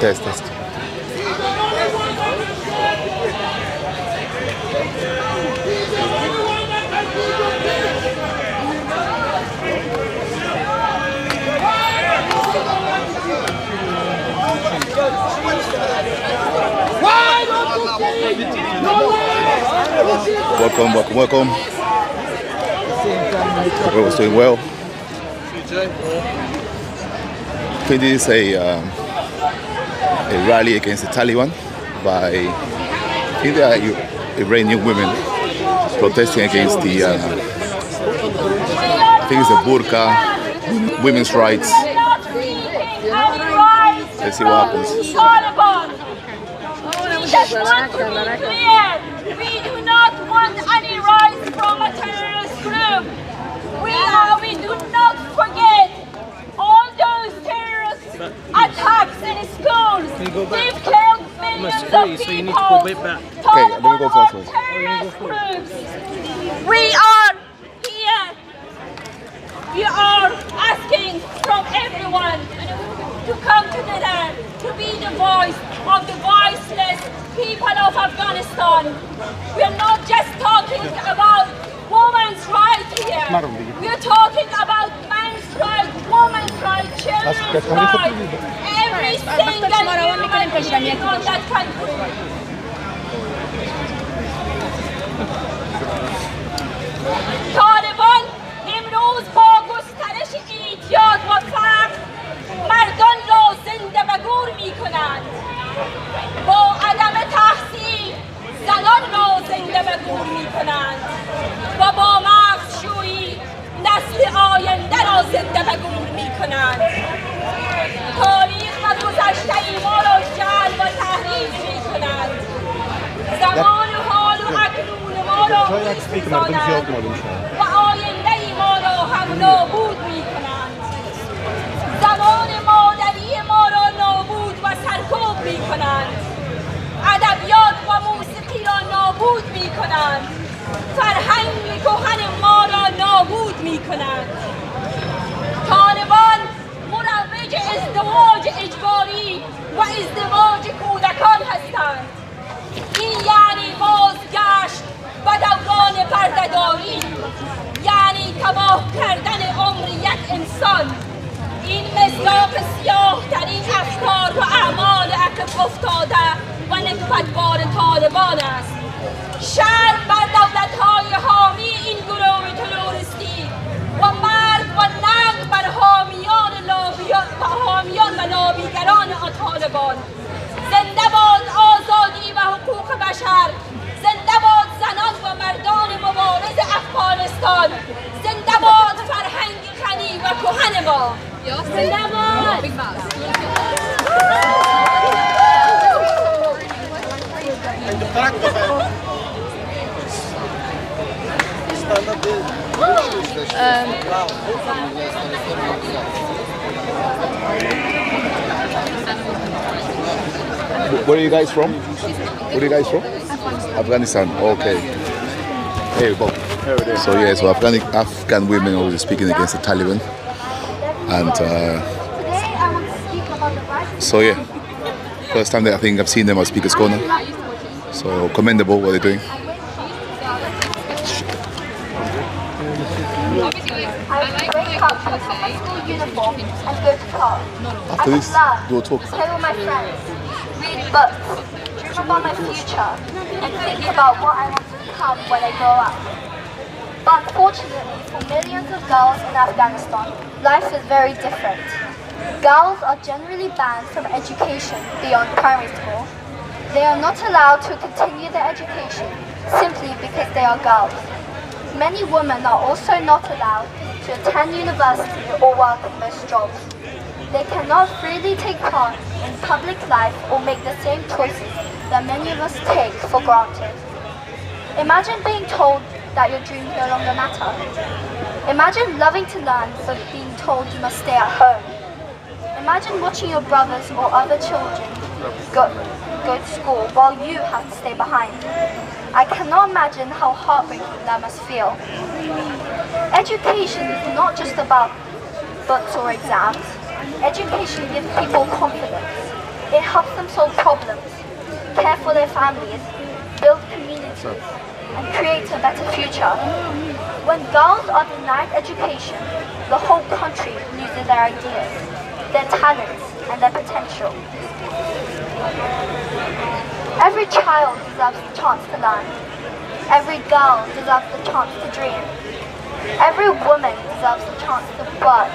Test, test. Welcome, welcome, welcome. Hope everyone's doing well. I think this is a rally against the Taliban by, I think they are Iranian women protesting against the, I think it's the burqa, women's rights. Let's see what happens. We just want to be clear. We do not want any rights from a terrorist group. We do not forget all those terrorist attacks in schools. They've killed millions of people. Okay, let me go first. Terrorist groups. We are here. We are asking from everyone to come together to be the voice of the voiceless people of Afghanistan. We are not just talking about women's rights here. We are talking about men's rights, women's rights, children's rights, every single human being on that country. طالبان امروز با گسترش ایجاد و فقر مردان را زنده و گور می کنند. با عدم تحصیل زنان را زنده و گور می کنند و با مغزشویی نسل آینده را زنده و گور می کنند. تاریخ و گذشته ما را جعل و تحریف می کنند. زمان و حال و اکنون ما را می‌سوزانند و آینده ما را هم نابود می کنند. زمان مادری ما را نابود و سرکوب می کنند. ادبیات و موسیقی را نابود می کنند. فرهنگ کهن ما را نابود می کنند. طالبان مروج ازدواج اجباری و ازدواج کودکان هستند. این یعنی بازگشت و دوران بردهداری، یعنی تباه کردن عمر یک انسان. این مصداق سیاه ترین افکار و اعمال عقب افتاده و نکبتبار طالبان است. شرط بر دولت‌های حامی این گروه تروریستی و مرگ و ننگ بر حامیان و لابیگران طالبان. زنده باد آزادی و حقوق بشر، زنده باد زنان و مردان مبارز افغانستان، زنده باد فرهنگ غنی و کهن ما. زنده باد. Where are you guys from? Where are you guys from? Afghanistan. Okay. Hey, Bob. So yeah, so Afghan women always speaking against the Taliban, and so yeah, first time that I think I've seen them at Speaker's Corner. So commendable what they're doing. I wake up in my school uniform and go to class. After this, do a talk. Play with my friends, read books, dream about my future, and think about what I want to become when I grow up. But unfortunately, for millions of girls in Afghanistan, life is very different. Girls are generally banned from education beyond primary school. They are not allowed to continue their education simply because they are girls. Many women are also not allowed to attend university or work in most jobs. They cannot freely take part in public life or make the same choices that many of us take for granted. Imagine being told that your dreams no longer matter. Imagine loving to learn but being told you must stay at home. Imagine watching your brothers or other children go to school while you have to stay behind. I cannot imagine how heartbreaking that must feel. Education is not just about books or exams. Education gives people confidence. It helps them solve problems, care for their families, build communities, and create a better future. When girls are denied education, the whole country loses their ideas, their talents, and their potential. Every child deserves the chance to learn. Every girl deserves the chance to dream. Every woman deserves the chance to work,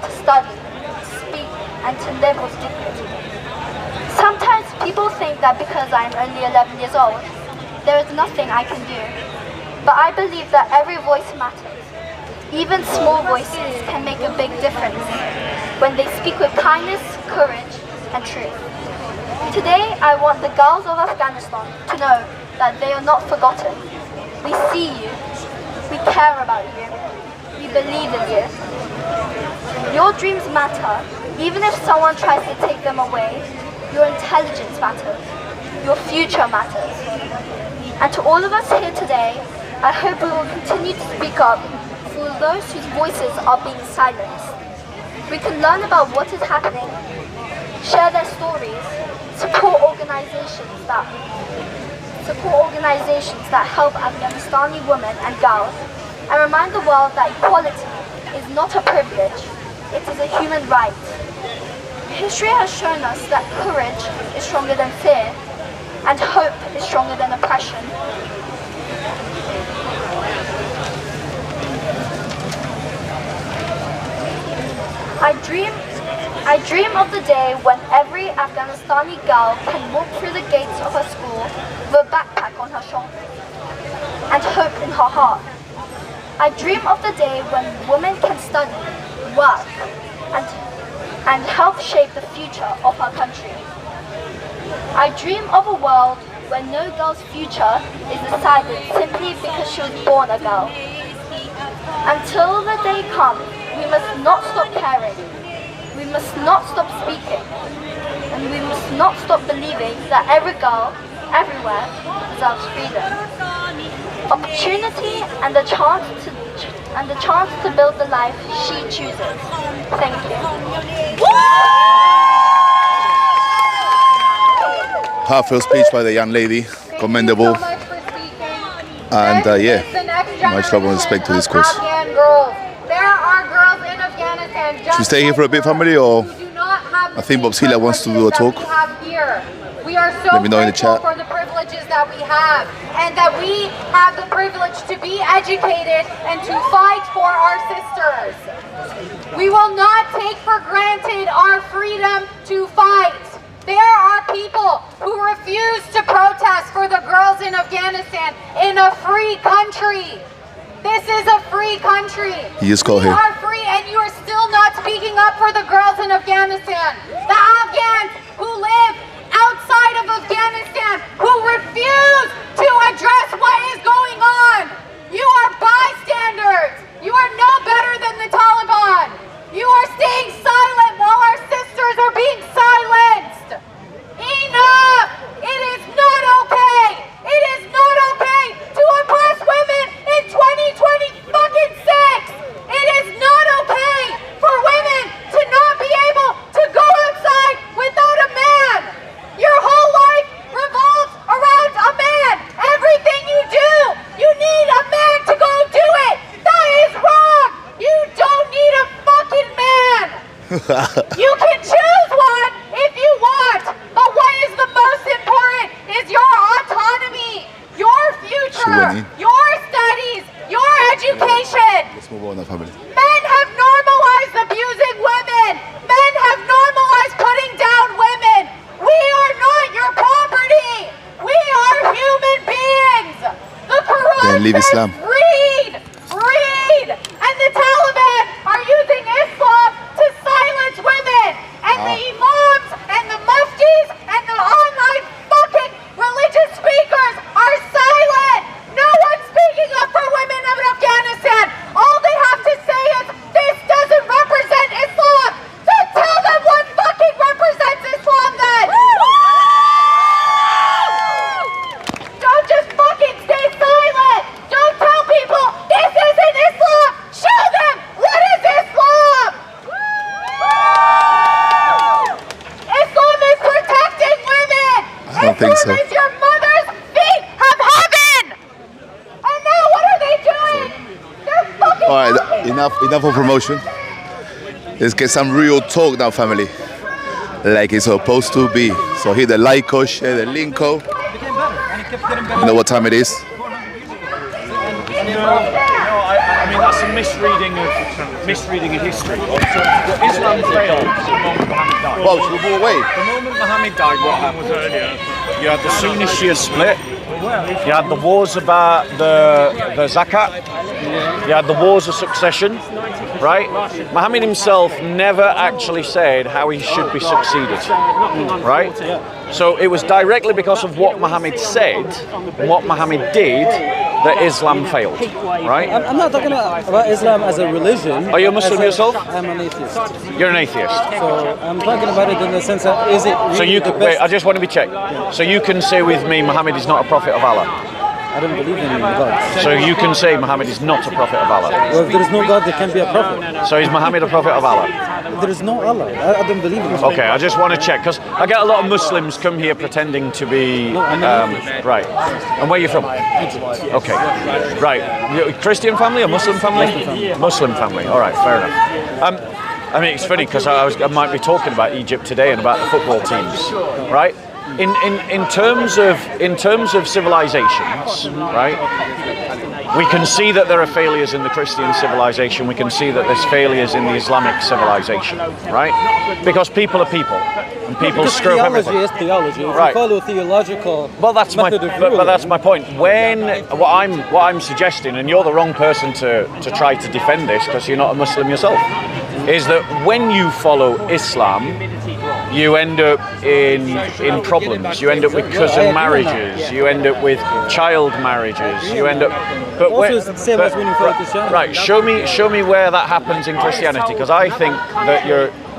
to study, to speak, and to live with dignity. Sometimes people think that because I'm only 11 years old, there is nothing I can do. But I believe that every voice matters. Even small voices can make a big difference when they speak with kindness, courage, and truth. Today, I want the girls of Afghanistan to know that they are not forgotten. We see you. We care about you. We believe in you. Your dreams matter. Even if someone tries to take them away, your intelligence matters. Your future matters. And to all of us here today, I hope we will continue to speak up for those whose voices are being silenced. We can learn about what is happening, share their stories, support organizations that help Afghanistani women and girls, and remind the world that equality is not a privilege, it is a human right. History has shown us that courage is stronger than fear, and hope is stronger than oppression. I dream of the day when every Afghanistani girl can walk through the gates of her school with a backpack on her shoulder and hope in her heart. I dream of the day when women can study, work, and help shape the future of her country. I dream of a world where no girl's future is decided simply because she was born a girl. Until the day comes, we must not stop caring, we must not stop speaking, and we must not stop believing that every girl, everywhere, deserves freedom, opportunity, and the chance to build the life she chooses. Thank you. Heartfelt speech by the young lady, commendable, and yeah, much love and respect to this course. There are girls in Afghanistan. Should we stay here for a bit, family, or I think Bob Sila wants to do a talk. We are so Let me know in the grateful chat. for the privileges that we have, and that we have the privilege to be educated and to fight for our sisters. We will not take for granted our freedom to fight. There are people who refuse to protest for the girls in Afghanistan in a free country. This is a free country. You just got You here. are free, and you are still not speaking up for the girls in Afghanistan. The Afghans who live outside of Afghanistan, who refuse to address what is going on. You are bystanders. You are no better than the Taliban. You are staying silent while our sisters are being silenced. Enough! It is not okay. It is not okay to oppress women in 2026. It is not okay for women to not be able to go outside without a man. Your whole life revolves around a man. Everything you do, you need a man to go do it. That is wrong. You don't need a fucking man. You can choose one if you want, but what is the most important is your autonomy, your future, your studies, your education. Let's move on, family. Men have normalized abusing women. Men have normalized putting down women. We are not your property. We are human beings. The Quran Then leave says, Islam. read, read. And the Taliban are using Islam to silence women. And the imams and the muftis and the online fucking religious speakers are silent. No one's speaking up for women of Afghanistan. All they have to say is, this doesn't represent Islam. So tell them what fucking represents Islam then. Don't just fucking stay silent. Don't tell think so. As your mother's feet have heaven! And now what are they doing? They're fucking All right, mocking enough of promotion. Let's get some real talk now, family. Like it's supposed to be. So hit the like, share the link. You know what time it is? I mean, that's a misreading of history. Islam failed the moment Muhammad died. Well, should we move away? The moment Muhammad died, what happened was earlier, you had the Sunni Shia split, you had the wars about the zakat, you had the wars of succession, right? Muhammad himself never actually said how he should be succeeded, right? So it was directly because of what Muhammad said and what Muhammad did that Islam failed, right? I'm not talking about Islam as a religion. Are you a Muslim yourself? I'm an atheist. You're an atheist. So I'm talking about it in the sense that is it really So you the can, best? wait, I just want to be checked. So you can say with me, Muhammad is not a prophet of Allah. I don't believe in God. So you can say Muhammad is not a prophet of Allah. Well, if there is no God, there can be a prophet. So is Muhammad a prophet of Allah? There is no Allah. I don't believe in God. Okay, I just want to check because I get a lot of Muslims come here pretending to be right. And where are you from? Okay, right. You a Christian family or Muslim family? Muslim family. All right, fair enough. I mean, it's funny because I might be talking about Egypt today and about the football teams, right? In terms of civilizations, right? We can see that there are failures in the Christian civilization. We can see that there's failures in the Islamic civilization, right? Because people are people, and people Because screw up theology everything. is theology. If Right. you follow theological Well, that's my method of but ruling, that's my point. When what I'm suggesting, and you're the wrong person to try to defend this because you're not a Muslim yourself, is that when you follow Islam, you end up in problems. You end up with cousin marriages. You end up with child marriages. You end up. But Also, it's the same as when you follow Christianity. Right. Show me where that happens in Christianity, because I think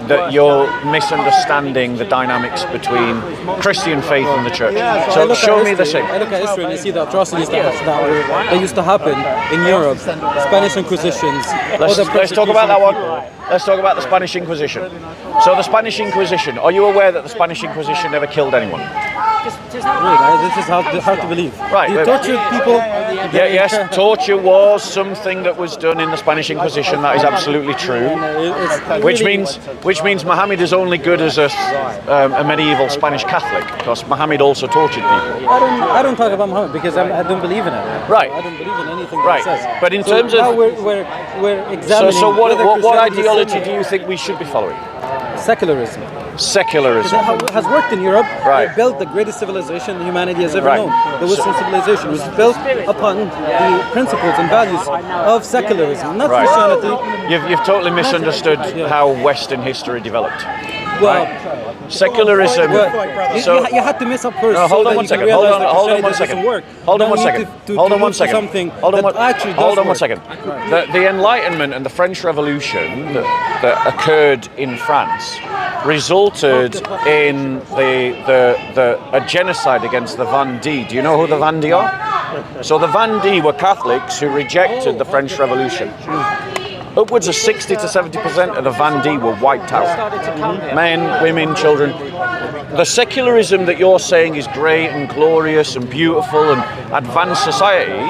that you're misunderstanding the dynamics between Christian faith and the church. I So look at show me the history- same. I look at history and I see the atrocities that used to happen in Europe, Spanish Inquisitions. Let's talk about that one. Let's talk about the Spanish Inquisition. So the Spanish Inquisition, are you aware that the Spanish Inquisition never killed anyone? This is hard to believe. Right, You but- tortured people. Yes, torture was something that was done in the Spanish Inquisition. That is absolutely true. Which means Muhammad is only good as a medieval Spanish Catholic, because Muhammad also tortured people. I don't talk about Muhammad because I don't believe in it. Right. I don't believe in anything Right. that it says. But in So terms of- now we're examining. So what whether Christianity is ideology sinning. do you think we should be following? Secularism. Secularism. It has worked in Europe. Right. It built the greatest civilization humanity has ever Right. known. The Western civilization was built upon the principles and values of secularism, not Right. Christianity. You've totally misunderstood how Western history developed. Well, Secularism. you had to mess up first. No, hold so on that one you can second. realize Hold that on one Christianity second. doesn't work. Hold on Now one we need second. to Hold on move one to second. something Hold on that one. actually does Hold on one work. second. The Enlightenment and the French Revolution that occurred in France resulted in a genocide against the Vendée. Do you know who the Vendée are? So the Vendée were Catholics who rejected the French Revolution. Upwards of 60 to 70% of the Vendée were wiped out. Men, women, children. The secularism that you're saying is great and glorious and beautiful and advanced society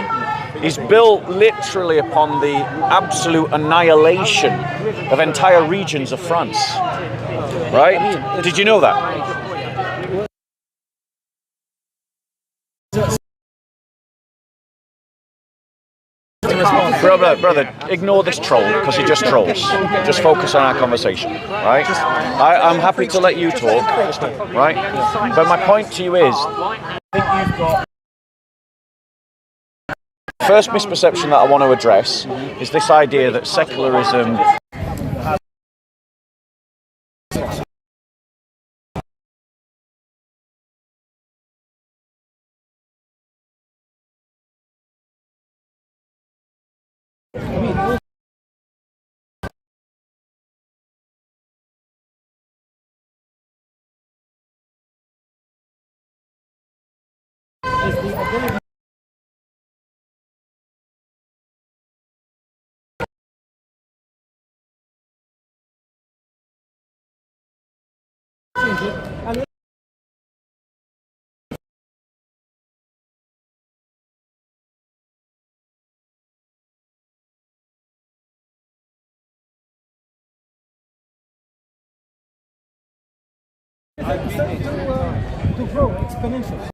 is built literally upon the absolute annihilation of entire regions of France. Right? Did you know that? Brother, ignore this troll because he just trolls. Just focus on our conversation, right? I'm happy to let you talk, right? But my point to you is, first misperception that I want to address is this idea that secularism To grow exponentially.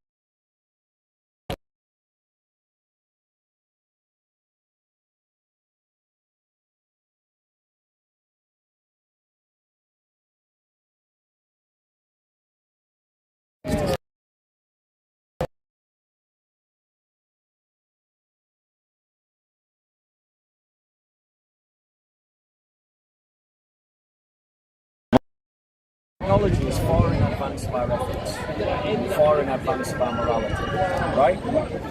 Technology is far in advance of our ethics, far in advance of our morality, right?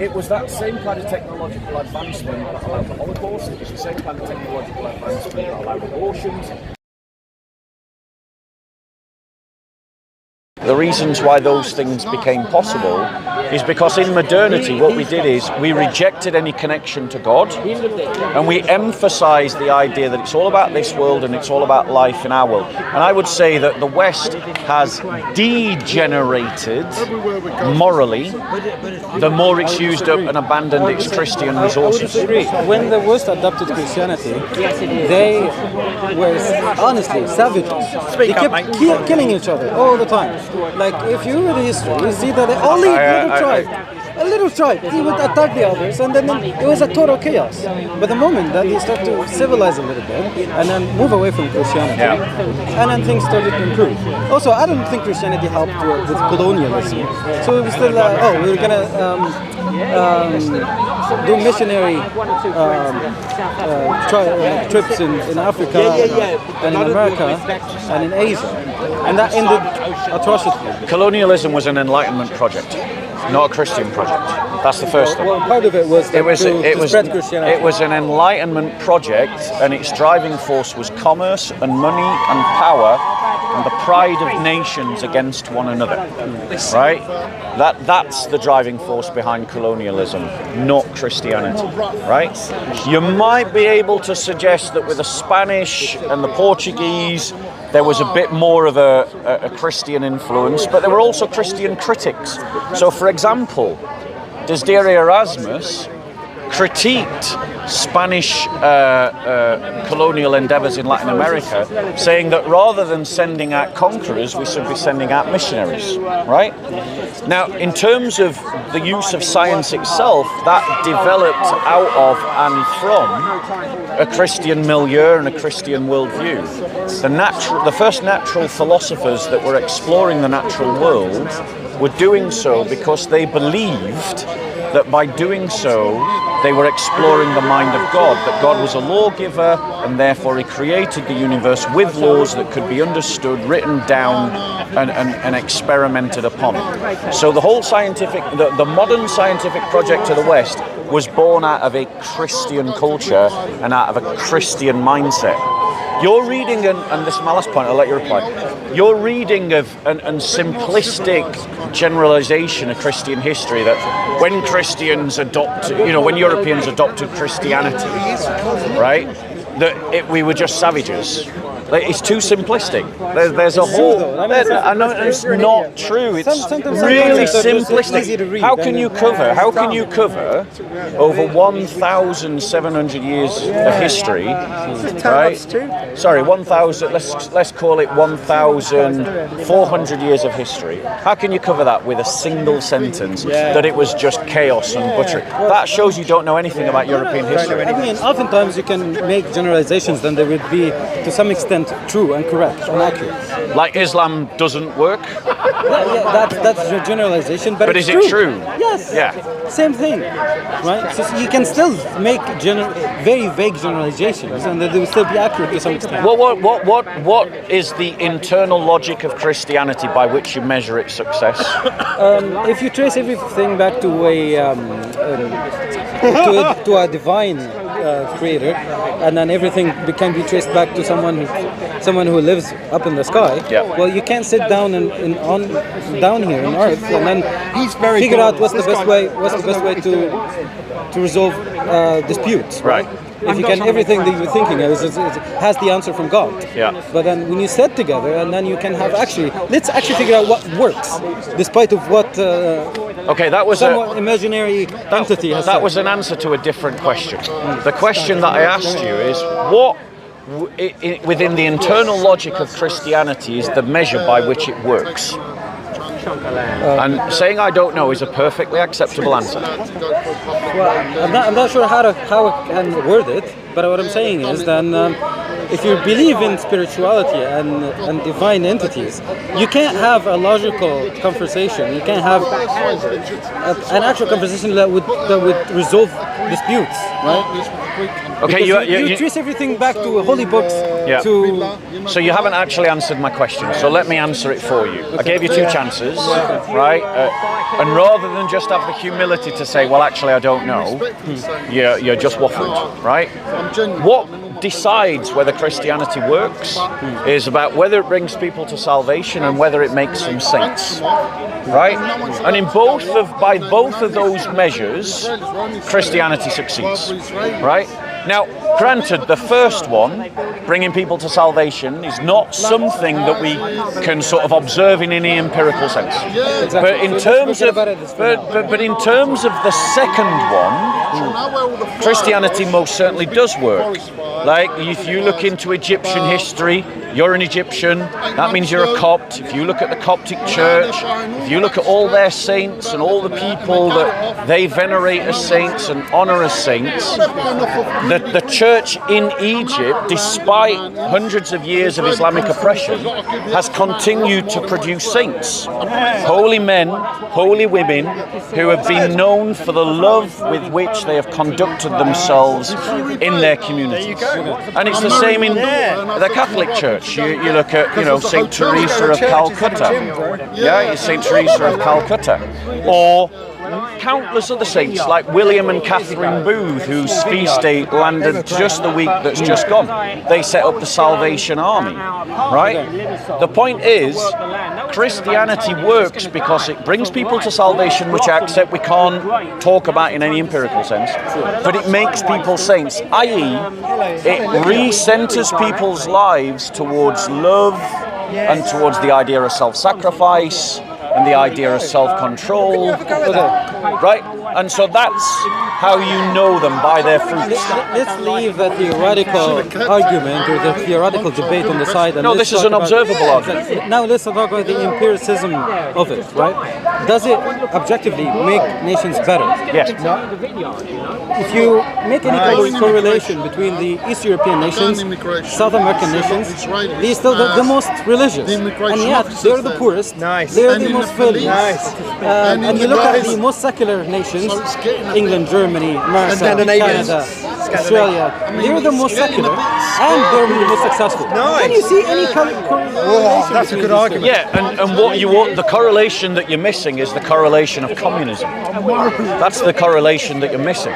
It was that same kind of technological advancement that allowed the Holocaust, it was the same kind of technological advancement that allowed abortions. The reasons why those things became possible is because in modernity what we did is we rejected any connection to God and we emphasized the idea that it's all about this world and it's all about life in our world. And I would say that the West has degenerated morally the more it's used up and abandoned its Christian resources. When the West adopted Christianity, they were honestly savages. They kept killing each other all the time. Like, if you read the history, you see that only a little tribe, he would attack the others, and then it was a total chaos. But the moment that he started to civilize a little bit, and then move away from Christianity, and then things started to improve. Also, I don't think Christianity helped with colonialism. So it was still, we're gonna do missionary trips in Africa and in America and in Asia, and that ended atrociously. Colonialism was an Enlightenment project, not a Christian project. That's the first thing. Well, part of it was to spread Christianity. It was an Enlightenment project, and its driving force was commerce and money and power and the pride of nations against one another. Right? That's the driving force behind colonialism, not Christianity. Right? You might be able to suggest that with the Spanish and the Portuguese there was a bit more of a Christian influence, but there were also Christian critics. So, for example, Desideri Erasmus critiqued Spanish colonial endeavors in Latin America, saying that rather than sending out conquerors, we should be sending out missionaries, right? Now, in terms of the use of science itself, that developed out of and from a Christian milieu and a Christian worldview. The first natural philosophers that were exploring the natural world were doing so because they believed that by doing so, they were exploring the mind of God, that God was a lawgiver, and therefore he created the universe with laws that could be understood, written down, and experimented upon. So the whole the modern scientific project of the West was born out of a Christian culture and out of a Christian mindset. You're reading, and this is my last point, I'll let you reply. You're reading of an simplistic generalization of Christian history that when when Europeans adopted Christianity, right, that we were just savages. It's too simplistic. There's a whole. I know it's not true. It's really simplistic. How can you cover over 1,700 years of history? Right? Sorry, 1,000. Let's call it 1,400 years of history. How can you cover that with a single sentence that it was just chaos and butchery? That shows you don't know anything about European history. I mean, oftentimes you can make generalizations, then they would be to some extent true and correct and accurate. Like Islam doesn't work? That's your generalization, but is it's it true? Yes. Yeah. Same thing, right? So you can still make very vague generalizations, and they will still be accurate to some extent. What is the internal logic of Christianity by which you measure its success? If you trace everything back to a divine creator, and then everything can be traced back to someone who lives up in the sky. Yeah. Well, you can't sit down down here on Earth and then figure out what's the best way to resolve disputes. Right. If you can, everything that you're thinking has the answer from God. Yeah. But then when you sit together, and then you can have let's figure out what works, despite of what that was somewhat imaginary entity has that said. was an answer to a different question. The question that I asked you is within the internal logic of Christianity is the measure by which it works. And saying I don't know is a perfectly acceptable answer. Well, I'm not sure how I can word it, but what I'm saying is then if you believe in spirituality and divine entities, you can't have a logical conversation. You can't have an actual conversation that would resolve disputes, right? Okay, you trace everything back to holy books. Yeah. To So you haven't actually answered my question, so let me answer it for you. I gave you 2 chances, right? And rather than just have the humility to say, well, actually, I don't know, you're just waffled, right? What decides whether Christianity works is about whether it brings people to salvation and whether it makes them saints, right? And by both of those measures, Christianity succeeds, right? Now, granted, the first one, bringing people to salvation, is not something that we can sort of observe in any empirical sense. But in terms of the second one, Christianity most certainly does work. Like, if you look into Egyptian history, you're an Egyptian, that means you're a Copt. If you look at the Coptic Church, if you look at all their saints and all the people that they venerate as saints and honor as saints, the church in Egypt, despite hundreds of years of Islamic oppression, has continued to produce saints. Holy men, holy women, who have been known for the love with which they have conducted themselves in their communities. And it's the same in the Catholic Church. You look at, St. Teresa of Calcutta. Yeah, St. Teresa of Calcutta. Or countless other saints like William and Catherine Booth, whose feast day landed just the week that's just gone. They set up the Salvation Army, right? The point is, Christianity works because it brings people to salvation, which I accept we can't talk about in any empirical sense, but it makes people saints, i.e. it re-centers people's lives towards love and towards the idea of self-sacrifice and the idea of self-control, right? And so that's how you know them, by their fruits. Let's leave the theoretical argument or the theoretical debate on the side. And no, this is an observable argument. Now let's talk about the empiricism of it, right? Does it objectively make nations better? Yes. If you make any kind of correlation between the East European nations, South American nations, they're still the most religious, and yet they're the poorest. Nice. They're the most filthy. And you look at the most secular nations, England, Germany, America, Canada, Australia, they're the most secular and they're the most successful. Can you see any kind of correlation? That's a good argument. Yeah, and what you want, the correlation that you're missing is the correlation of communism. That's the correlation that you're missing.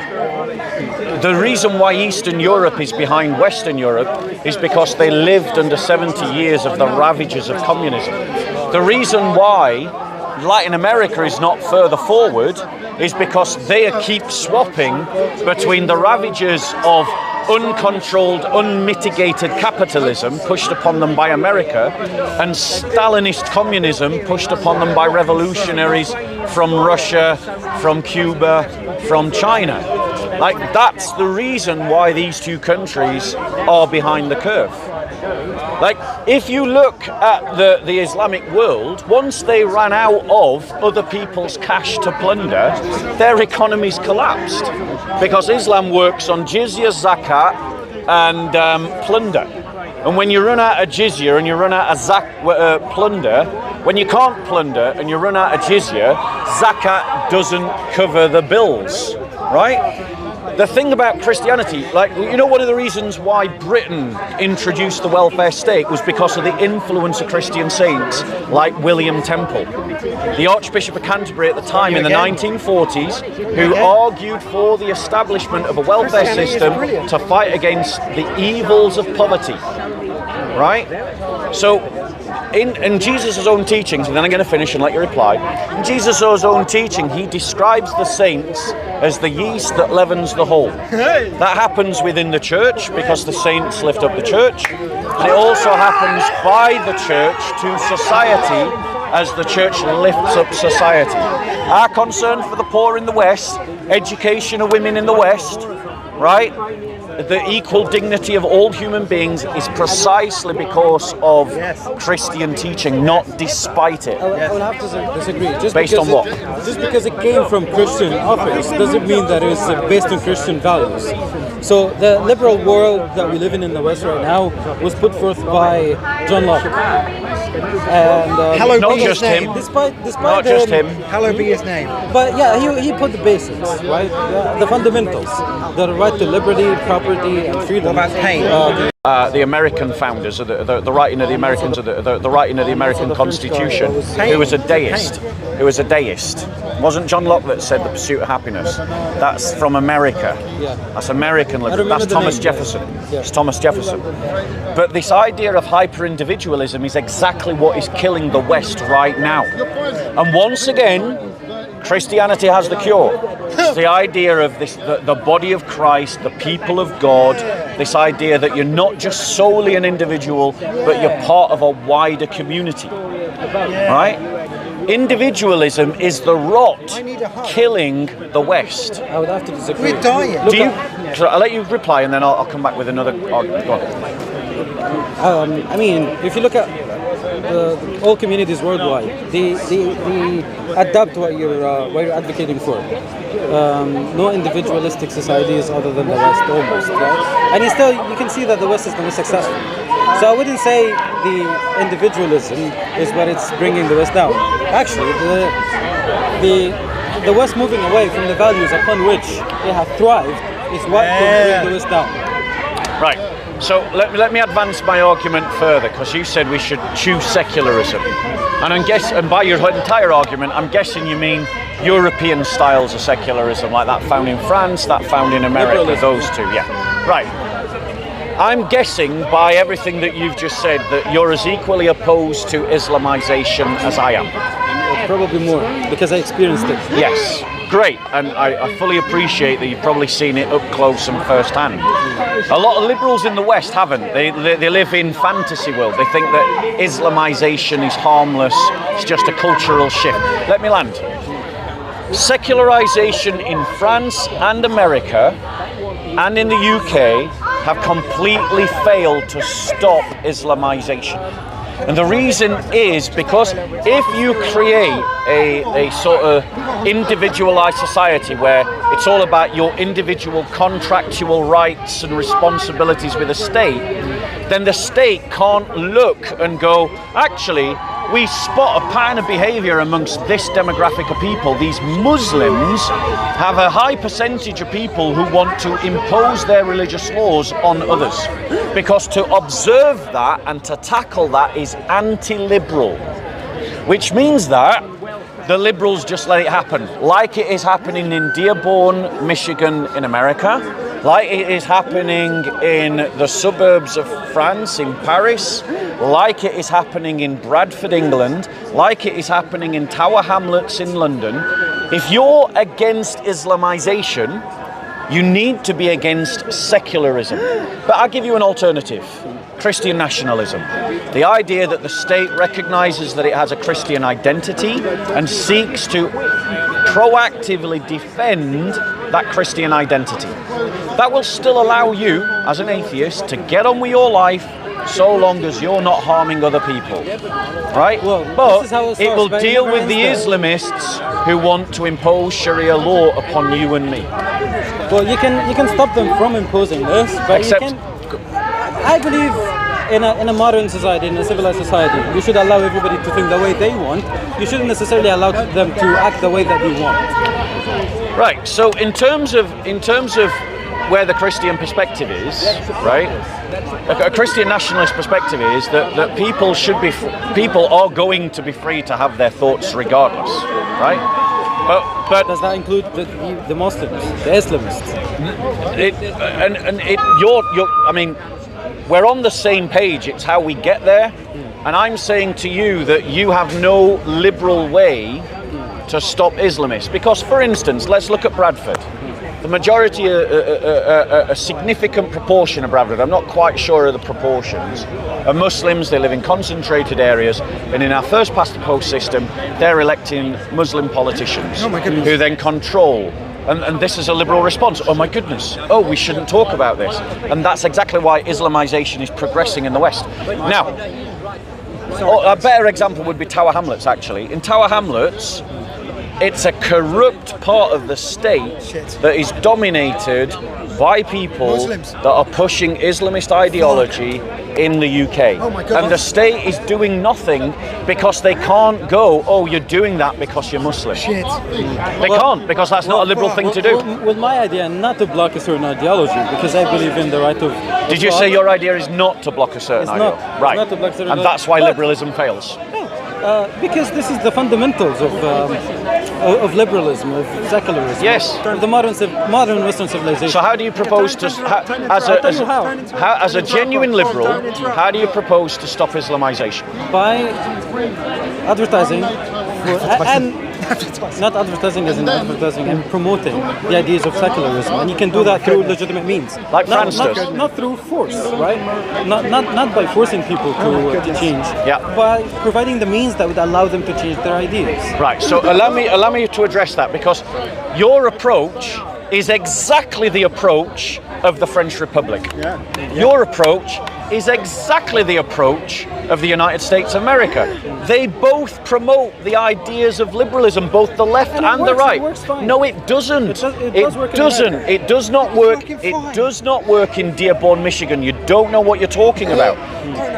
The reason why Eastern Europe is behind Western Europe is because they lived under 70 years of the ravages of communism. The reason why Latin America is not further forward is because they keep swapping between the ravages of uncontrolled, unmitigated capitalism pushed upon them by America and Stalinist communism pushed upon them by revolutionaries from Russia, from Cuba, from China. Like, that's the reason why these two countries are behind the curve. Like, if you look at the Islamic world, once they ran out of other people's cash to plunder, their economies collapsed. Because Islam works on jizya, zakat, and plunder. And when you run out of jizya and you run out of plunder, when you can't plunder and you run out of jizya, zakat doesn't cover the bills, right? The thing about Christianity, one of the reasons why Britain introduced the welfare state was because of the influence of Christian saints like William Temple, the Archbishop of Canterbury at the time in the 1940s, who argued for the establishment of a welfare system to fight against the evils of poverty, right? So, in Jesus' own teachings, and then I'm going to finish and let you reply, in Jesus' own teaching, he describes the saints as the yeast that leavens the whole. That happens within the church because the saints lift up the church, and it also happens by the church to society as the church lifts up society. Our concern for the poor in the West, education of women in the West, right? the equal dignity of all human beings is precisely because of Christian teaching, not despite it. I will have to disagree. Based on what? Just because it came from Christian authors doesn't mean that it's based on Christian values. So the liberal world that we live in the West right now was put forth by John Locke. And Hallowed Not be his just name. him. despite Not just him. Hallowed be his name. But yeah, he put the basics, right? The fundamentals, the right to liberty, property, and freedom. What about pain? The American founders, the writing of the Americans, the writing of the American Constitution, who was a deist. Who was a deist. It wasn't John Locke that said the pursuit of happiness. That's from America. Yeah. That's American liberty. remember That's the Thomas name, Jefferson. yeah. It's Thomas Jefferson. But this idea of hyper-individualism is exactly what is killing the West right now. And once again, Christianity has the cure. It's the idea of this, the body of Christ, the people of God, this idea that you're not just solely an individual, but you're part of a wider community. Right? Individualism is the rot killing the West. I would have to disagree. We're dying. Look Do you? at- So I'll let you reply, and then I'll come back with another argument. Go on. I mean, if you look at all communities worldwide, they adapt what you're advocating for. No individualistic societies other than the West, almost, right? And you can see that the West is the most successful. So I wouldn't say the individualism is what it's bringing the West down. Actually, the West moving away from the values upon which they have thrived is what will bring the West down. Right. So let me advance my argument further, because you said we should choose secularism, and by your entire argument, I'm guessing you mean European styles of secularism, like that found in France, that found in America, those two. Yeah. Right. I'm guessing by everything that you've just said that you're as equally opposed to Islamization as I am. Probably more, because I experienced it. Yes, great, and I fully appreciate that you've probably seen it up close and first hand. A lot of liberals in the West haven't. They live in fantasy world. They think that Islamization is harmless, it's just a cultural shift. Let me land. Secularization in France and America and in the UK have completely failed to stop Islamization. And the reason is because if you create a sort of individualized society where it's all about your individual contractual rights and responsibilities with the state, then the state can't look and go, actually, we spot a pattern of behavior amongst this demographic of people. These Muslims have a high percentage of people who want to impose their religious laws on others. Because to observe that and to tackle that is anti-liberal. Which means that the liberals just let it happen. Like it is happening in Dearborn, Michigan in America. Like it is happening in the suburbs of France, in Paris, like it is happening in Bradford, England, like it is happening in Tower Hamlets in London. If you're against Islamization, you need to be against secularism. But I'll give you an alternative. Christian nationalism. The idea that the state recognizes that it has a Christian identity and seeks to proactively defend that Christian identity. That will still allow you, as an atheist, to get on with your life so long as you're not harming other people. Right? Well, but this is how it it will starts, deal right? with the Islamists who want to impose Sharia law upon you and me. Well, you can stop them from imposing this, but Except- you can. I believe in a modern society, in a civilized society, you should allow everybody to think the way they want. You shouldn't necessarily allow them to act the way that you want. Right. So in terms of where the Christian perspective is, right? A Christian nationalist perspective is that people are going to be free to have their thoughts regardless, right? But Does that include the Muslims, the Islamists? I mean, we're on the same page. It's how we get there, and I'm saying to you that you have no liberal way to stop Islamists. Because, for instance, let's look at Bradford. The majority, a significant proportion of Bradford, I'm not quite sure of the proportions, are Muslims. They live in concentrated areas, and in our first past the post system, they're electing Muslim politicians who then control And this is a liberal response. Oh my goodness. Oh, we shouldn't talk about this. And that's exactly why Islamization is progressing in the West. Now, a better example would be Tower Hamlets, actually. In Tower Hamlets, it's a corrupt part of the state that is dominated by people that are pushing Islamist ideology in the UK. Oh my God. And the state is doing nothing because they can't go, oh, you're doing that because you're Muslim. Shit. They can't, because that's not a liberal thing to do. Well, my idea, not to block a certain ideology, because I believe in the right of. Did you say your idea is not to block a certain It's ideal? not. Right. It's not to block a certain And that's why ideal. liberalism fails. Because this is the fundamentals of liberalism, of secularism. Yes. Of the modern Western civilization. So how do you propose to, as a genuine liberal, how do you propose to stop Islamization? By advertising, and not advertising as in advertising, and promoting the ideas of secularism, and you can do that through legitimate means, Like France does. not through force, right? Not by forcing people to change, Yeah. by providing the means that would allow them to change their ideas. Right, so allow me to address that, because your approach is exactly the approach of the French Republic. Your approach is exactly the approach of the United States of America. They both promote the ideas of liberalism, both the left And it and the works, right. it works fine. No, it doesn't. It does work in doesn't. America. It does not work. fucking It fine. does not work in Dearborn, Michigan. You don't know what you're talking about.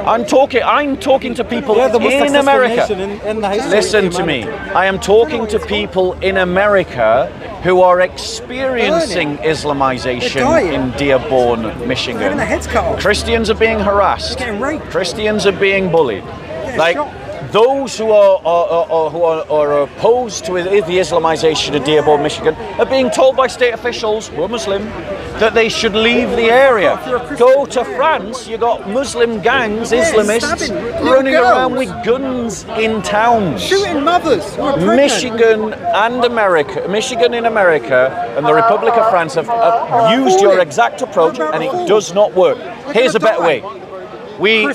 I'm talking to people Yeah, the most in successful America. nation in the history Listen of to me. humanity. I am talking to people in America who are experiencing Islamization dying. in Dearborn, Having Michigan. their heads cut off. Christians are being harassed. They're getting raped. Christians are being bullied. Like shot. those who are opposed to the Islamization of Dearborn, Michigan, are being told by state officials who are Muslim that they should leave the area. If you're a Christian, Go to France, you got Muslim gangs, Islamists stabbing little running around girls. with guns in towns. Shooting mothers who are pregnant. Michigan in America, and the Republic of France have used your exact approach, and it does not work. Here's a better way. We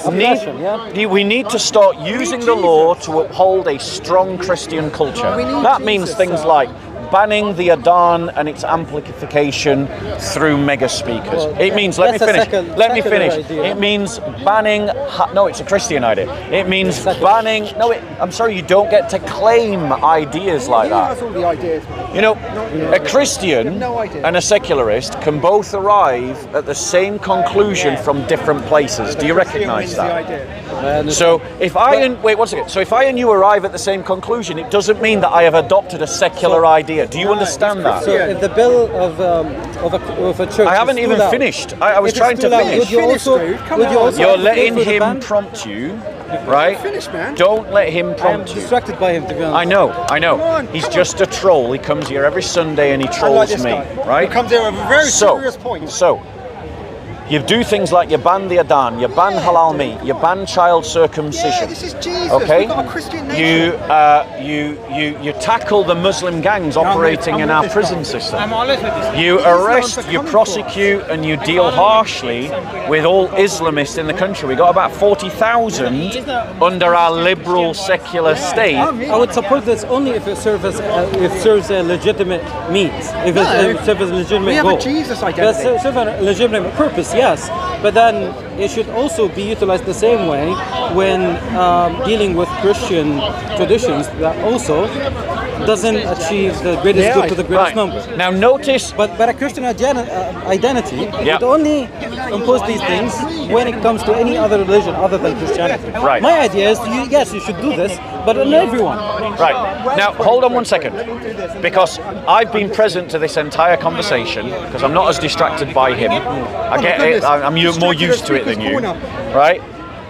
need to start using the law to uphold a strong Christian culture. That means things like banning the Adhan and its amplification through mega speakers. It means, let me finish. idea. It means banning, no, it's a Christian idea. It means banning, I'm sorry, you don't get to claim ideas like He that. has all the ideas, man. You know, a Christian no idea. and a secularist can both arrive at the same conclusion from different places. Do you recognise The that? idea. So if wait 1 second. So if I and you arrive at the same conclusion, it doesn't mean that I have adopted a secular idea. Do you understand that? So if the bill of a church I haven't is even too loud, finished. I was if it's trying too to loud, finish. Would you also, Finish, dude. Come would you on. also You're advocate letting for the him ban? prompt you, right? Finish, man. Don't let him I'm prompt you. distracted by him, to be honest. I know. on, He's come just a troll. He comes here every Sunday and he I like trolls this me, guy. right? He comes here with a very serious point. So, you do things like you ban the Adhan, you ban halal meat, you ban child circumcision. Yeah, this is Jesus. Okay, We've got a Christian nation. you tackle the Muslim gangs operating in our prison system. You arrest, you prosecute, and you deal harshly with all Islamists in the country. We got about 40,000 under our liberal secular state. I would support this only if it serves a legitimate means. If it serves a legitimate we have goal. a Jesus Does identity. serve a legitimate purpose, yes. But then it should also be utilized the same way when dealing with Christian traditions that also doesn't achieve the greatest good to the greatest Right. number. Now notice. But a Christian identity Yeah. would only impose these things when it comes to any other religion other than Christianity. Right. My idea is, yes, you should do this, but on everyone. Right. Now, hold on 1 second. Because I've been present to this entire conversation, because I'm not as distracted by him. I get it. I'm more used to it than you. Right?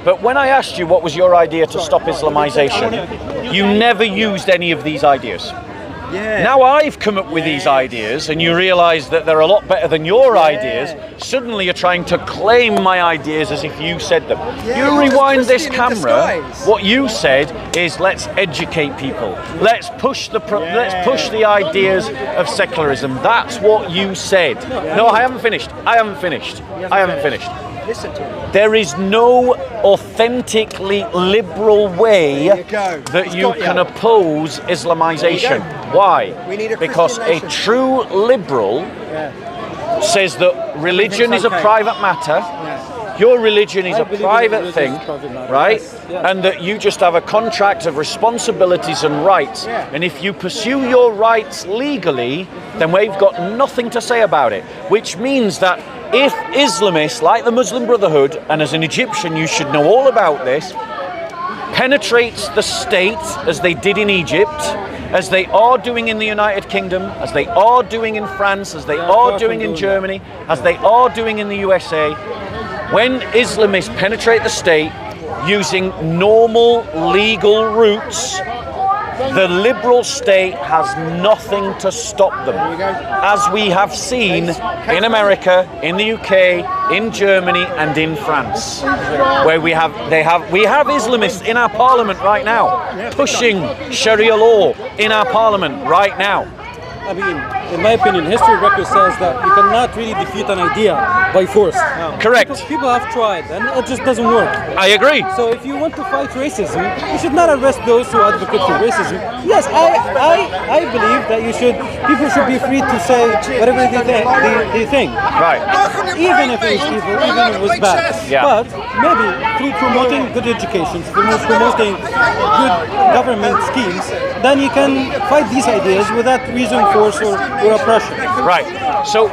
But when I asked you what was your idea to stop Islamization, you never used any of these ideas. Yeah. Now I've come up with these ideas and you realise that they're a lot better than your ideas, suddenly you're trying to claim my ideas as if you said them. Yeah, You you're rewind just this Christian in camera, disguise. what you said is let's educate people. Let's push the ideas of secularism. That's what you said. No, I haven't finished. Listen to him. There is no authentically liberal way There you go. that He's you got can you. oppose Islamization. There you Why? We need a Because a Christian nation. true liberal says that religion is a okay. private matter. Your religion is I a believe in private religion thing, is a private matter, right? yes, yes. And that you just have a contract of responsibilities and rights. Yeah. And if you pursue your rights legally, then we've got nothing to say about it. Which means that if Islamists, like the Muslim Brotherhood, and as an Egyptian you should know all about this, penetrates the state as they did in Egypt, as they are doing in the United Kingdom, as they are doing in France, as they are doing in Germany, as they are doing in the USA. When Islamists penetrate the state using normal legal routes, the liberal state has nothing to stop them. As we have seen in America, in the UK, in Germany and in France, where we have Islamists in our parliament right now, pushing Sharia law in our parliament right now. I mean, in my opinion, history record says that you cannot really defeat an idea by force. Correct. People have tried, and it just doesn't work. I agree. So if you want to fight racism, you should not arrest those who advocate for racism. Yes, I believe that people should be free to say whatever they think. Right. Even if it was evil, even if it was bad. Yeah. But maybe through promoting good education, through promoting good government schemes, then you can fight these ideas without reason, force, or oppression. Right. So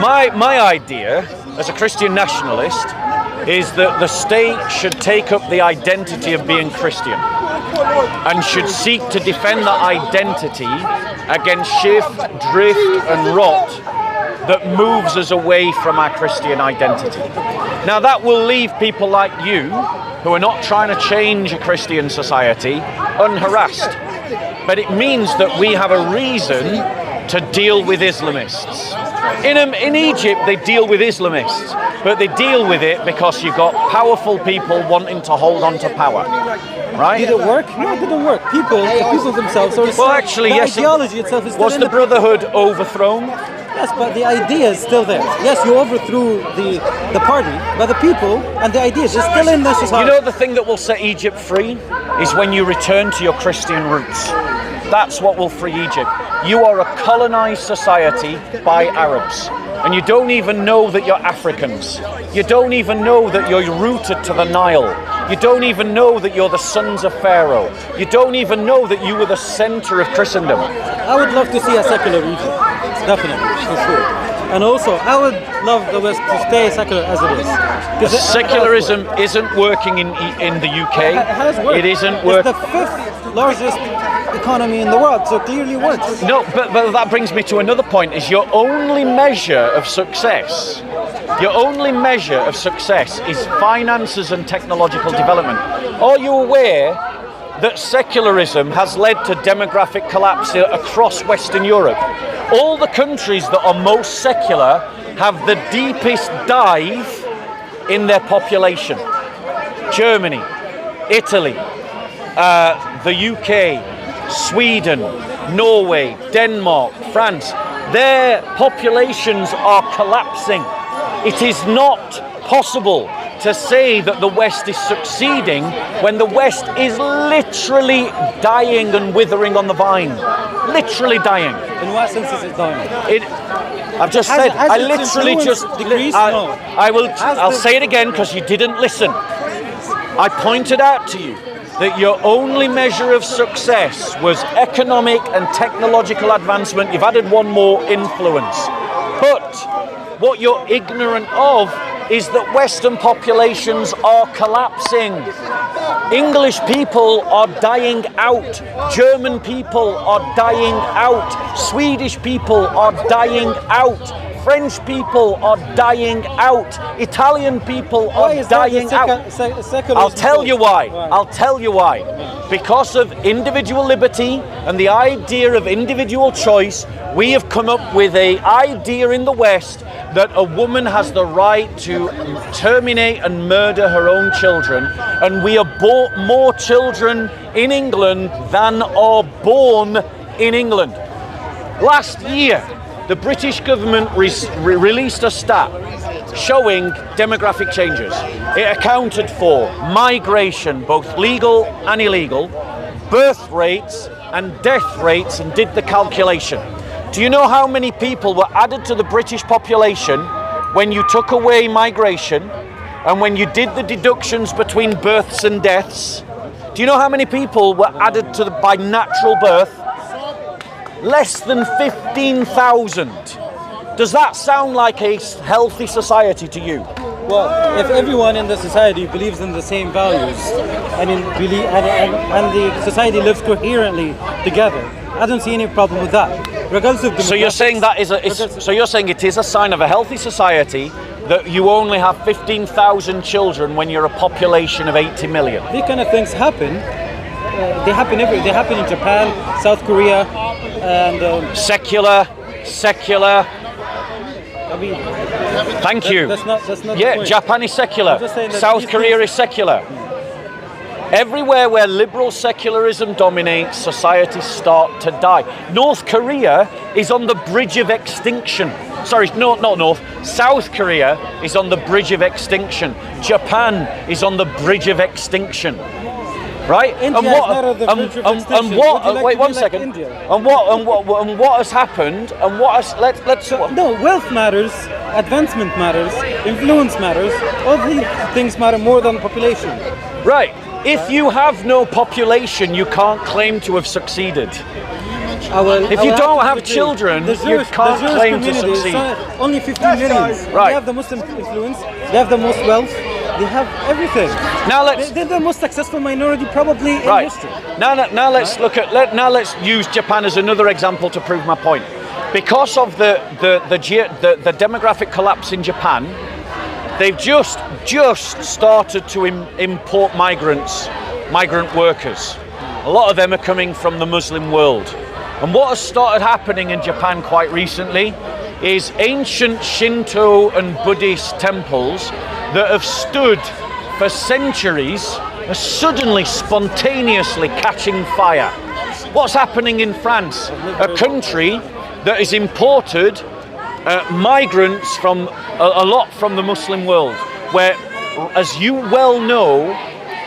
my idea as a Christian nationalist is that the state should take up the identity of being Christian and should seek to defend that identity against shift, drift and rot that moves us away from our Christian identity. Now that will leave people like you, who are not trying to change a Christian society, unharassed. But it means that we have a reason to deal with Islamists. In Egypt, they deal with Islamists, but they deal with it because you've got powerful people wanting to hold on to power, right? Did it work? No, it didn't work. The people themselves are. Well, actually, the yes. ideology itself is still Was in the Brotherhood overthrown? Yes, but the idea is still there. Yes, you overthrew the party, but the people and the ideas is still in the society. You know, the thing that will set Egypt free is when you return to your Christian roots. That's what will free Egypt. You are a colonized society by Arabs, and you don't even know that you're Africans. You don't even know that you're rooted to the Nile. You don't even know that you're the sons of Pharaoh. You don't even know that you were the center of Christendom. I would love to see a secular Egypt, definitely, for sure. And also, I would love the West to stay secular as it is. 'Cause Secularism isn't working in the UK. It has worked. It isn't It's working. the fifth largest economy in the world, so it clearly works. No, but that brings me to another point, is your only measure of success. Your only measure of success is finances and technological development. Are you aware that secularism has led to demographic collapse across Western Europe? All the countries that are most secular have the deepest dive in their population. Germany, Italy, the UK, Sweden, Norway, Denmark, France. Their populations are collapsing. It is not possible to say that the West is succeeding when the West is literally dying and withering on the vine. Literally dying. In what sense is it dying? I've just Has said, it- has I its literally influence just, decreased? No. I'll say it again because you didn't listen. I pointed out to you that your only measure of success was economic and technological advancement. You've added one more, influence. But what you're ignorant of is that Western populations are collapsing. English people are dying out. German people are dying out. Swedish people are dying out. French people are dying out. Italian people are dying out. I'll tell you why. I'll tell you why. Because of individual liberty and the idea of individual choice, we have come up with an idea in the West that a woman has the right to terminate and murder her own children, and we abort more children in England than are born in England. Last year, the British government released a stat showing demographic changes. It accounted for migration, both legal and illegal, birth rates and death rates, and did the calculation. Do you know how many people were added to the British population when you took away migration and when you did the deductions between births and deaths? Do you know how many people were added to by natural birth? Less than 15,000. Does that sound like a healthy society to you? Well, if everyone in the society believes in the same values, and the society lives coherently together, I don't see any problem with that. Regardless of so you're saying that is so you're saying it is a sign of a healthy society that you only have 15,000 children when you're a population of 80 million. These kind of things happen. They happen They happen in Japan, South Korea, and secular. I mean, thank you. That's not the yeah, point. Japan is secular. I'm just saying that South these Korea things- is secular. Everywhere where liberal secularism dominates, societies start to die. North Korea is on the bridge of extinction. Sorry, no, not North. South Korea is on the bridge of extinction. Japan is on the bridge of extinction. Right? India is not on the bridge of extinction. Would you like wait to one be like second. India? And what has happened? And what has let's No, wealth matters, advancement matters, influence matters. All these things matter more than population. right. If you have no population, you can't claim to have succeeded. If you don't have children, you can't claim to succeed. Only 15 million. Right. They have the most influence. They have the most wealth. They have everything. Now let's They're the most successful minority probably in right. history. Now let's look at now let's use Japan as another example to prove my point. Because of the demographic collapse in Japan, they've just started to import migrant workers. A lot of them are coming from the Muslim world. And what has started happening in Japan quite recently is ancient Shinto and Buddhist temples that have stood for centuries are suddenly spontaneously catching fire. What's happening in France? A country that has imported migrants from a lot from the Muslim world, where, as you well know,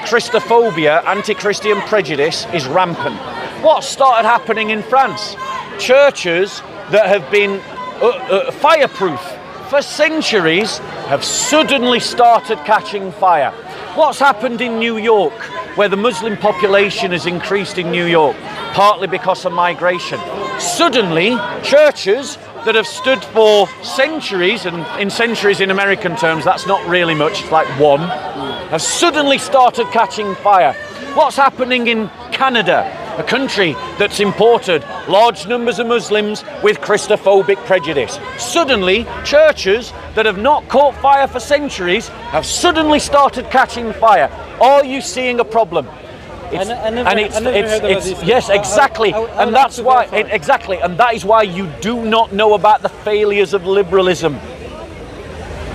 Christophobia, anti-Christian prejudice is rampant. What started happening in France? Churches that have been fireproof for centuries have suddenly started catching fire. What's happened in New York, where the Muslim population has increased in New York, partly because of migration? Suddenly, churches that have stood for centuries, and in centuries in American terms, that's not really much, it's like one, have suddenly started catching fire. What's happening in Canada? A country that's imported large numbers of Muslims with Christophobic prejudice. Suddenly, churches that have not caught fire for centuries have suddenly started catching fire. Are you seeing a problem? Yes, exactly, and that's why exactly, and that is why you do not know about the failures of liberalism.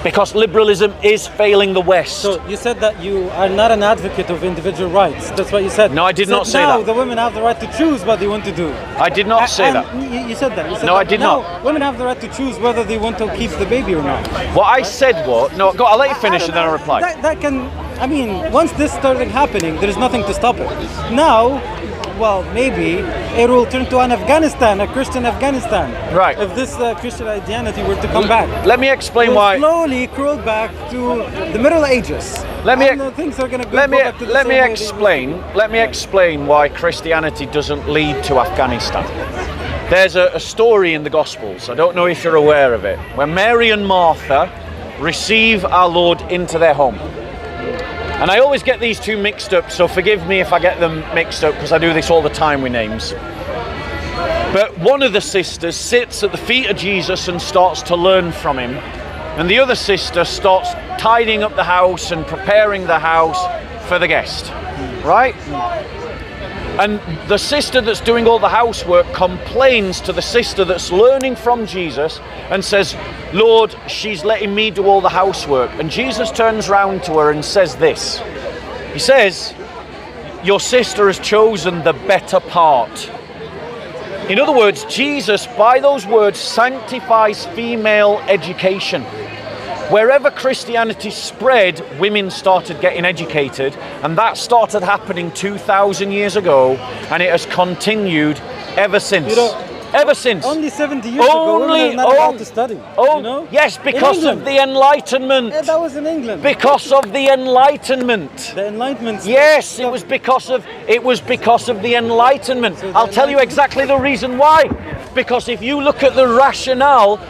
Because liberalism is failing the West. So you said that you are not an advocate of individual rights. That's what you said. No, I did not say now that. The women have the right to choose what they want to do. I did not say that. You said that. You said No, that. I did now, not. Women have the right to choose whether they want to keep the baby or not. What I said was, no, go, I'll let you finish and then I'll reply. That can, I mean, once this started happening, there is nothing to stop it. Now, well, maybe it will turn to an Afghanistan, a Christian Afghanistan. Right. If this Christian identity were to come back. Let me explain We'll why. slowly crawl back to the Middle Ages. Things are going to go back to the let me same way explain. Let me explain why Christianity doesn't lead to Afghanistan. There's a story in the Gospels. I don't know if you're aware of it, where Mary and Martha receive our Lord into their home. And I always get these two mixed up, so forgive me if I get them mixed up, because I do this all the time with names. But one of the sisters sits at the feet of Jesus and starts to learn from him, and the other sister starts tidying up the house and preparing the house for the guest, right? And the sister that's doing all the housework complains to the sister that's learning from Jesus and says, "Lord, she's letting me do all the housework." And Jesus turns round to her and says this. He says, "Your sister has chosen the better part." In other words, Jesus, by those words, sanctifies female education. Wherever Christianity spread, women started getting educated, and that started happening 2,000 years ago, and it has continued ever since. You know, ever since. Only 70 years ago, women were not allowed to study. Oh, you know? yes, because of the Enlightenment. Yeah, that was in England. Because of the Enlightenment. The Enlightenment. Yes, it was because of the Enlightenment. I'll tell you exactly the reason why. Because if you look at the rationale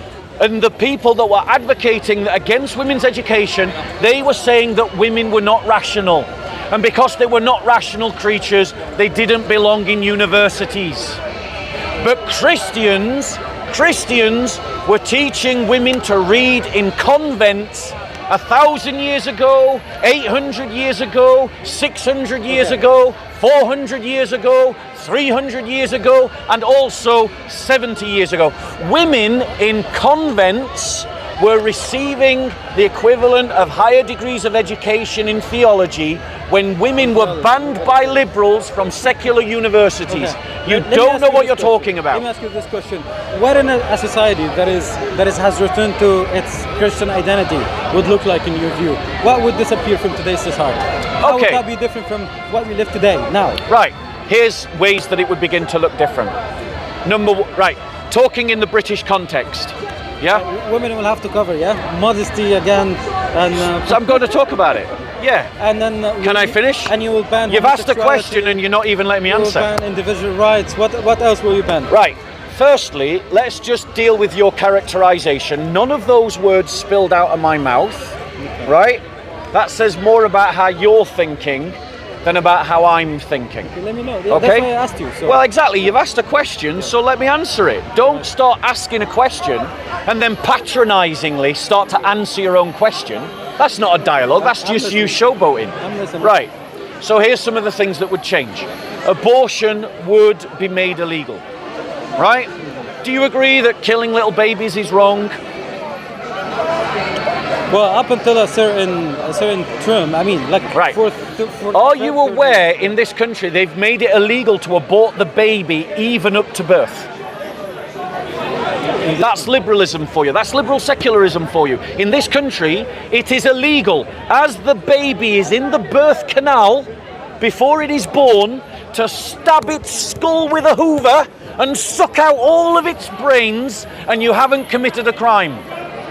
and the people that were advocating against women's education, they were saying that women were not rational. And because they were not rational creatures, they didn't belong in universities. But Christians were teaching women to read in convents 1,000 years ago, 800 years ago, 600 years ago, 400 years ago, 300 years ago, and also 70 years ago. Women in convents were receiving the equivalent of higher degrees of education in theology when women were banned by liberals from secular universities. Okay. You don't know what you're talking about. Let me ask you this question. What in a society that has returned to its Christian identity would look like in your view? What would disappear from today's society? How would that be different from what we live today, now? Right. Here's ways that it would begin to look different. Talking in the British context. Yeah? Women will have to cover, yeah? Modesty again. And so I'm going to talk about it. Yeah. And then can I finish? And you will ban. You've asked a question and you're not even letting me answer. You will ban individual rights. What else will you ban? Right. Firstly, let's just deal with your characterization. None of those words spilled out of my mouth. Okay. Right? That says more about how you're thinking than about how I'm thinking. Okay, let me know. Yeah, that's why I asked you. So. Well, exactly. You've asked a question, so let me answer it. Don't start asking a question and then patronizingly start to answer your own question. That's not a dialogue. That's just you showboating. I'm listening. Right. So here's some of the things that would change. Abortion would be made illegal. Right? Do you agree that killing little babies is wrong? Well, up until a certain term, I mean, like, right. Are you aware in this country they've made it illegal to abort the baby even up to birth? That's liberalism for you. That's liberal secularism for you. In this country, it is illegal, as the baby is in the birth canal before it is born, to stab its skull with a hoover and suck out all of its brains, and you haven't committed a crime.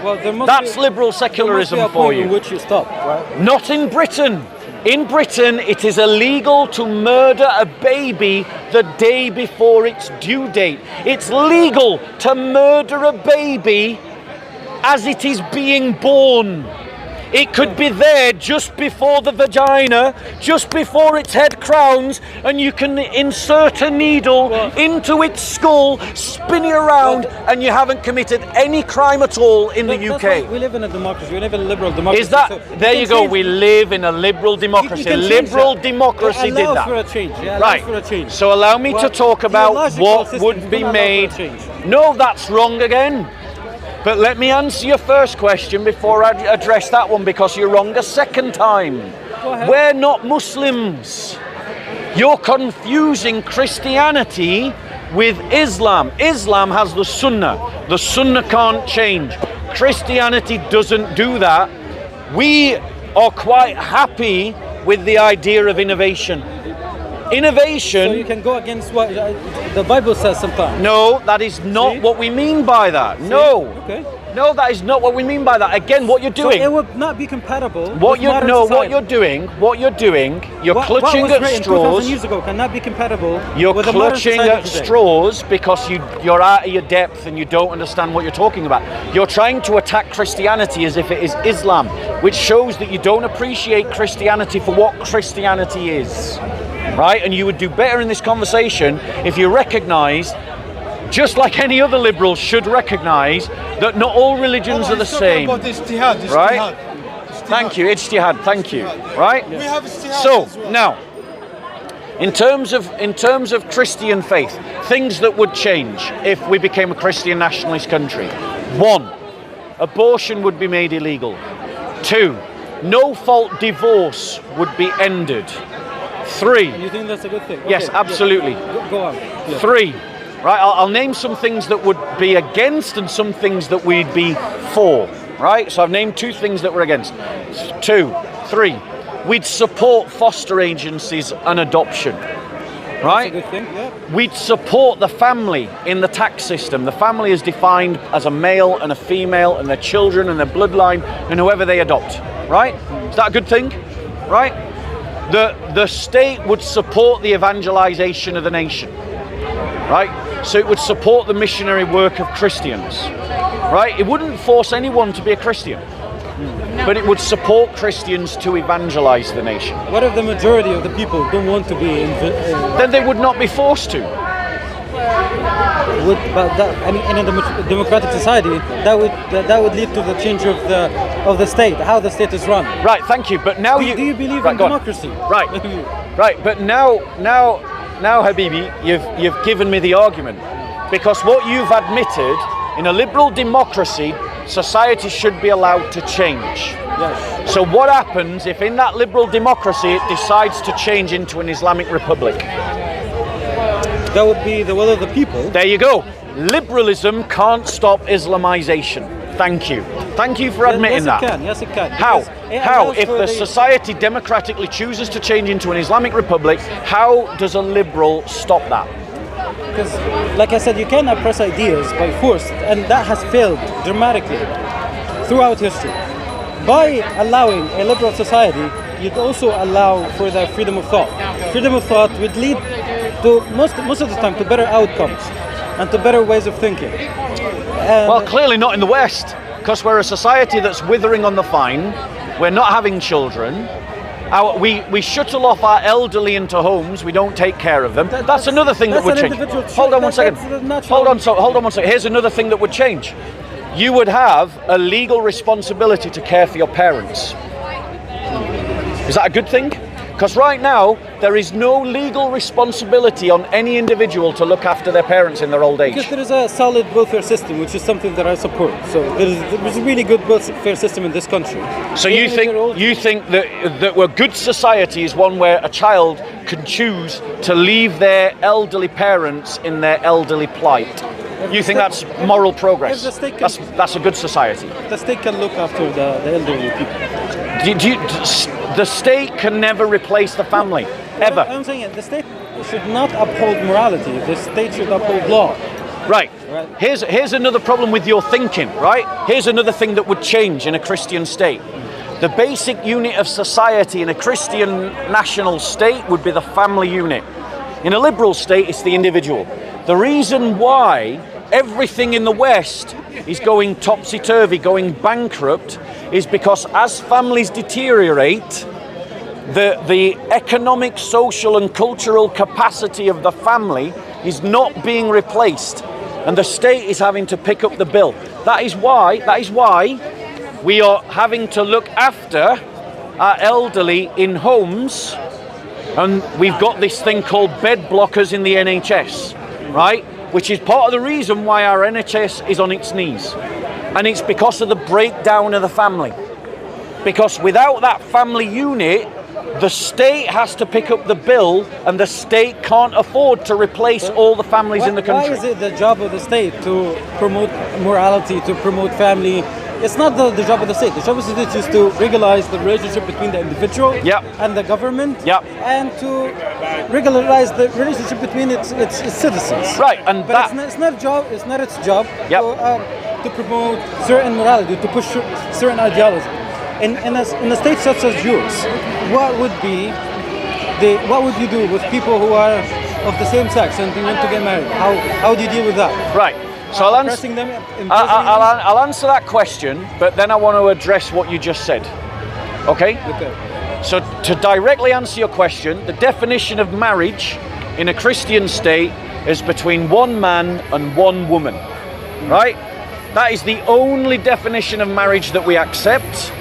Well, that's liberal secularism for you. In which you stop, right? Not in Britain. In Britain, it is illegal to murder a baby the day before its due date. It's legal to murder a baby as it is being born. It could be there just before the vagina, just before its head crowns, and you can insert a needle into its skull, spin it around, and you haven't committed any crime at all in the UK. We live in a democracy. We live in a liberal democracy. Is that? So there you go. We live in a liberal democracy. Liberal democracy did that. For a change. Yeah, right. For a change. So allow me to talk about what would be made. No, that's wrong again. But let me answer your first question before I address that one, because you're wrong a second time. We're not Muslims. You're confusing Christianity with Islam. Islam has the Sunnah. The Sunnah can't change. Christianity doesn't do that. We are quite happy with the idea of innovation. Innovation. So you can go against what the Bible says sometimes. No, that is not what we mean by that. See? No. Okay. No, that is not what we mean by that. Again, what you're doing. So it would not be compatible. What you're doing. You're clutching at straws. 2,000 years ago cannot be compatible. You're with clutching at straws because you're out of your depth and you don't understand what you're talking about. You're trying to attack Christianity as if it is Islam, which shows that you don't appreciate Christianity for what Christianity is. Right? And you would do better in this conversation if you recognise, just like any other liberal should recognise, that not all religions are the same. Right? Thank you, ijtihad, thank you. Right? We have ijtihad so as well. now, in terms of Christian faith, things that would change if we became a Christian nationalist country. 1, abortion would be made illegal. 2, no-fault divorce would be ended. 3. You think that's a good thing? Yes, okay, absolutely. Yeah. Go on. Yeah. 3. Right, I'll name some things that would be against and some things that we'd be for. right? So I've named 2 things that we're against. 2, 3. We'd support foster agencies and adoption, right? That's a good thing, yeah. We'd support the family in the tax system. The family is defined as a male and a female and their children and their bloodline and whoever they adopt, right? Is that a good thing, right? The state would support the evangelization of the nation, right? So it would support the missionary work of Christians, right? It wouldn't force anyone to be a Christian, but it would support Christians to evangelize the nation. What if the majority of the people don't want to be Then they would not be forced to. in a democratic society, that would lead to the change of the state, how the state is run. Right, thank you. But now Do you believe Right, in go on. democracy? Right, right. But now, Habibi, you've given me the argument, because what you've admitted, in a liberal democracy, society should be allowed to change. Yes. So what happens if in that liberal democracy it decides to change into an Islamic republic? That would be the will of the people. There you go. Liberalism can't stop Islamization. Thank you. Thank you for admitting that. Yes, it can. How? Because it How? allows If for the society democratically chooses to change into an Islamic republic, how does a liberal stop that? Because, like I said, you can oppress ideas by force, and that has failed dramatically throughout history. By allowing a liberal society, you'd also allow for the freedom of thought. Freedom of thought would lead to most of the time to better outcomes and to better ways of thinking. Well, clearly not in the West, because we're a society that's withering on the vine. We're not having children. We shuttle off our elderly into homes. We don't take care of them. That's another thing that would change. Hold on one second. Hold on one second. Here's another thing that would change. You would have a legal responsibility to care for your parents. Is that a good thing? Because right now, there is no legal responsibility on any individual to look after their parents in their old age. Because there is a solid welfare system, which is something that I support. So there's a really good welfare system in this country. So you think that a good society is one where a child can choose to leave their elderly parents in their elderly plight? You think that's moral progress? That's a good society. The state can look after the elderly people. The state can never replace the family, ever. I'm saying the state should not uphold morality. The state should uphold law. Right. Here's another problem with your thinking, right? Here's another thing that would change in a Christian state. The basic unit of society in a Christian national state would be the family unit. In a liberal state, it's the individual. The reason why everything in the West is going topsy-turvy, going bankrupt, is because as families deteriorate, the economic, social and cultural capacity of the family is not being replaced, and the state is having to pick up the bill. That is why we are having to look after our elderly in homes, and we've got this thing called bed blockers in the NHS, right? Which is part of the reason why our NHS is on its knees. And it's because of the breakdown of the family. Because without that family unit, the state has to pick up the bill, and the state can't afford to replace all the families in the country. Why is it the job of the state to promote morality, to promote family? It's not the job of the state. The job of the state is to regularize the relationship between the individual and the government, and to regularize the relationship between its citizens. Right, and but it's not its job to promote certain morality, to push certain ideology. In a state such as yours, what would you do with people who are of the same sex and they want to get married? How do you deal with that? Right. So I'll answer that question, but then I want to address what you just said. Okay? So to directly answer your question, the definition of marriage in a Christian state is between one man and one woman. Right? That is the only definition of marriage that we accept.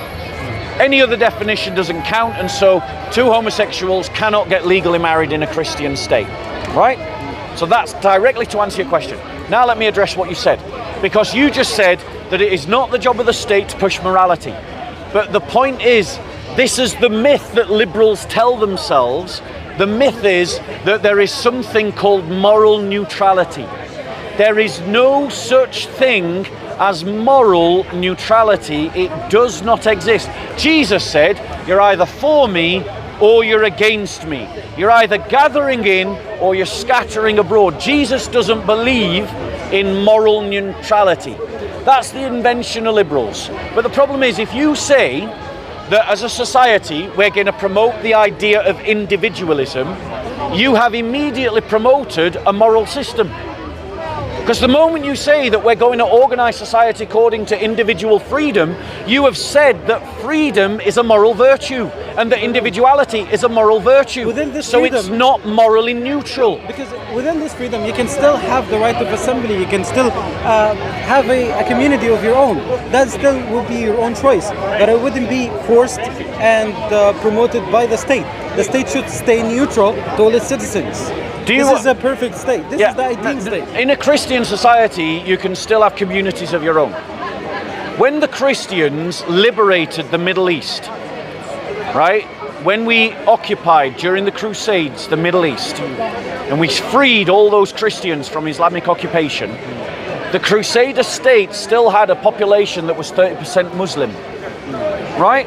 Any other definition doesn't count, and so two homosexuals cannot get legally married in a Christian state. Right? So that's directly to answer your question. Now let me address what you said. Because you just said that it is not the job of the state to push morality. But the point is, this is the myth that liberals tell themselves. The myth is that there is something called moral neutrality. There is no such thing as moral neutrality. It does not exist. Jesus said, you're either for me or you're against me. You're either gathering in or you're scattering abroad. Jesus doesn't believe in moral neutrality. That's the invention of liberals. But the problem is, if you say that as a society we're going to promote the idea of individualism, you have immediately promoted a moral system. Because the moment you say that we're going to organise society according to individual freedom, you have said that freedom is a moral virtue and that individuality is a moral virtue. So freedom, it's not morally neutral. Because within this freedom, you can still have the right of assembly. You can still have a community of your own. That still will be your own choice. But it wouldn't be forced and promoted by the state. The state should stay neutral to all its citizens. This is a perfect state. This is the ideal state. In a Christian society, you can still have communities of your own. When the Christians liberated the Middle East, right? When we occupied during the Crusades the Middle East, and we freed all those Christians from Islamic occupation, the Crusader state still had a population that was 30% Muslim, right?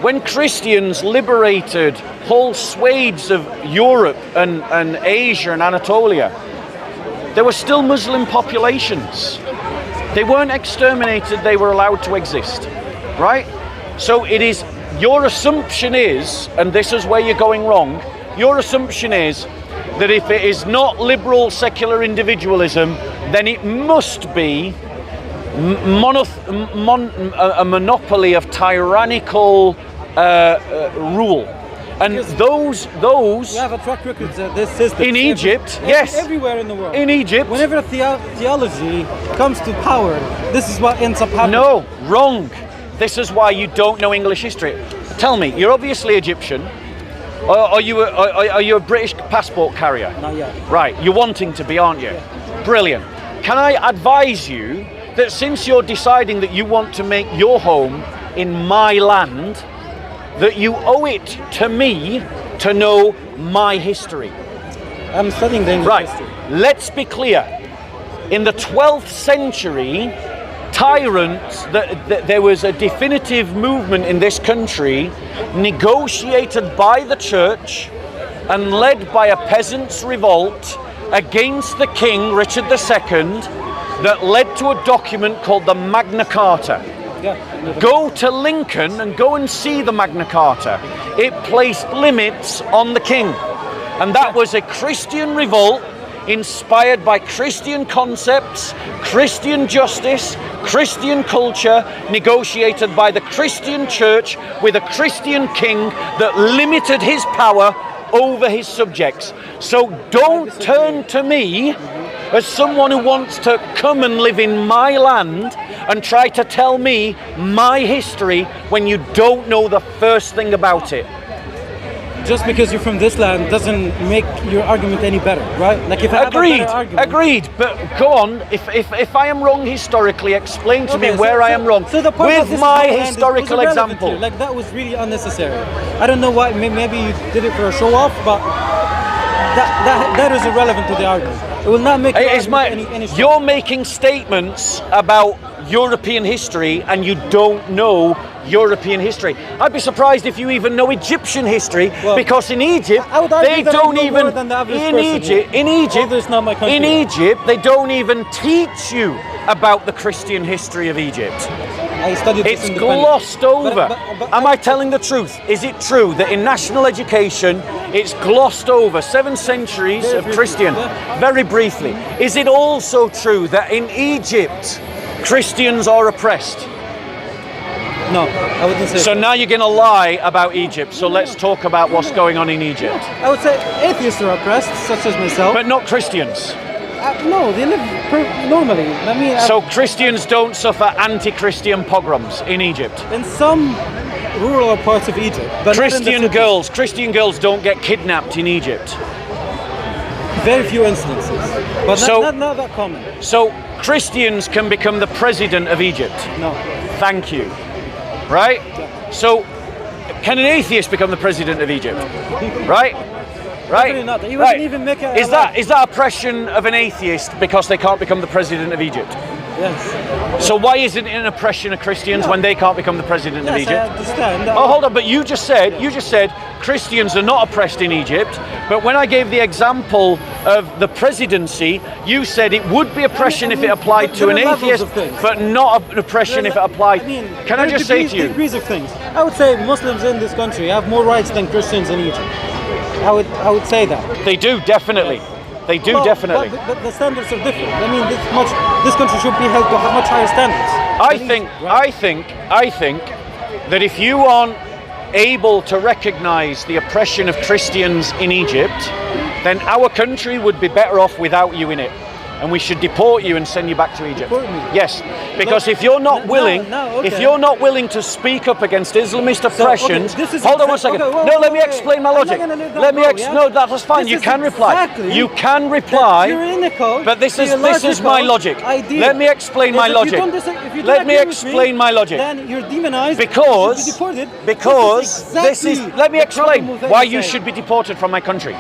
When Christians liberated whole swathes of Europe and Asia and Anatolia, there were still Muslim populations. They weren't exterminated, they were allowed to exist, right? So it is, your assumption is, and this is where you're going wrong, your assumption is that if it is not liberal secular individualism, then it must be a monopoly of tyrannical rule. And those we have a track record that this system in Egypt, yes, everywhere in the world. In Egypt, whenever theology comes to power, this is what ends up happening. No, wrong. This is why you don't know English history. Tell me, you're obviously Egyptian. Are you a British passport carrier? Not yet. Right, you're wanting to be, aren't you? Yeah. Brilliant. Can I advise you that since you're deciding that you want to make your home in my land, that you owe it to me to know my history? I'm studying the English history. Let's be clear. In the 12th century, tyrants, there was a definitive movement in this country negotiated by the church and led by a peasants' revolt against the king, Richard II, that led to a document called the Magna Carta. Go to Lincoln and go and see the Magna Carta. It placed limits on the king. And that was a Christian revolt inspired by Christian concepts, Christian justice, Christian culture, negotiated by the Christian church with a Christian king that limited his power over his subjects. So don't turn to me as someone who wants to come and live in my land and try to tell me my history when you don't know the first thing about it. Just because you're from this land doesn't make your argument any better, right? Like if I have a better argument. Agreed. But go on. If I am wrong historically, explain to me where I am wrong. So the point with my historical example. Like that was really unnecessary. I don't know why. Maybe you did it for a show off, but that is irrelevant to the argument. It will not make any You're making statements about European history and you don't know European history. I'd be surprised if you even know Egyptian history, because in Egypt they don't even in Egypt they don't even teach you about the Christian history of Egypt. I studied this. It's glossed over. Am I telling the truth? Is it true that in national education it's glossed over 7 centuries of Christian? Very briefly. Is it also true that in Egypt Christians are oppressed? No, I wouldn't say so. Now you're going to lie about Egypt, so let's talk about what's going on in Egypt. I would say atheists are oppressed, such as myself. But not Christians. No, they live normally. So Christians don't suffer anti-Christian pogroms in Egypt? In some rural parts of Egypt. But Christian girls don't get kidnapped in Egypt? Very few instances, but not that common. So Christians can become the president of Egypt? No. Thank you. Right? Yeah. So can an atheist become the president of Egypt? Right? Right. Not. He wouldn't even make Is that oppression of an atheist because they can't become the president of Egypt? Yes. So why isn't it an oppression of Christians when they can't become the president of Yes, I Egypt? understand. Oh, hold on, but you just said Christians are not oppressed in Egypt, but when I gave the example of the presidency, you said it would be oppression if it applied to an there are levels atheist, of things. but not an oppression if it applied. Can I there are just say to you? degrees of things. I would say Muslims in this country have more rights than Christians in Egypt. I would say that. They do, definitely. They do, Well, definitely. But the standards are different. I mean, this country should be held to much higher standards. I think that if you aren't able to recognize the oppression of Christians in Egypt, then our country would be better off without you in it. And we should deport you and send you back to Egypt. Deport me? Yes, because if you're not willing, okay. if you're not willing to speak up against Islamist oppressions, this is hold on one second. Let me explain my logic. Let me No, that's fine. This You is can reply. exactly You can reply. tyrannical, But this is my logic. idea. Let me explain my If you logic. don't if you don't Let me agree with explain my logic. Then you're demonized. Because you should be deported. this is let me the explain problem with why what you say. should be deported from my country.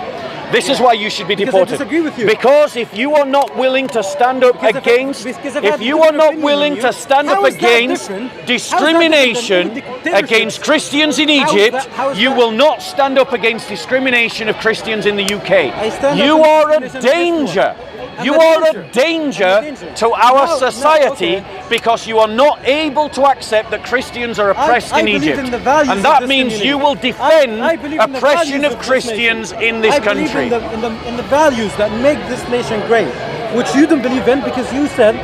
This is why you should be Because I deported. disagree with you. Because if you are not willing to stand up Because against, I've if had you a are different not opinion willing than you, to stand how up is that against different? How is that discrimination different than dictatorship? against Christians in How is Egypt, that- how is you that- will not stand up against discrimination of Christians in the UK. I stand up You against are a discrimination against danger. I'm You a are a danger. danger I'm a danger. to our No, society okay. because you are not able to accept that Christians are oppressed I in believe Egypt. in the values And of that this means community. you will defend I believe in the oppression values of this Christians nation. in this I believe country. in the values that make this nation great, which you don't believe in because you said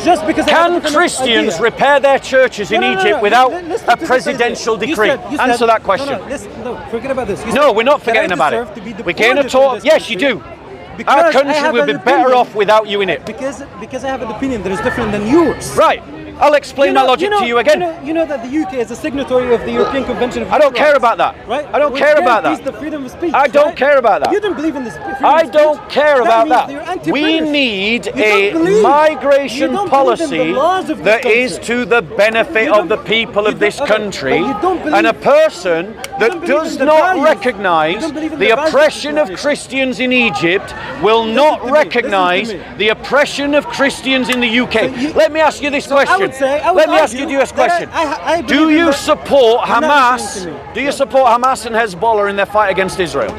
just because I have a Can different Christians idea. repair their churches in No, no, no, Egypt no. without Listen a to this presidential idea. You decree? said- Answer that question. No, forget about this. You No, said we're not that I forgetting about deserve it. to be We're getting a deported from talk. this Yes, you country do. because Our I country have will an be better opinion. off without you in it. Because I have an opinion that is different than yours. Right. I'll explain my logic to you again. You know that the UK is a signatory of the European Convention of I don't Human care Rights, about that. Right? I don't Which care about guarantees that. the freedom of speech. I don't right? care about that. You don't believe in this freedom I of speech. don't care about means that. you're We anti-British. need You a don't believe- you migration don't believe in policy the laws of this that is country. to the benefit You of the don't- people you of this don't- okay, country, but you don't believe- and a person don't that believe does in the not values. You recognize don't believe in the the values of oppression this of country. Christians in Egypt will not to me, recognize listen to me. the oppression of Christians in the UK. So you- Let me ask you this question. I would Let me ask argue you this that question. I Do believe in you the- support You're not Hamas? listening to me. Do you support Hamas and Hezbollah in their fight against Israel?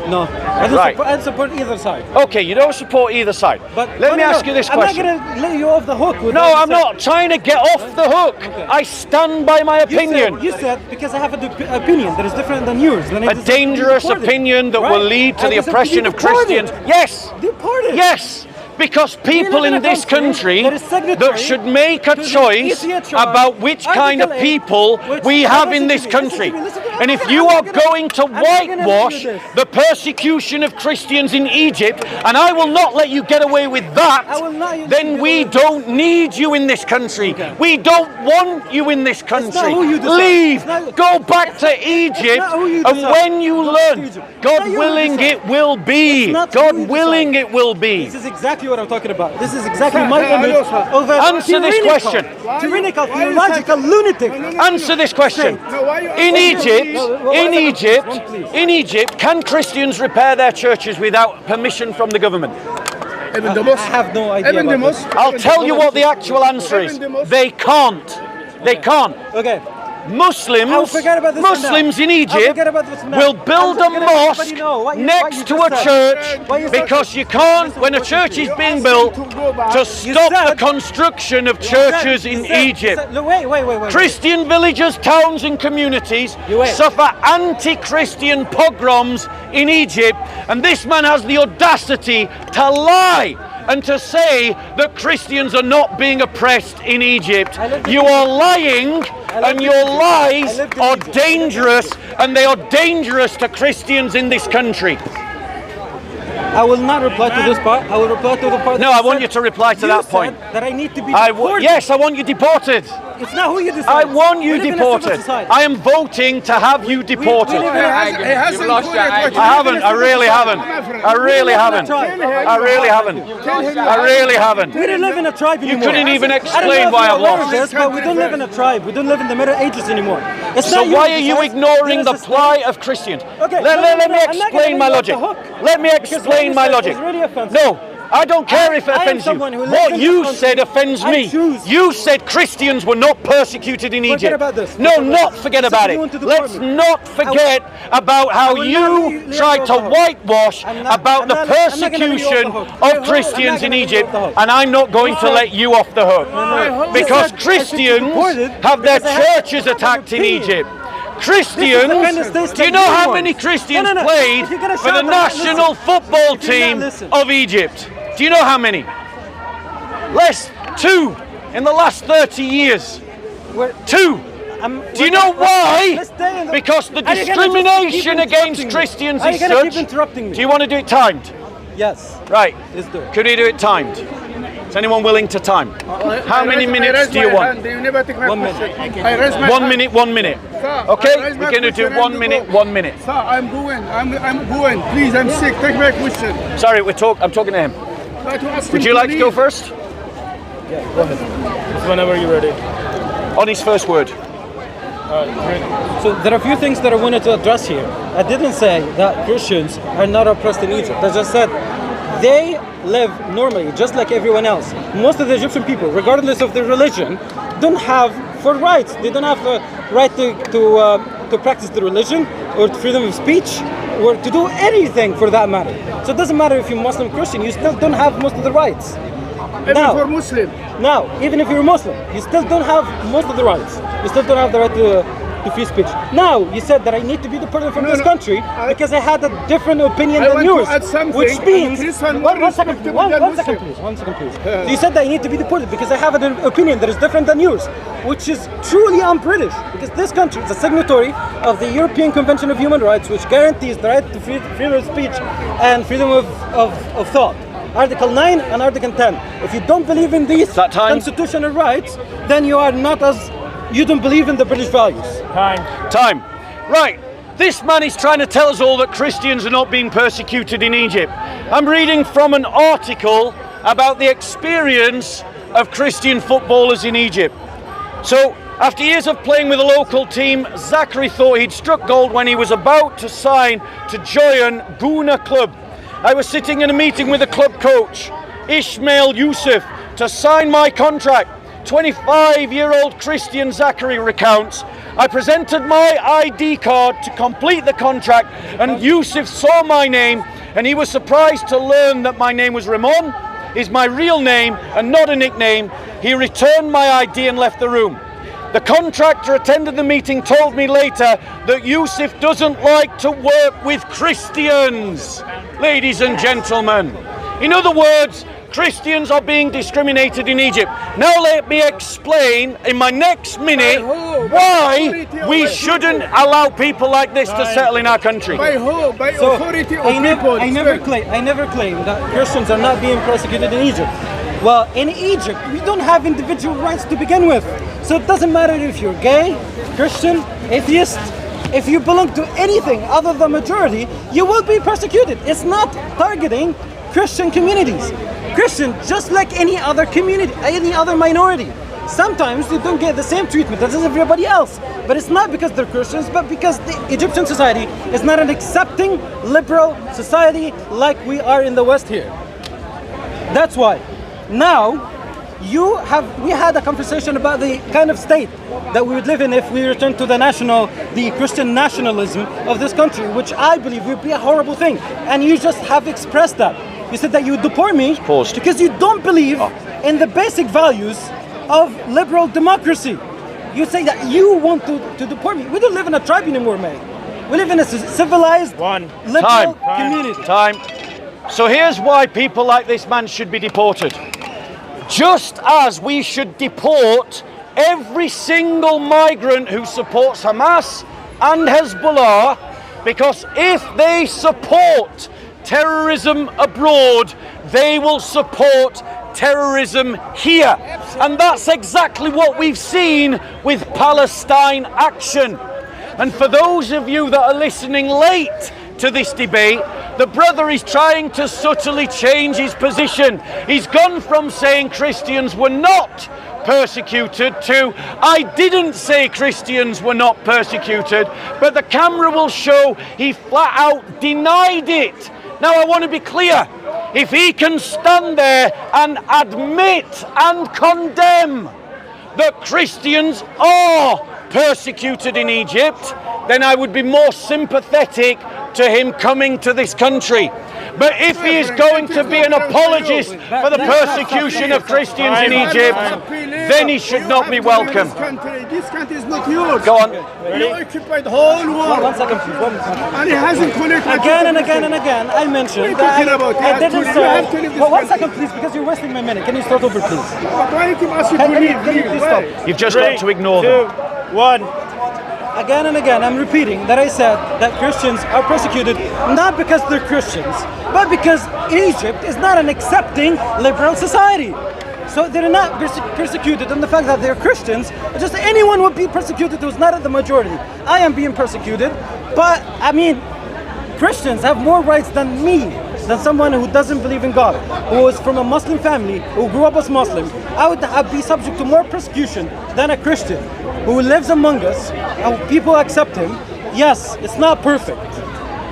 No, I don't Right. support either side. Okay, you don't support either side. But let me ask you this question. I'm not going to let you off the hook. With No, what you I'm said. not trying to get off the hook. Okay. I stand by my opinion. You said because I have an opinion that is different than yours. Then I A deserve to be dangerous deported. opinion that Right? will lead to I the deserve to be oppression of deported. Christians. Yes. Deported. Yes. Because people live in in a this country that is signatory that should make a to the choice ECHR, about which kind of Article 8, people which- we have in listen this to me, country. listen to me. And I'm if not you gonna- are going to I'm not gonna whitewash do this. the persecution of Christians in Egypt, and I will not let you get away with that, I will not let you then get we away with don't need you in this country. Okay. We don't want you in this country. who you decide. Leave. It's not- Go back to Egypt, not who you and decide. when you Go learn, to Egypt. It's God not you who willing, decide. it will be. It's not who God you willing, decide. it will be. This is exactly what I'm talking about. This is exactly my image of a Answer this tyrannical- question. Tyrannical, theological lunatic. Answer this question. In Egypt, in Egypt, can Christians repair their churches without permission from the government? I have no idea about this. I'll tell you what the actual answer is. They can't. They can't. Okay. Muslims, I'll forget about this for now. Muslims in I'll Egypt forget about this now. will build I'm a just gonna let mosque everybody know what you next to a just said. church What you because said. you can't, when a church is being built, to stop the said- construction of churches in Egypt. Wait. Christian villages, towns and communities You wait. suffer anti-Christian pogroms in Egypt, and this man has the audacity to lie and to say that Christians are not being oppressed in Egypt. I lived in You are lying, lived and in your Egypt. I lies lived in are Egypt. dangerous, and they are dangerous to Christians in this country. I will not reply to this part. I will reply to the part. No, that I want said- you to reply to that said point. That I need to be deported. Yes, I want you deported. It's not who you decide. I want you We live in a civil deported. society. I am voting to have you deported. We live in a- You've lost your I haven't. I really haven't. I really haven't. I really haven't. I really haven't. We don't live in a tribe You anymore. couldn't even I don't know explain if why you're I've aware of lost. this, but we don't live in a tribe. We don't live in the Middle Ages anymore. It's So not why who are you decides. ignoring the There is a plight of Christians? Okay, Let me I'm not gonna explain my let logic. you off the hook. Let me Because what explain you my said logic. is really offensive. No, I don't care if it I am offends you. someone who lives What in you this country. said offends I me. choose. You said Christians were not persecuted in Forget Egypt. about this. No, Forget about not this. forget So about you it. want to deport Let's me. not forget about how will not you let you tried off to the hook. whitewash I'm not- about I'm the not- I'm not gonna let you off persecution the hook. of Christians in I'm not gonna let you Egypt, off the hook. and I'm not going to said- let you off the hook. Because I should be Christians deported have their because I have churches an attacked in opinion. Egypt. This Christians, is the kind of states do you that know you how want. many Christians No. played If you're gonna for the shout, then national listen. football If you're not team listen. of Egypt? Do you know how many? Less, 2 in the last 30 years. We're- 2. Do you know why? Let's stay in the- Because the Are you gonna just discrimination keep against interrupting me? Christians Are you is gonna keep such. interrupting me? Do you want to do it timed? Yes. Right. Let's do it. Could you do it timed? Is anyone willing to time? How many minutes do you want? You never take my 1 minute. question. I raise my 1 hand. minute, 1 minute. Sir, Okay, I raise we're my going to do question 1 and minute, go. 1 minute. Sir, I'm going. I'm going. Please, I'm sick. Take my question. Sorry, I'm talking to him. Try to ask Would him you like to go leave. first? Whenever you're ready. On his first word. So there are a few things that I wanted to address here. I didn't say that Christians are not oppressed in Egypt. I just said they live normally, just like everyone else. Most of the Egyptian people, regardless of their religion, don't have full rights. They don't have a right to practice their religion or freedom of speech or to do anything for that matter. So it doesn't matter if you're Muslim or Christian, you still don't have most of the rights. Even Now- for Muslim. Now, even if you're Muslim, you still don't have most of the rights. You still don't have the right to free speech. Now, you said that I need to be deported from No, this no, country because I had a different opinion I than want to yours. add something, Which and means, Christian one more second, respectable one than second, Muslim. please. 1 second, please. So you said that I need to be deported because I have an opinion that is different than yours, which is truly un-British. Because this country is a signatory of the European Convention of Human Rights, which guarantees the right to freedom of speech and freedom of thought. Article 9 and Article 10. If you don't believe in these that time? constitutional rights, then you don't believe in the British values. Time. Right. This man is trying to tell us all that Christians are not being persecuted in Egypt. I'm reading from an article about the experience of Christian footballers in Egypt. So, after years of playing with a local team, Zachary thought he'd struck gold when he was about to sign to join Guna Club. I was sitting in a meeting with the club coach, Ismail Yusuf, to sign my contract. 25-year-old Christian Zachary recounts, I presented my ID card to complete the contract and Yusuf saw my name and he was surprised to learn that my name was Ramon, is my real name and not a nickname. He returned my ID and left the room. The contractor attended the meeting told me later that Yusuf doesn't like to work with Christians. Ladies and gentlemen, in other words, Christians are being discriminated in Egypt. Now let me explain in my next minute why we shouldn't allow people like this to settle in our country. By who? By So authority of I people. never claim that Christians are not being persecuted in Egypt. Well, in Egypt, we don't have individual rights to begin with. So it doesn't matter if you're gay, Christian, atheist, if you belong to anything other than majority, you will be persecuted. It's not targeting Christian communities. Christian, just like any other community, any other minority. Sometimes they don't get the same treatment as everybody else. But it's not because they're Christians, but because the Egyptian society is not an accepting, liberal society like we are in the West here. That's why. Now, we had a conversation about the kind of state that we would live in if we return to the Christian nationalism of this country, which I believe would be a horrible thing. And you just have expressed that. You said that you would deport me because you don't believe in the basic values of liberal democracy. You say that you want to deport me. We don't live in a tribe anymore, mate. We live in a civilized, liberal community. Time. So here's why people like this man should be deported. Just as we should deport every single migrant who supports Hamas and Hezbollah, because if they support terrorism abroad, they will support terrorism here. And that's exactly what we've seen with Palestine Action. And for those of you that are listening late to this debate, the brother is trying to subtly change his position. He's gone from saying Christians were not persecuted to I didn't say Christians were not persecuted, but the camera will show he flat out denied it. Now I want to be clear. if he can stand there and admit and condemn that Christians are persecuted in Egypt, then I would be more sympathetic to him coming to this country. But if he is going to be an apologist for the persecution of Christians in Egypt, then he should not be welcome. This country is not yours. Go on. You occupied the whole world. 1 second, please. 1 second. And he hasn't collected. Again and again and again, I mentioned What are you that talking about? I didn't You have to leave say. this Well, 1 country. second, please, because you're wasting my minute. Can you start over, please? Why do you ask you to Can you leave? please stop? You've just got to ignore them. 1. Again and again, I'm repeating that I said that Christians are persecuted not because they're Christians, but because Egypt is not an accepting liberal society. So they're not persecuted, and the fact that they're Christians, just anyone would be persecuted who's not at the majority. I am being persecuted, but I mean, Christians have more rights than me, than someone who doesn't believe in God, who is from a Muslim family, who grew up as Muslim. I would be subject to more persecution than a Christian who lives among us, and people accept him. Yes, it's not perfect.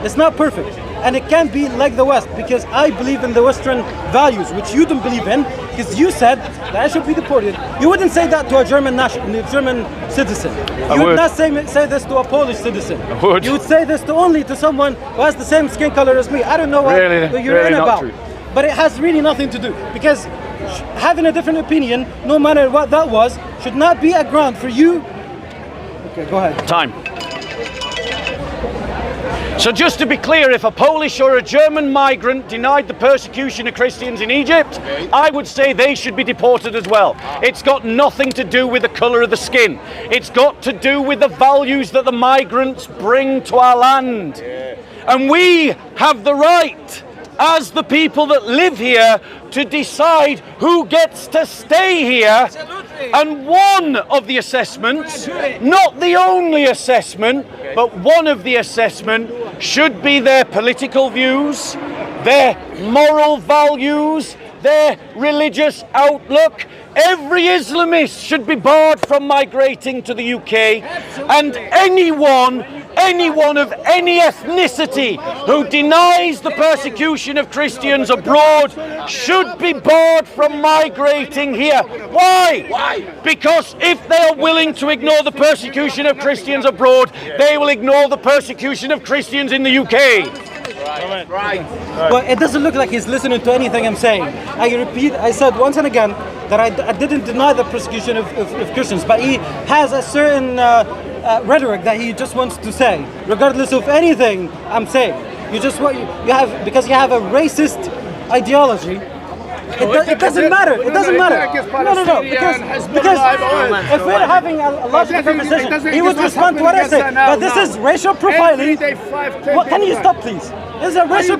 It's not perfect. And it can't be like the West, because I believe in the Western values, which you don't believe in, because you said that I should be deported. You wouldn't say that to a German citizen. You would not say this to a Polish citizen. I would. You would say this only to someone who has the same skin color as me. I don't know what you're really in not about. true. But it has really nothing to do, because having a different opinion, no matter what that was, should not be a ground for you. Okay, go ahead. Time. So just to be clear, if a Polish or a German migrant denied the persecution of Christians in Egypt, I would say they should be deported as well. It's got nothing to do with the colour of the skin. It's got to do with the values that the migrants bring to our land. And we have the right, as the people that live here, to decide who gets to stay here. And one of the assessments, not the only assessment, but one of the assessment should be their political views, their moral values, their religious outlook. Every Islamist should be barred from migrating to the UK, and anyone of any ethnicity who denies the persecution of Christians abroad should be barred from migrating here. Why? Because if they are willing to ignore the persecution of Christians abroad, they will ignore the persecution of Christians in the UK. But it doesn't look like he's listening to anything I'm saying. I repeat, I said once and again that I didn't deny the persecution of Christians, but he has a certain rhetoric that he just wants to say, regardless of anything I'm saying. You just want because you have a racist ideology. It doesn't matter. It doesn't matter. No. Because if we're having a logical conversation, he would respond to what I say. But this is racial profiling. What, can you stop, please? This is a racial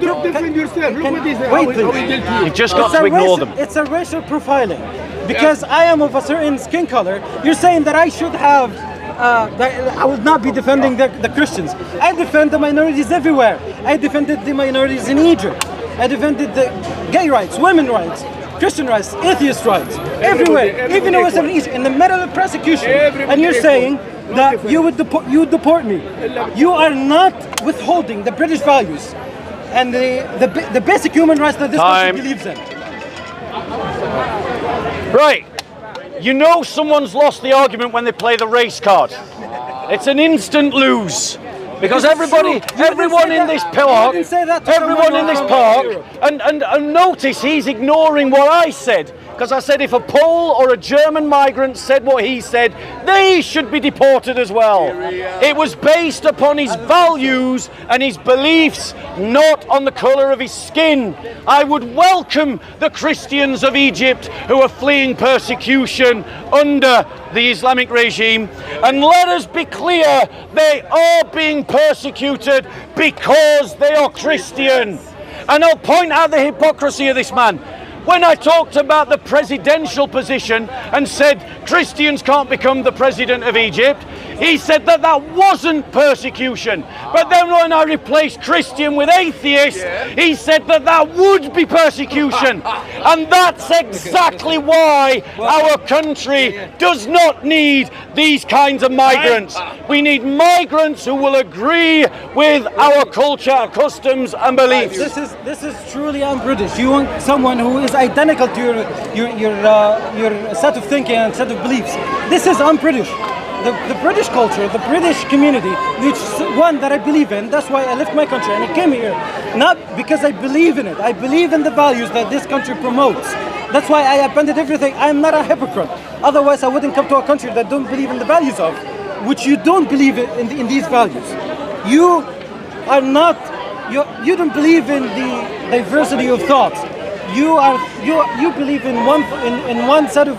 Wait, please. You've just got to ignore them. It's a racial profiling. Because I am of a certain skin color, you're saying that I should have. That I would not be defending the Christians. I defend the minorities everywhere. I defended the minorities in Egypt. I defended the gay rights, women rights, Christian rights, atheist rights, everywhere. Even though it's in the middle of persecution. And you're saying that you would deport me. You are not withholding the British values and the basic human rights that this country believes in. Right. You know someone's lost the argument when they play the race card. It's an instant lose. Because everyone in this park, and notice he's ignoring what I said. Because I said if a Pole or a German migrant said what he said, they should be deported as well. It was based upon his values and his beliefs, not on the colour of his skin. I would welcome the Christians of Egypt who are fleeing persecution under the Islamic regime. And let us be clear, they are being persecuted because they are Christian. And I'll point out the hypocrisy of this man. When I talked about the presidential position and said Christians can't become the president of Egypt, he said that that wasn't persecution. But then when I replaced Christian with atheist, he said that that would be persecution. And that's exactly why our country does not need these kinds of migrants. We need migrants who will agree with our culture, customs and beliefs. This is truly un-British. You want someone who is identical to your set of thinking and set of beliefs. This is un-British. The British culture, the British community, which is one that I believe in. That's why I left my country and I came here. Not because I believe in it. I believe in the values that this country promotes. That's why I abandoned everything. I'm not a hypocrite. Otherwise, I wouldn't come to a country that don't believe in the values of, which you don't believe in these values. You are not. You don't believe in the diversity of thoughts. You believe in one set of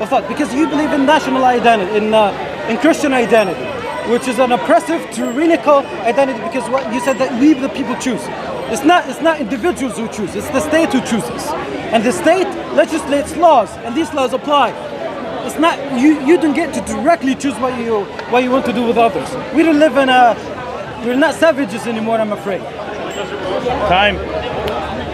thought because you believe in national identity, in Christian identity, which is an oppressive, tyrannical identity. Because what you said that we the people choose. It's not individuals who choose. It's the state who chooses, and the state legislates laws, and these laws apply. It's not you don't get to directly choose what you want to do with others. We don't live in we're not savages anymore, I'm afraid. Time.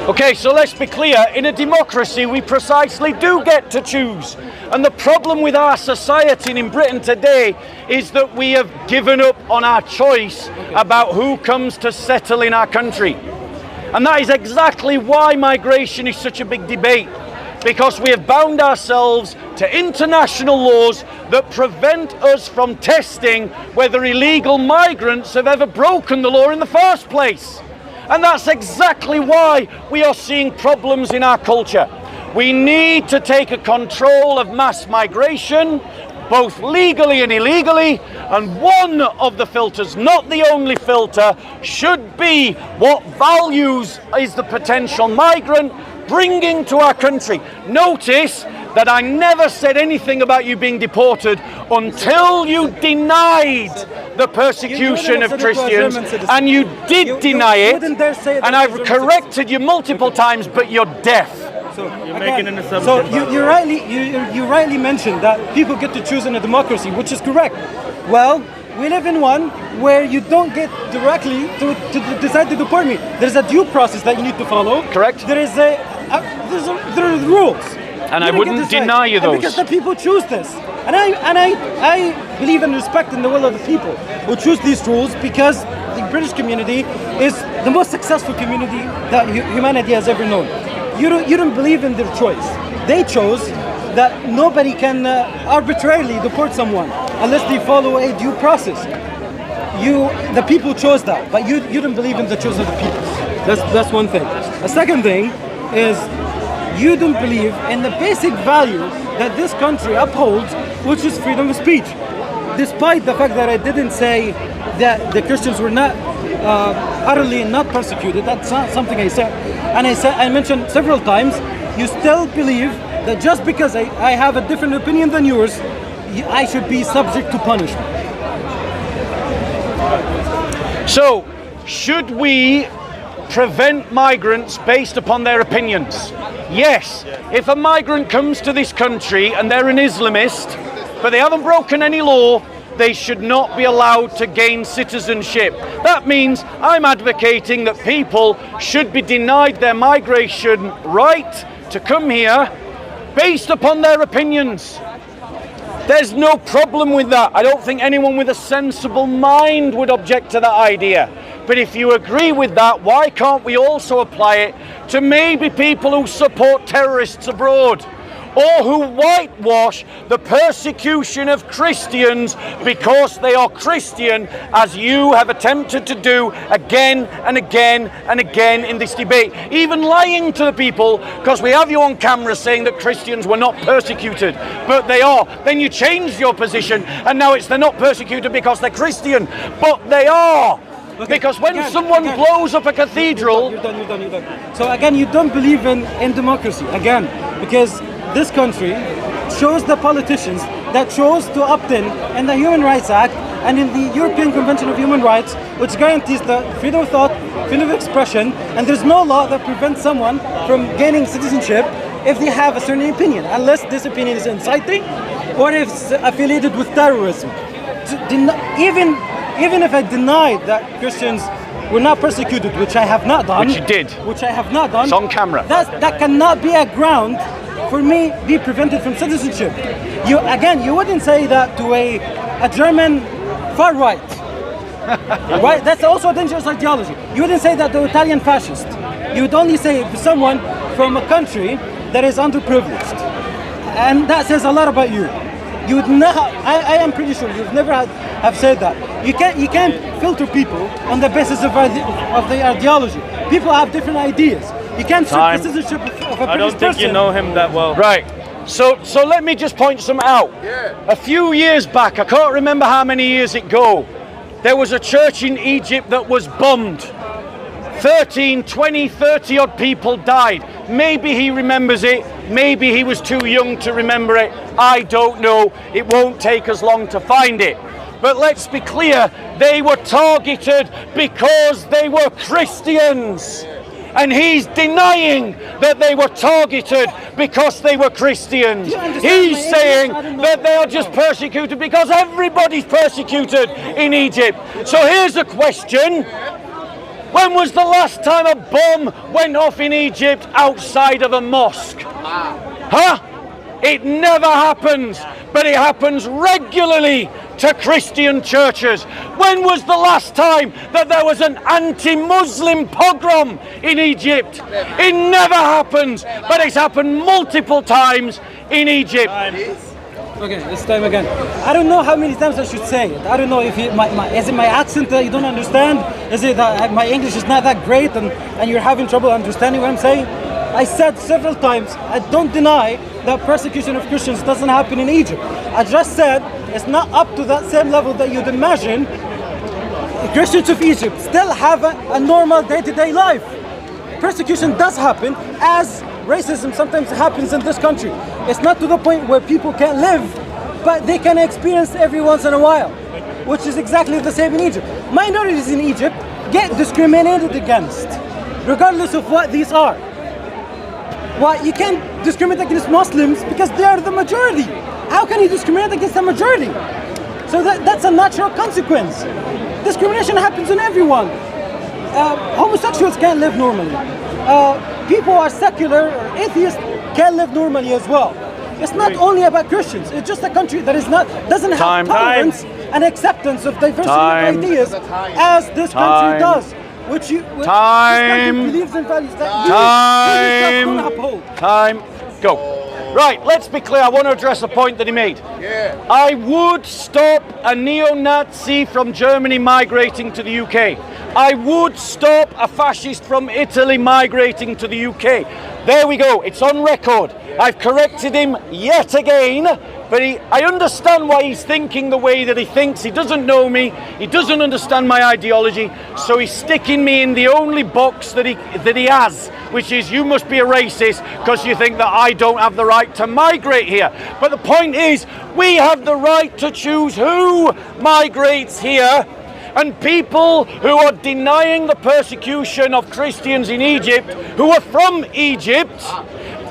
Okay, so let's be clear. In a democracy, we precisely do get to choose. And the problem with our society in Britain today is that we have given up on our choice about who comes to settle in our country. And that is exactly why migration is such a big debate. Because we have bound ourselves to international laws that prevent us from testing whether illegal migrants have ever broken the law in the first place. And that's exactly why we are seeing problems in our culture. We need to take a control of mass migration, both legally and illegally, and one of the filters, not the only filter, should be what values is the potential migrant bringing to our country. Notice that I never said anything about you being deported until you denied the persecution of Christians, and you did deny it, and I've corrected you multiple times, but you're deaf. So you're making an assumption. So you rightly mentioned that people get to choose in a democracy, which is correct. Well, we live in one where you don't get directly to decide to deport me. There's a due process that you need to follow. Correct. There are rules. And I wouldn't deny you those. And because the people choose this. And I believe and respect in the will of the people who choose these rules, because the British community is the most successful community that humanity has ever known. You don't believe in their choice. They chose that nobody can arbitrarily deport someone unless they follow a due process. The people chose that, but you don't believe in the choice of the people. That's one thing. A second thing is you don't believe in the basic value that this country upholds, which is freedom of speech. Despite the fact that I didn't say that the Christians were not utterly not persecuted, that's not something I said. And I mentioned several times, you still believe that just because I have a different opinion than yours, I should be subject to punishment. So, should we prevent migrants based upon their opinions? Yes. If a migrant comes to this country and they're an Islamist, but they haven't broken any law, they should not be allowed to gain citizenship. That means I'm advocating that people should be denied their migration right to come here based upon their opinions. There's no problem with that. I don't think anyone with a sensible mind would object to that idea. But if you agree with that, why can't we also apply it to maybe people who support terrorists abroad, or who whitewash the persecution of Christians because they are Christian, as you have attempted to do again and again and again in this debate, even lying to the people, because we have you on camera saying that Christians were not persecuted, but they are. Then you changed your position, and now it's they're not persecuted because they're Christian, but they are. Okay, because when someone blows up a cathedral... You're done. So again, you don't believe in democracy, again, because this country chose the politicians that chose to opt in the Human Rights Act and in the European Convention of Human Rights, which guarantees the freedom of thought, freedom of expression, and there's no law that prevents someone from gaining citizenship if they have a certain opinion, unless this opinion is inciting or if it's affiliated with terrorism. even if I denied that Christians were not persecuted, which I have not done. Which you did. Which I have not done. It's on camera. That cannot be a ground for me be prevented from citizenship. You wouldn't say that to a German far right. Right? That's also a dangerous ideology. You wouldn't say that to Italian fascist. You would only say it to someone from a country that is underprivileged. And that says a lot about you. You would not. I am pretty sure you've never have said that. You can't filter people on the basis of their ideology. People have different ideas. You can't strip the citizenship of a I don't think you know him that well. Right. So let me just point something out. Yeah. A few years back, I can't remember how many years ago, there was a church in Egypt that was bombed. 30 odd people died. Maybe he remembers it. Maybe he was too young to remember it. I don't know. It won't take us long to find it. But let's be clear, they were targeted because they were Christians. And he's denying that they were targeted because they were Christians. He's saying that they are just persecuted because everybody's persecuted in Egypt. So here's a question. When was the last time a bomb went off in Egypt outside of a mosque? Huh? It never happens, but it happens regularly to Christian churches. When was the last time that there was an anti-Muslim pogrom in Egypt? It never happens, but it's happened multiple times in Egypt. Okay, this time again. I don't know how many times I should say it. I don't know if is it my accent that you don't understand? Is it that my English is not that great and you're having trouble understanding what I'm saying? I said several times, I don't deny that persecution of Christians doesn't happen in Egypt. I just said it's not up to that same level that you'd imagine. The Christians of Egypt still have a normal day-to-day life. Persecution does happen, as racism sometimes happens in this country. It's not to the point where people can't live, but they can experience every once in a while, which is exactly the same in Egypt. Minorities in Egypt get discriminated against, regardless of what these are. Well, you can't discriminate against Muslims because they are the majority. How can you discriminate against the majority? So that's a natural consequence. Discrimination happens in everyone. Homosexuals can't live normally. People who are secular or atheists can't live normally as well. It's not only about Christians. It's just a country that doesn't have tolerance and acceptance of diversity of ideas as this country does. Which this country believes in values that you don't uphold. Go. Right, let's be clear. I want to address a point that he made. Yeah. I would stop a neo-Nazi from Germany migrating to the UK. I would stop a fascist from Italy migrating to the UK. There we go. It's on record. I've corrected him yet again, but I understand why he's thinking the way that he thinks. He doesn't know me. He doesn't understand my ideology, so he's sticking me in the only box that he has, which is you must be a racist because you think that I don't have the right to migrate here. But the point is, we have the right to choose who migrates here. And people who are denying the persecution of Christians in Egypt, who are from Egypt,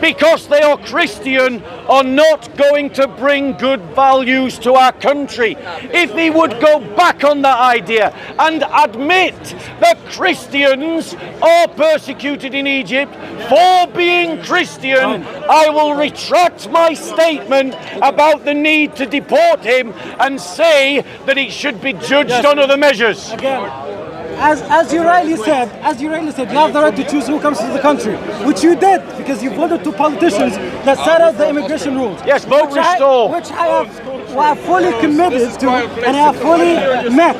because they are Christian, are not going to bring good values to our country. If he would go back on that idea and admit that Christians are persecuted in Egypt for being Christian, I will retract my statement about the need to deport him and say that he should be judged on other measures. Again, as you rightly said, you have the right to choose who comes to the country, which you did because you voted to politicians that set out the immigration rules. Yes, vote restore. Which I have fully committed to and I have fully met,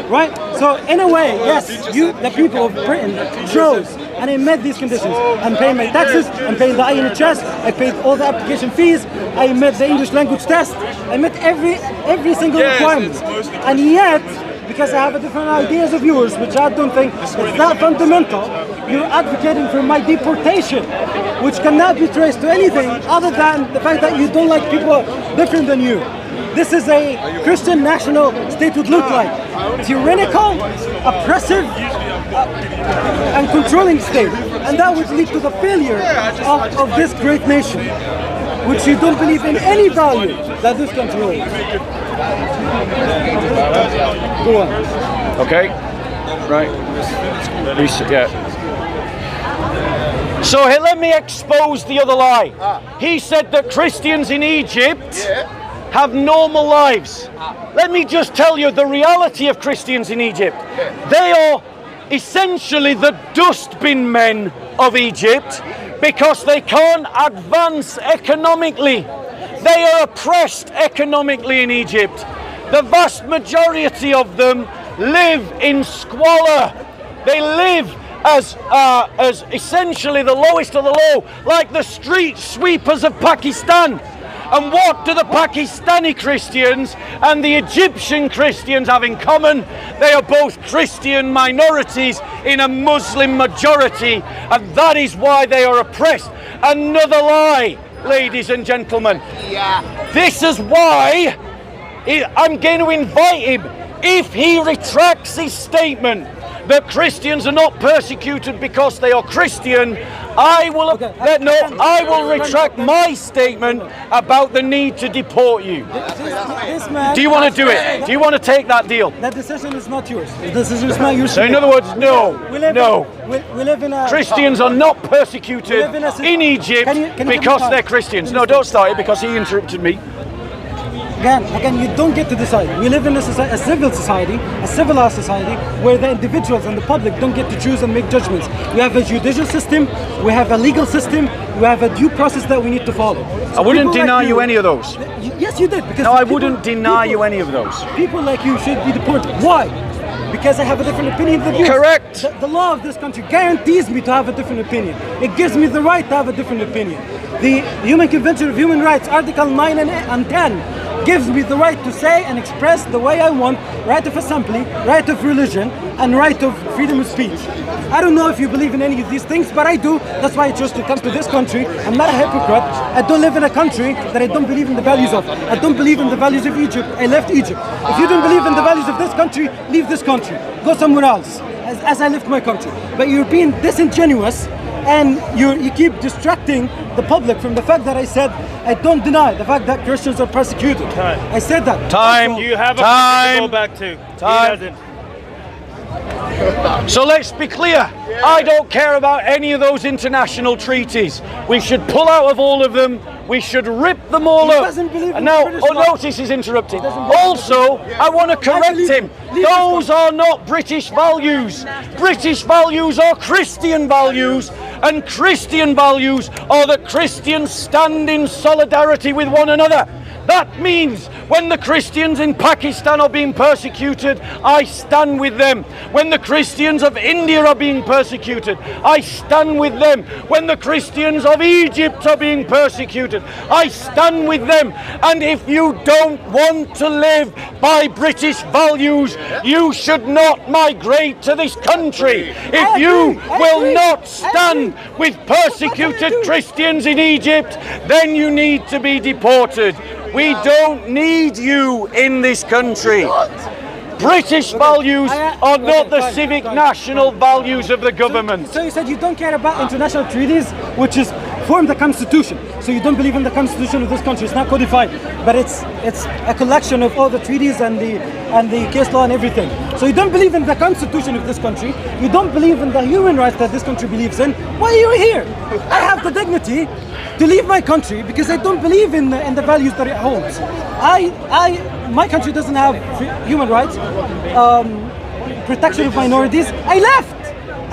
right? So in a way, yes, the people of Britain chose and I met these conditions. I'm paying my taxes, I'm paying the INHS, I paid all the application fees, I met the English language test, I met every single requirement. And yet, because I have a different ideas of yours, which I don't think is that fundamental, you're advocating for my deportation, which cannot be traced to anything other than the fact that you don't like people different than you. This is a Christian national state would look like. Tyrannical, oppressive, and controlling state. And that would lead to the failure of this great nation, which you don't believe in any value that this country holds. Go on. Okay, right. Yeah. So here, let me expose the other lie. He said that Christians in Egypt have normal lives. Let me just tell you the reality of Christians in Egypt. They are essentially the dustbin men of Egypt because they can't advance economically. They are oppressed economically in Egypt. The vast majority of them live in squalor. They live as essentially the lowest of the low, like the street sweepers of Pakistan. And what do the Pakistani Christians and the Egyptian Christians have in common? They are both Christian minorities in a Muslim majority, and that is why they are oppressed. Another lie, ladies and gentlemen. This is why I'm going to invite him, if he retracts his statement that Christians are not persecuted because they are Christian, I will retract my statement about the need to deport you. This man, Do you want to do it? Do you want to take that deal? That decision is not yours. The decision is not yours. So in other words, no, We live no. We live in a... Christians are not persecuted in Egypt Can you because give me they're time? Christians. No, don't start it because he interrupted me. Again, you don't get to decide. We live in a civil society, a civilized society, where the individuals and the public don't get to choose and make judgments. We have a judicial system, we have a legal system, we have a due process that we need to follow. I wouldn't deny you any of those. Yes, you did. Because No, I wouldn't deny you any of those. People like you should be deported. Why? Because I have a different opinion than you. Correct. The law of this country guarantees me to have a different opinion. It gives me the right to have a different opinion. The Human Convention of Human Rights, Article 9 and 10, gives me the right to say and express the way I want, right of assembly, right of religion, and right of freedom of speech. I don't know if you believe in any of these things, but I do. That's why I chose to come to this country. I'm not a hypocrite. I don't live in a country that I don't believe in the values of. I don't believe in the values of Egypt. I left Egypt. If you don't believe in the values of this country, leave this country. Go somewhere else, as I left my country. But you're being disingenuous, and you keep distracting the public from the fact that I said I don't deny the fact that Christians are persecuted. Time. I said that. Time. You have a Time. to go back to. Time. He doesn't. So let's be clear. I don't care about any of those international treaties. We should pull out of all of them. We should rip them all He up. doesn't believe in Now, British law. notice he's interrupted. doesn't believe in Also, I want to correct believe him. him. Leave Those are not British values. British values are Christian values, and Christian values are that Christians stand in solidarity with one another. That means when the Christians in Pakistan are being persecuted, I stand with them. When the Christians of India are being persecuted, I stand with them. When the Christians of Egypt are being persecuted, I stand with them. And if you don't want to live by British values, you should not migrate to this country. If you will not stand with persecuted Christians in Egypt, then you need to be deported. We don't need you in this country. British values are not the civic national values of the government. So you said you don't care about international treaties, which is form the constitution. So you don't believe in the constitution of this country. It's not codified, but it's a collection of all the treaties and the case law and everything. So you don't believe in the constitution of this country. You don't believe in the human rights that this country believes in. Why are you here? I have the dignity to leave my country because I don't believe in the values that it holds. My country doesn't have human rights, protection of minorities. I left.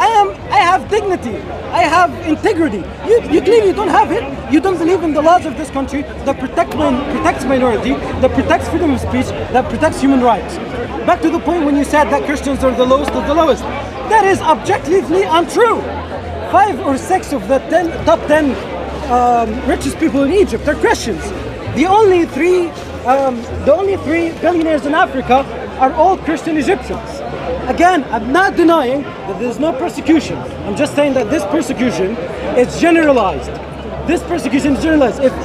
I have dignity. I have integrity. You claim you don't have it. You don't believe in the laws of this country that protects minority, that protects freedom of speech, that protects human rights. Back to the point when you said that Christians are the lowest of the lowest. That is objectively untrue. 5 or 6 of the top 10 richest people in Egypt are Christians. The only three billionaires in Africa are all Christian Egyptians. Again, I'm not denying that there's no persecution. I'm just saying that this persecution is generalized. This persecution is generalized. It's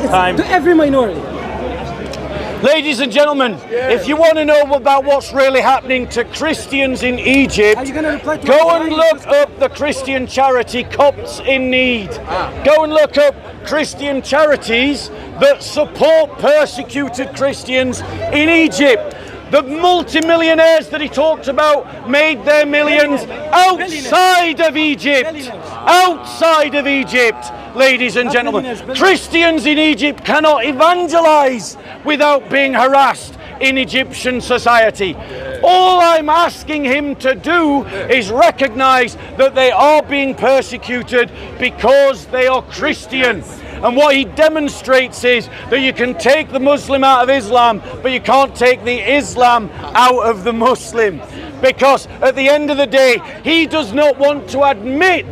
to every minority. Ladies and gentlemen, if you want to know about what's really happening to Christians in Egypt, Are you gonna reply to go my and question? look up the Christian charity Copts in Need. Go and look up Christian charities that support persecuted Christians in Egypt. The multimillionaires that he talked about made their millions outside of Egypt. Outside of Egypt, ladies and gentlemen. Christians in Egypt cannot evangelize without being harassed in Egyptian society. All I'm asking him to do is recognize that they are being persecuted because they are Christian. And what he demonstrates is that you can take the Muslim out of Islam, but you can't take the Islam out of the Muslim. Because at the end of the day, he does not want to admit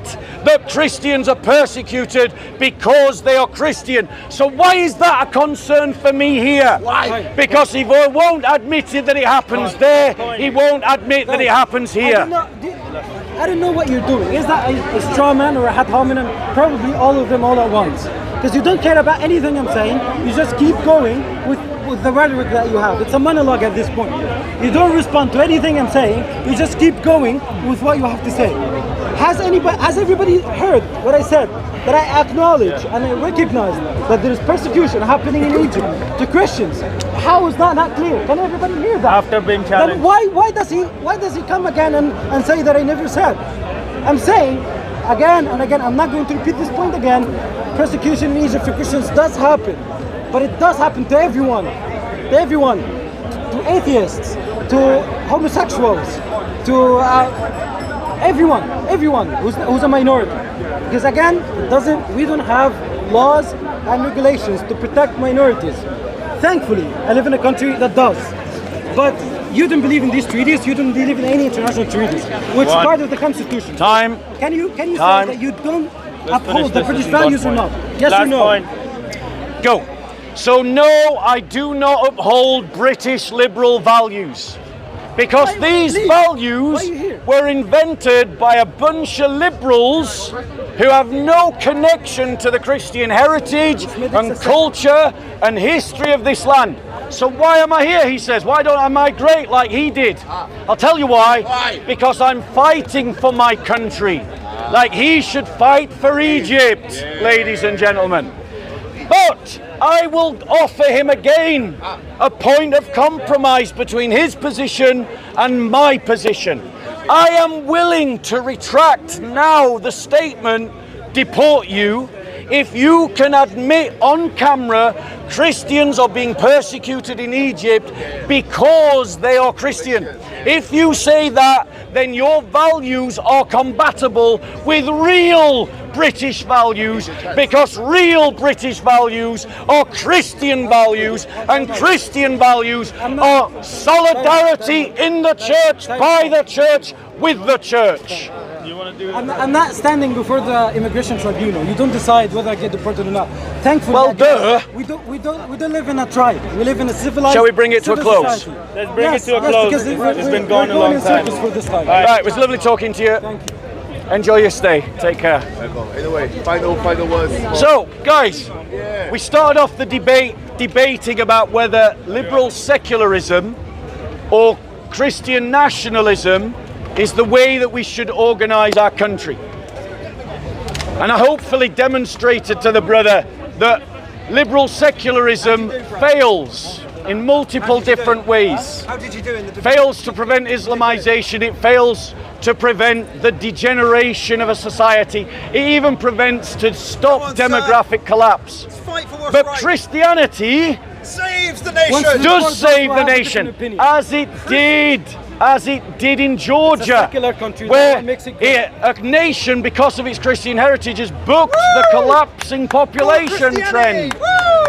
that Christians are persecuted because they are Christian. So why is that a concern for me here? Why? Because he won't admit it that it happens there. He won't admit that it happens here. I don't know what you're doing. Is that a straw man or a ad hominem? Probably all of them all at once. Because you don't care about anything I'm saying. You just keep going with the rhetoric that you have. It's a monologue at this point. You don't respond to anything I'm saying. You just keep going with what you have to say. Has everybody heard what I said? That I acknowledge and I recognize that there is persecution happening in Egypt to Christians. How is that not clear? Can everybody hear that? After being challenged. Then why does he come again and say that I never said? I'm saying again and again, I'm not going to repeat this point again. Persecution in Egypt for Christians does happen, but it does happen to everyone, to atheists, to homosexuals, to everyone who's a minority. Because again, we don't have laws and regulations to protect minorities. Thankfully, I live in a country that does. But you don't believe in these treaties, you don't believe in any international treaties, which is part of the Constitution. Time. Can you say that you don't uphold the British values or not? Yes or no? Go. So no, I do not uphold British liberal values. Because these values were invented by a bunch of liberals who have no connection to the Christian heritage and culture and history of this land. So why am I here, he says? Why don't I migrate like he did? I'll tell you why. Because I'm fighting for my country. Like he should fight for Egypt, ladies and gentlemen. But I will offer him again a point of compromise between his position and my position. I am willing to retract now the statement, deport you, if you can admit on camera Christians are being persecuted in Egypt because they are Christian. If you say that, then your values are compatible with real British values, because real British values are Christian values, and Christian values are solidarity in the church, by the church, with the church. I'm not standing before the immigration tribunal. You don't decide whether I get deported or not. Thankfully, we don't live in a tribe. We live in a civilized. Shall we bring it to a close? Society. Let's bring it to a close. It's been going a long time. For this time. Right, it was lovely talking to you. Thank you. Enjoy your stay. Take care. Anyway, final words. So, guys, we started off the debate debating about whether liberal secularism or Christian nationalism is the way that we should organise our country. And I hopefully demonstrated to the brother that liberal secularism fails in multiple different ways. How did you do in the debate? Fails to prevent Islamization, it fails to prevent the degeneration of a society, it even prevents to stop demographic collapse. Fight for what's But right. Christianity Saves the nation. does save the nation, as it did in Georgia, where a nation, because of its Christian heritage, has booked the collapsing population trend,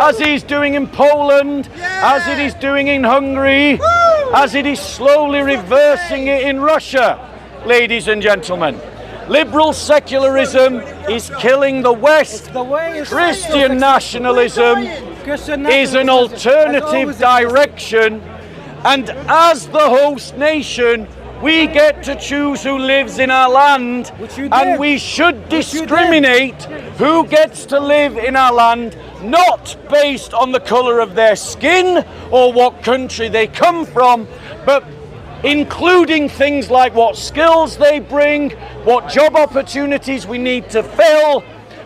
as it is doing in Poland, as it is doing in Hungary, as it is slowly reversing it in Russia, ladies and gentlemen. Liberal secularism is killing the West. Christian nationalism is an alternative direction, and as the host nation, we get to choose who lives in our land, and we should discriminate who gets to live in our land, not based on the colour of their skin or what country they come from, but including things like what skills they bring, what job opportunities we need to fill,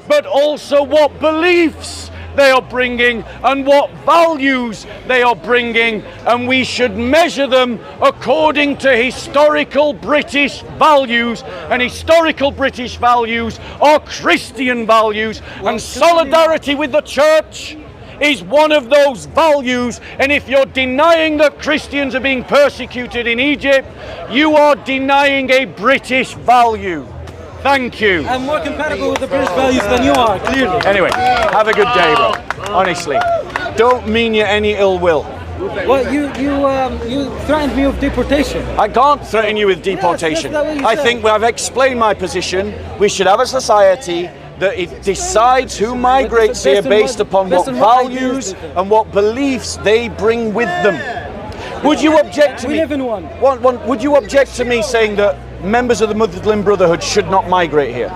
but also what beliefs they are bringing and what values they are bringing, and we should measure them according to historical British values, and historical British values are Christian values, and solidarity with the church is one of those values. And if you're denying that Christians are being persecuted in Egypt, you are denying a British value. Thank you. I'm more compatible with the British values than you are, clearly. Anyway, have a good day, bro. Honestly, don't mean you any ill will. Well, you threatened me with deportation. I can't threaten you with deportation. Yes, that's what you I said. think I've explained my position. We should have a society that it decides who migrates here based upon what values and what beliefs they bring with them. Would you object to me? We live in one. Would you object to me saying that members of the Muslim Brotherhood should not migrate here?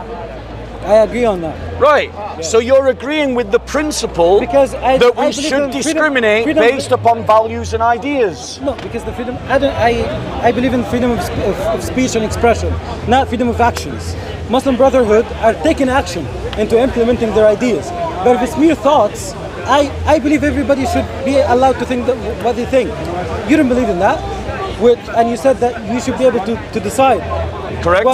I agree on that. Right. So you're agreeing with the principle Because I that we believe should in discriminate freedom- based upon values and ideas. No, because the freedom. I believe in freedom of speech and expression, not freedom of actions. Muslim Brotherhood are taking action into implementing their ideas. But if it's mere thoughts, I believe everybody should be allowed to think what they think. You don't believe in that, and you said that you should be able to decide. Correct.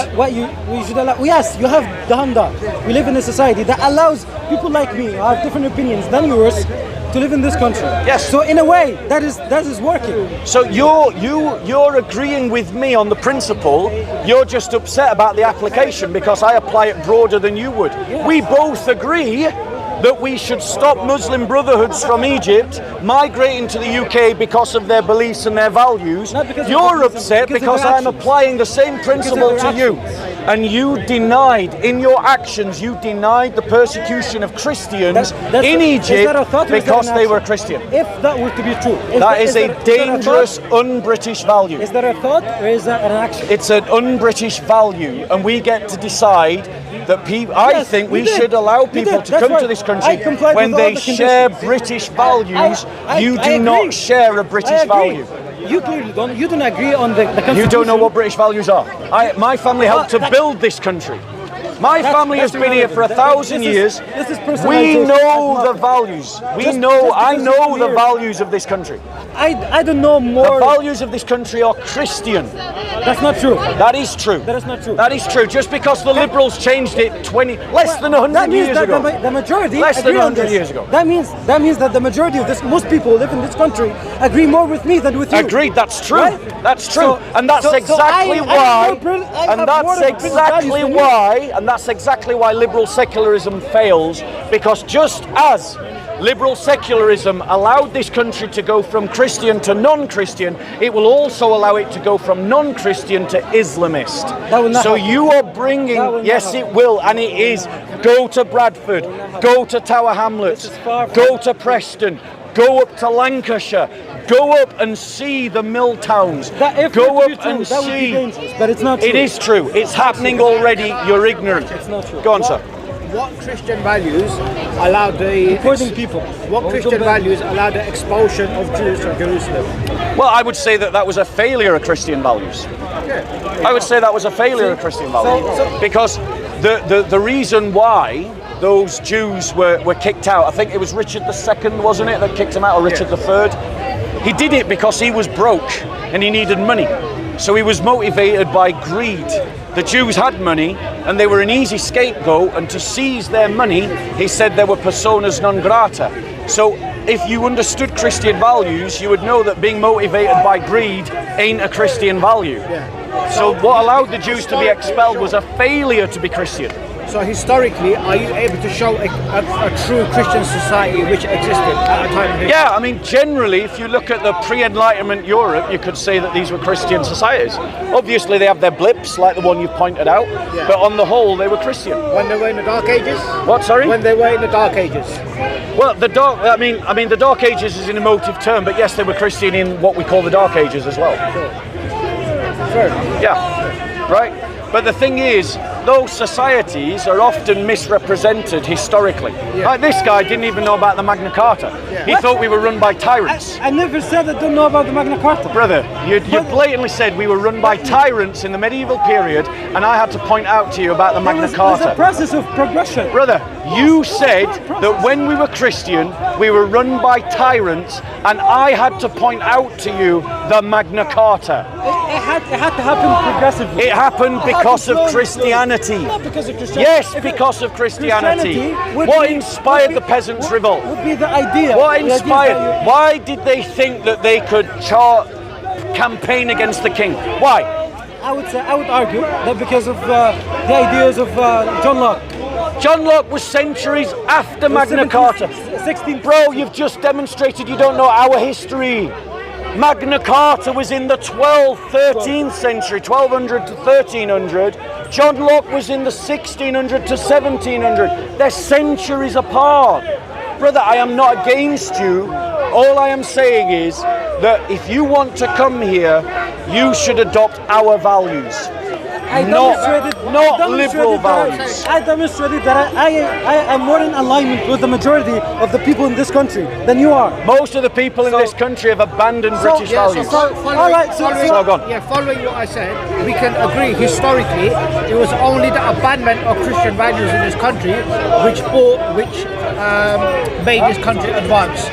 We should allow. Yes, you have done that. We live in a society that allows people like me who have different opinions than yours to live in this country. Yes. So in a way, that is working. So you're agreeing with me on the principle. You're just upset about the application because I apply it broader than you would. Yes. We both agree that we should stop Muslim Brotherhoods from Egypt migrating to the UK because of their beliefs and their values. Not because of You're beliefs, upset because of because their I'm actions. applying the same principle Because to of their you. And you denied, in your actions, you denied the persecution of Christians in is Egypt that a thought or is that because an they were action? Christian. If that were to be true, That is a dangerous, un-British value. Is that a thought or is that an action? It's an un-British value, and we get to decide that people. I Yes, think we you did. should allow You people did. to That's come to right. this I country complied when with all they the share conditions. British values. I You do agree. not share a British I agree. value. You clearly don't. You don't agree on the Constitution. You don't know what British values are. My family helped to build this country. My family has been here for 1,000 years. This is We personalization. know the values. I Just know because the we're- values of this country. I don't know The more. values of this country are Christian. That's not true. That is true. That is not true. That is true. Just because the Liberals changed it less than 100 that means years that ago. the majority Less than agree on 100 this. years ago. That means that the majority of most people who live in this country agree more with me than with you. Agreed, that's true. Right? That's true. And that's exactly why liberal secularism fails, because just as liberal secularism allowed this country to go from Christian to non-Christian, it will also allow it to go from non-Christian to Islamist. That will not So happen. you are bringing, That will not yes happen. it will, and it is, go to Bradford, go to Tower Hamlets, This is far from- go to Preston, go up to Lancashire, go up and see the mill towns, That if go it were to be up true, and that would be see. dangerous, but it's not true. It is true. It's happening already. You're ignorant. It's not true. Go on, sir. What Christian values allowed the Deporting people. What Christian values allowed the expulsion of Jews from Jerusalem? Well, I would say that was a failure of Christian values. I would say that was a failure of Christian values. Because the reason why those Jews were kicked out, I think it was Richard II, wasn't it, that kicked them out, or Richard III? He did it because he was broke and he needed money. So he was motivated by greed. The Jews had money and they were an easy scapegoat, and to seize their money, he said they were personas non grata. So if you understood Christian values, you would know that being motivated by greed ain't a Christian value. So what allowed the Jews to be expelled was a failure to be Christian. So historically, are you able to show a true Christian society which existed at a time? Yeah, I mean, generally, if you look at the pre-Enlightenment Europe, you could say that these were Christian societies. Obviously, they have their blips, like the one you pointed out, but on the whole, they were Christian. When they were in the Dark Ages? What, sorry? When they were in the Dark Ages. Well, the Dark Ages is an emotive term, but yes, they were Christian in what we call the Dark Ages as well. Sure. Yeah, right. But the thing is, those societies are often misrepresented historically. Like this guy didn't even know about the Magna Carta. He thought we were run by tyrants. I never said I don't know about the Magna Carta. Brother, you blatantly said we were run by tyrants in the medieval period, and I had to point out to you about the Magna Carta. It was a process of progression. Brother, you said that when we were Christian, we were run by tyrants, and I had to point out to you the Magna Carta. It had to happen progressively. It happened because of Christianity. Not because of Christianity. Yes, because of Christianity. What inspired the Peasants' Revolt? Would be the idea. What inspired? Why did they think that they could campaign against the king? Why? I would argue that because of the ideas of John Locke. John Locke was centuries after Magna Carta. 16th. Bro, you've just demonstrated you don't know our history. Magna Carta was in the 12th, 13th century, 1200 to 1300. John Locke was in the 1600 to 1700. They're centuries apart. Brother, I am not against you. All I am saying is that if you want to come here, you should adopt our values. Not liberal values. I demonstrated that I am more in alignment with the majority of the people in this country than you are. Most of the people in this country have abandoned British values. Following what I said, we can agree historically it was only the abandonment of Christian values in this country which made this country advance.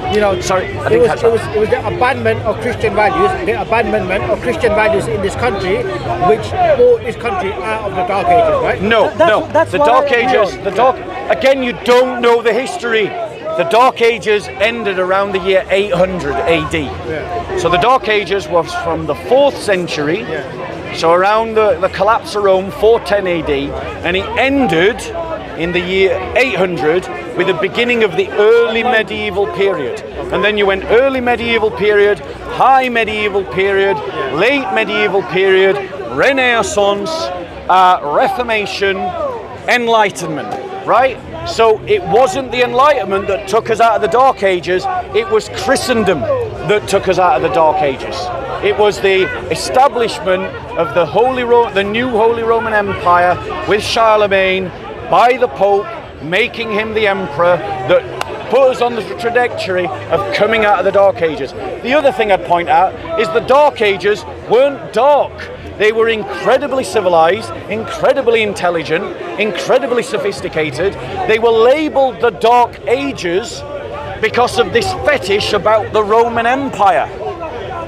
You know, sorry, it was the abandonment of Christian values, in this country, which brought this country out of the Dark Ages, right? Again, you don't know the history. The Dark Ages ended around the year 800 AD. Yeah. So the Dark Ages was from the 4th century, so around the collapse of Rome, 410 AD, and it ended in the year 800 with the beginning of the early medieval period. And then you went early medieval period, high medieval period, late medieval period, Renaissance, Reformation, Enlightenment, right? So it wasn't the Enlightenment that took us out of the Dark Ages, it was Christendom that took us out of the Dark Ages. It was the establishment of the new Holy Roman Empire with Charlemagne, by the Pope, making him the emperor, that put us on the trajectory of coming out of the Dark Ages. The other thing I'd point out is the Dark Ages weren't dark. They were incredibly civilized, incredibly intelligent, incredibly sophisticated. They were labeled the Dark Ages because of this fetish about the Roman Empire,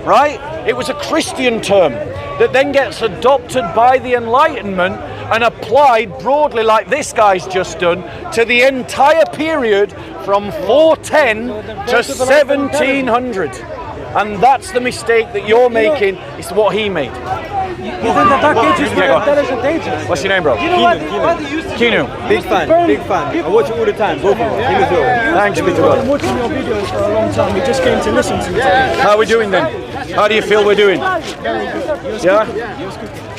right? It was a Christian term that then gets adopted by the Enlightenment and applied broadly, like this guy's just done, to the entire period from 410 to 1700. And that's the mistake that you're making. It's what he made. You think the Dark Ages were intelligent ages? What's your name, bro? You know what? Kinu. Big fan. I watch you all the time. Both of us. Thanks, be to God. I've been watching your videos for a long time. We just came to listen to you. How are we doing then? How do you feel we're doing?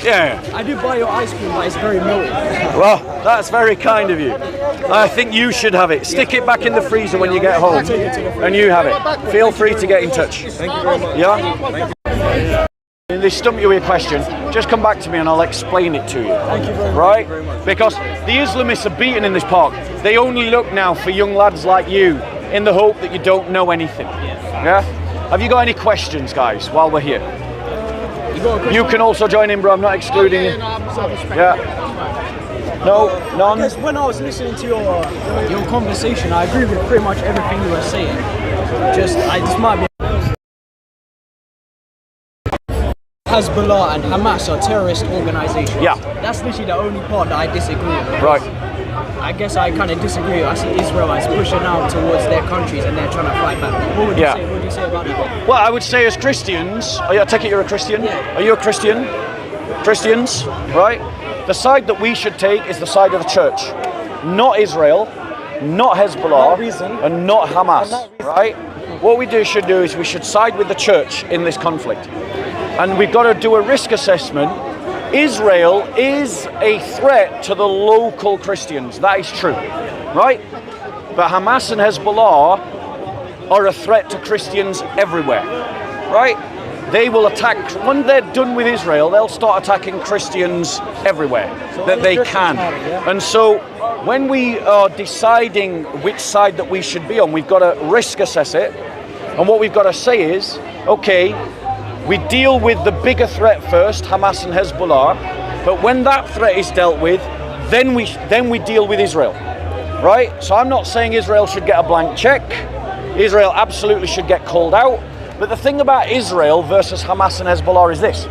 Yeah? I did buy your ice cream, but it's very melted. Well, that's very kind of you. I think you should have it. Stick it back in the freezer when you get home, and you have it. Feel free to get in touch. Thank you very much. Yeah? They stump you with a question, just come back to me and I'll explain it to you. Thank you very much. Right? Because the Islamists are beaten in this park. They only look now for young lads like you in the hope that you don't know anything. Yeah? Have you got any questions, guys, while we're here? You can also join in, bro. I'm not excluding you. Yeah. No, none. Because when I was listening to your conversation, I agree with pretty much everything you were saying. This might be. Hezbollah and Hamas are terrorist organizations. Yeah. That's literally the only part that I disagree with. Right. I guess I kind of disagree. I see Israel as pushing out towards their countries and they're trying to fight back. What would you say? What would you say about that? Well, I would say as Christians, I take it you're a Christian? Yeah. Are you a Christian? Christians, right? The side that we should take is the side of the church. Not Israel, not Hezbollah, and not Hamas, right? What we should do is we should side with the church in this conflict. And we've got to do a risk assessment. Israel is a threat to the local Christians. That is true, right? But Hamas and Hezbollah are a threat to Christians everywhere, right? they will attack, when they're done with Israel, they'll start attacking Christians everywhere that they can. And so when we are deciding which side that we should be on, we've got to risk assess it. And what we've got to say is, okay, we deal with the bigger threat first, Hamas and Hezbollah, but when that threat is dealt with, then we deal with Israel, right? So I'm not saying Israel should get a blank check. Israel absolutely should get called out. But the thing about Israel versus Hamas and Hezbollah is this.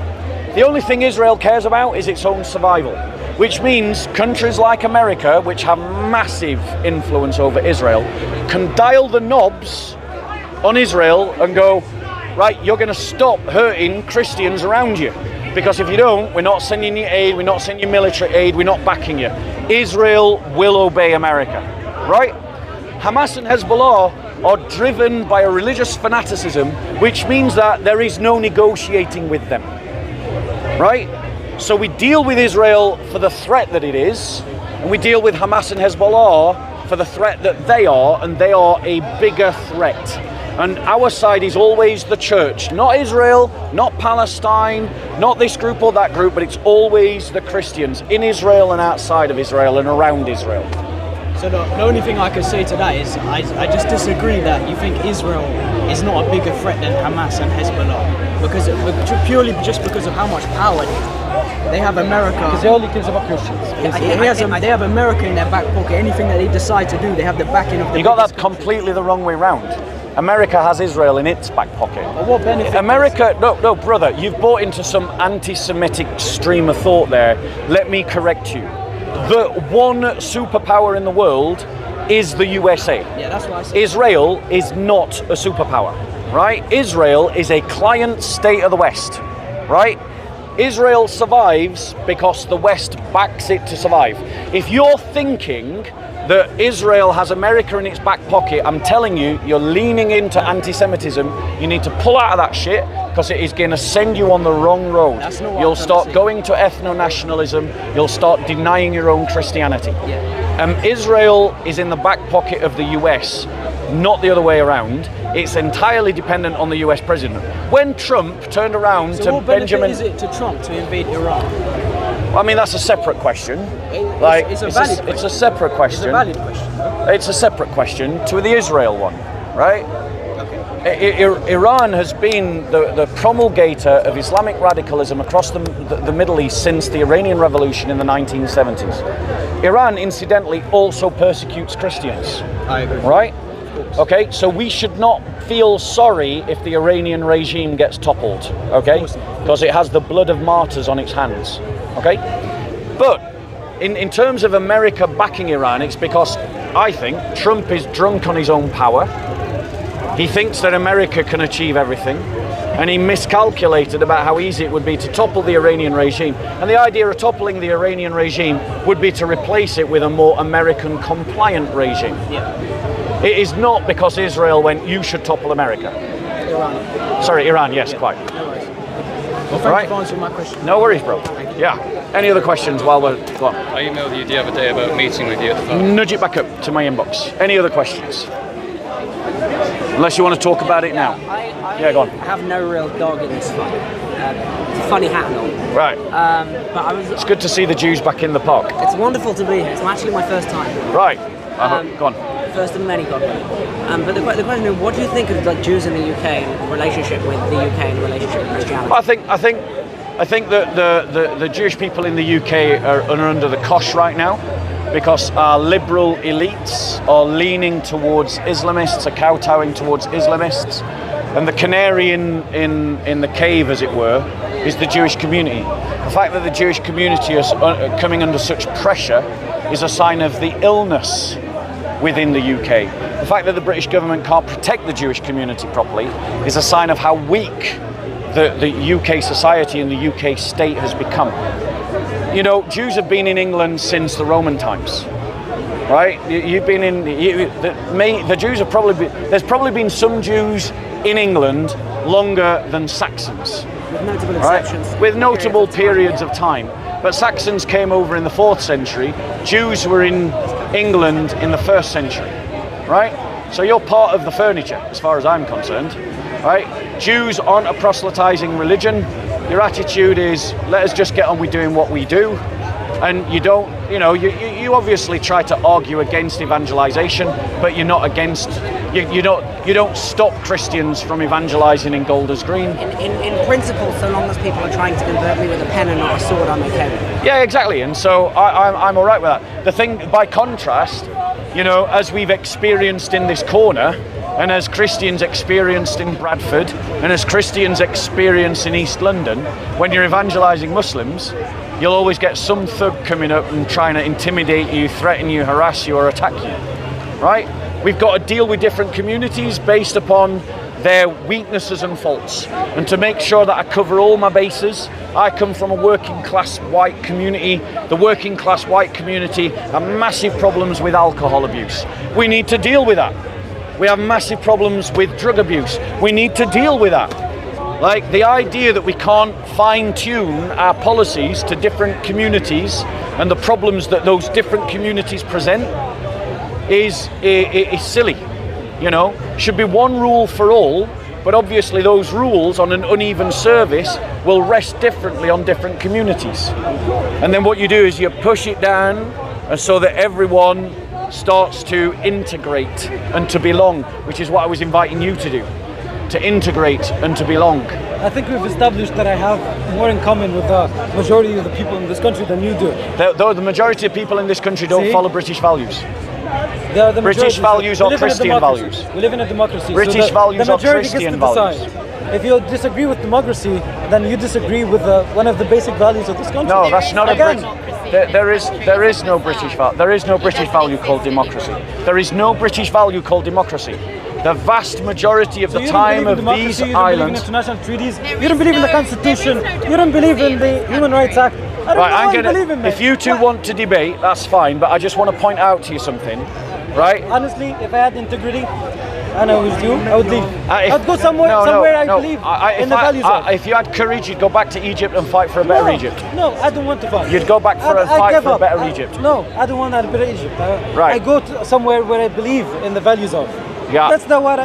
The only thing Israel cares about is its own survival, which means countries like America, which have massive influence over Israel, can dial the knobs on Israel and go, right, you're going to stop hurting Christians around you. Because if you don't, we're not sending you aid, we're not sending you military aid, we're not backing you. Israel will obey America, right? Hamas and Hezbollah are driven by a religious fanaticism, which means that there is no negotiating with them, right? So we deal with Israel for the threat that it is, and we deal with Hamas and Hezbollah for the threat that they are, and they are a bigger threat. And our side is always the church, not Israel, not Palestine, not this group or that group, but it's always the Christians in Israel and outside of Israel and around Israel. So the only thing I could say to that is I just disagree that you think Israel is not a bigger threat than Hamas and Hezbollah, because purely just because of how much power they have. America. Because they only cares about Christians. They have America in their back pocket. Anything that they decide to do, they have the backing of the. You got that completely the wrong way round. America has Israel in its back pocket. But what benefit? America, no, brother, you've bought into some anti-Semitic stream of thought there. Let me correct you. The one superpower in the world is the USA. Yeah, that's what I said. Israel is not a superpower, right? Israel is a client state of the West, right? Israel survives because the West backs it to survive. If you're thinking that Israel has America in its back pocket, I'm telling you, you're leaning into anti-Semitism. You need to pull out of that shit, because it is going to send you on the wrong road. You'll start going to ethno-nationalism. You'll start denying your own Christianity. Yeah. Israel is in the back pocket of the US, not the other way around. It's entirely dependent on the US president. When Trump turned around so to what Benjamin... benefit is it to Trump to invade Iran? I mean, that's a separate question. It's a valid question. It's a separate question. It's a valid question. It's a separate question to the Israel one, right? Iran has been the promulgator of Islamic radicalism across the Middle East since the Iranian Revolution in the 1970s. Iran, incidentally, also persecutes Christians. I agree. Right? Okay, so we should not feel sorry if the Iranian regime gets toppled, okay? Because it has the blood of martyrs on its hands, okay? But in terms of America backing Iran, it's because I think Trump is drunk on his own power. He thinks that America can achieve everything, and he miscalculated about how easy it would be to topple the Iranian regime. And the idea of toppling the Iranian regime would be to replace it with a more American compliant regime. Yeah. It is not because Israel went, you should topple America. Iran. Sorry, Iran, yes, quite. No worries. Well, thank you for answering my question. No worries, bro. Yeah. Any other questions while we're... Go on. I emailed you the other day about meeting with you at the phone. Nudge it back up to my inbox. Any other questions? Unless you want to talk about it now. I go on. have no real dog in this fight. It's a funny hat and all. Right. But it's good to see the Jews back in the park. It's wonderful to be here. It's actually my first time. Right. Go on. First of many, God willing. But the question is, what do you think of like Jews in the UK in relationship with the UK and relationship with Christianity? I think that the Jewish people in the UK are under the cosh right now, because our liberal elites are leaning towards Islamists, are kowtowing towards Islamists, and the canary in the cave, as it were, is the Jewish community. The fact that the Jewish community is coming under such pressure is a sign of the illness within the UK. The fact that the British government can't protect the Jewish community properly is a sign of how weak the UK society and the UK state has become. You know, Jews have been in England since the Roman times, right? You've been in, the Jews have probably been, there's probably been some Jews in England longer than Saxons. With notable exceptions. Right? With notable periods of time. But Saxons came over in the 4th century, Jews were in England in the 1st century, right? So you're part of the furniture, as far as I'm concerned. right? Jews aren't a proselytizing religion. Your attitude is, let us just get on with doing what we do. And you don't, you obviously try to argue against evangelization, but you're not against, you don't stop Christians from evangelizing in Golders Green. In principle, so long as people are trying to convert me with a pen and not a sword, I'm okay with it. Yeah, exactly. And so I'm all right with that. The thing, by contrast, as we've experienced in this corner, and as Christians experienced in Bradford, and as Christians experience in East London, when you're evangelizing Muslims, you'll always get some thug coming up and trying to intimidate you, threaten you, harass you, or attack you, right? We've got to deal with different communities based upon their weaknesses and faults. And to make sure that I cover all my bases, I come from a working class white community. The working class white community have massive problems with alcohol abuse. We need to deal with that. We have massive problems with drug abuse. We need to deal with that. Like the idea that we can't fine-tune our policies to different communities and the problems that those different communities present is silly. Should be one rule for all, but obviously those rules on an uneven service will rest differently on different communities. And then what you do is you push it down, and so that everyone starts to integrate and to belong, which is what I was inviting you to do, to integrate and to belong. I think we've established that I have more in common with the majority of the people in this country than you do. Though the majority of people in this country don't follow British values. The British values or Christian values. We live in a democracy. British values or Christian values. If you disagree with democracy, then you disagree with one of the basic values of this country. No, that's not there is no British value. There is no British value called democracy. There is no British value called democracy. The vast majority of the time of these islands. You don't believe in international treaties. You don't believe in the Constitution. You don't believe in the Human Rights Act. I don't believe in that. If you two want to debate, that's fine. But I just want to point out to you something, right? Honestly, if I had integrity, and I was you, I would leave. I'd go somewhere I believe in the values of. If you had courage, you'd go back to Egypt and fight for a better Egypt. No, I don't want to fight. You'd go back for a fight for a better Egypt. No, I don't want a better Egypt. Right. I go to somewhere where I believe in the values of. Yeah. That's the what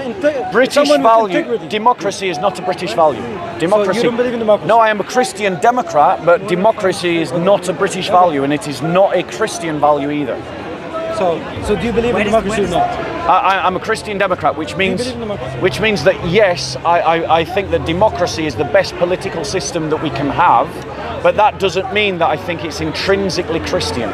British value. Democracy is not a British value. Democracy. So you don't believe in democracy? No, I am a Christian Democrat, but democracy is not a British value, and it is not a Christian value either. So do you believe in democracy or not? I'm a Christian Democrat, which means that yes, I think that democracy is the best political system that we can have, but that doesn't mean that I think it's intrinsically Christian.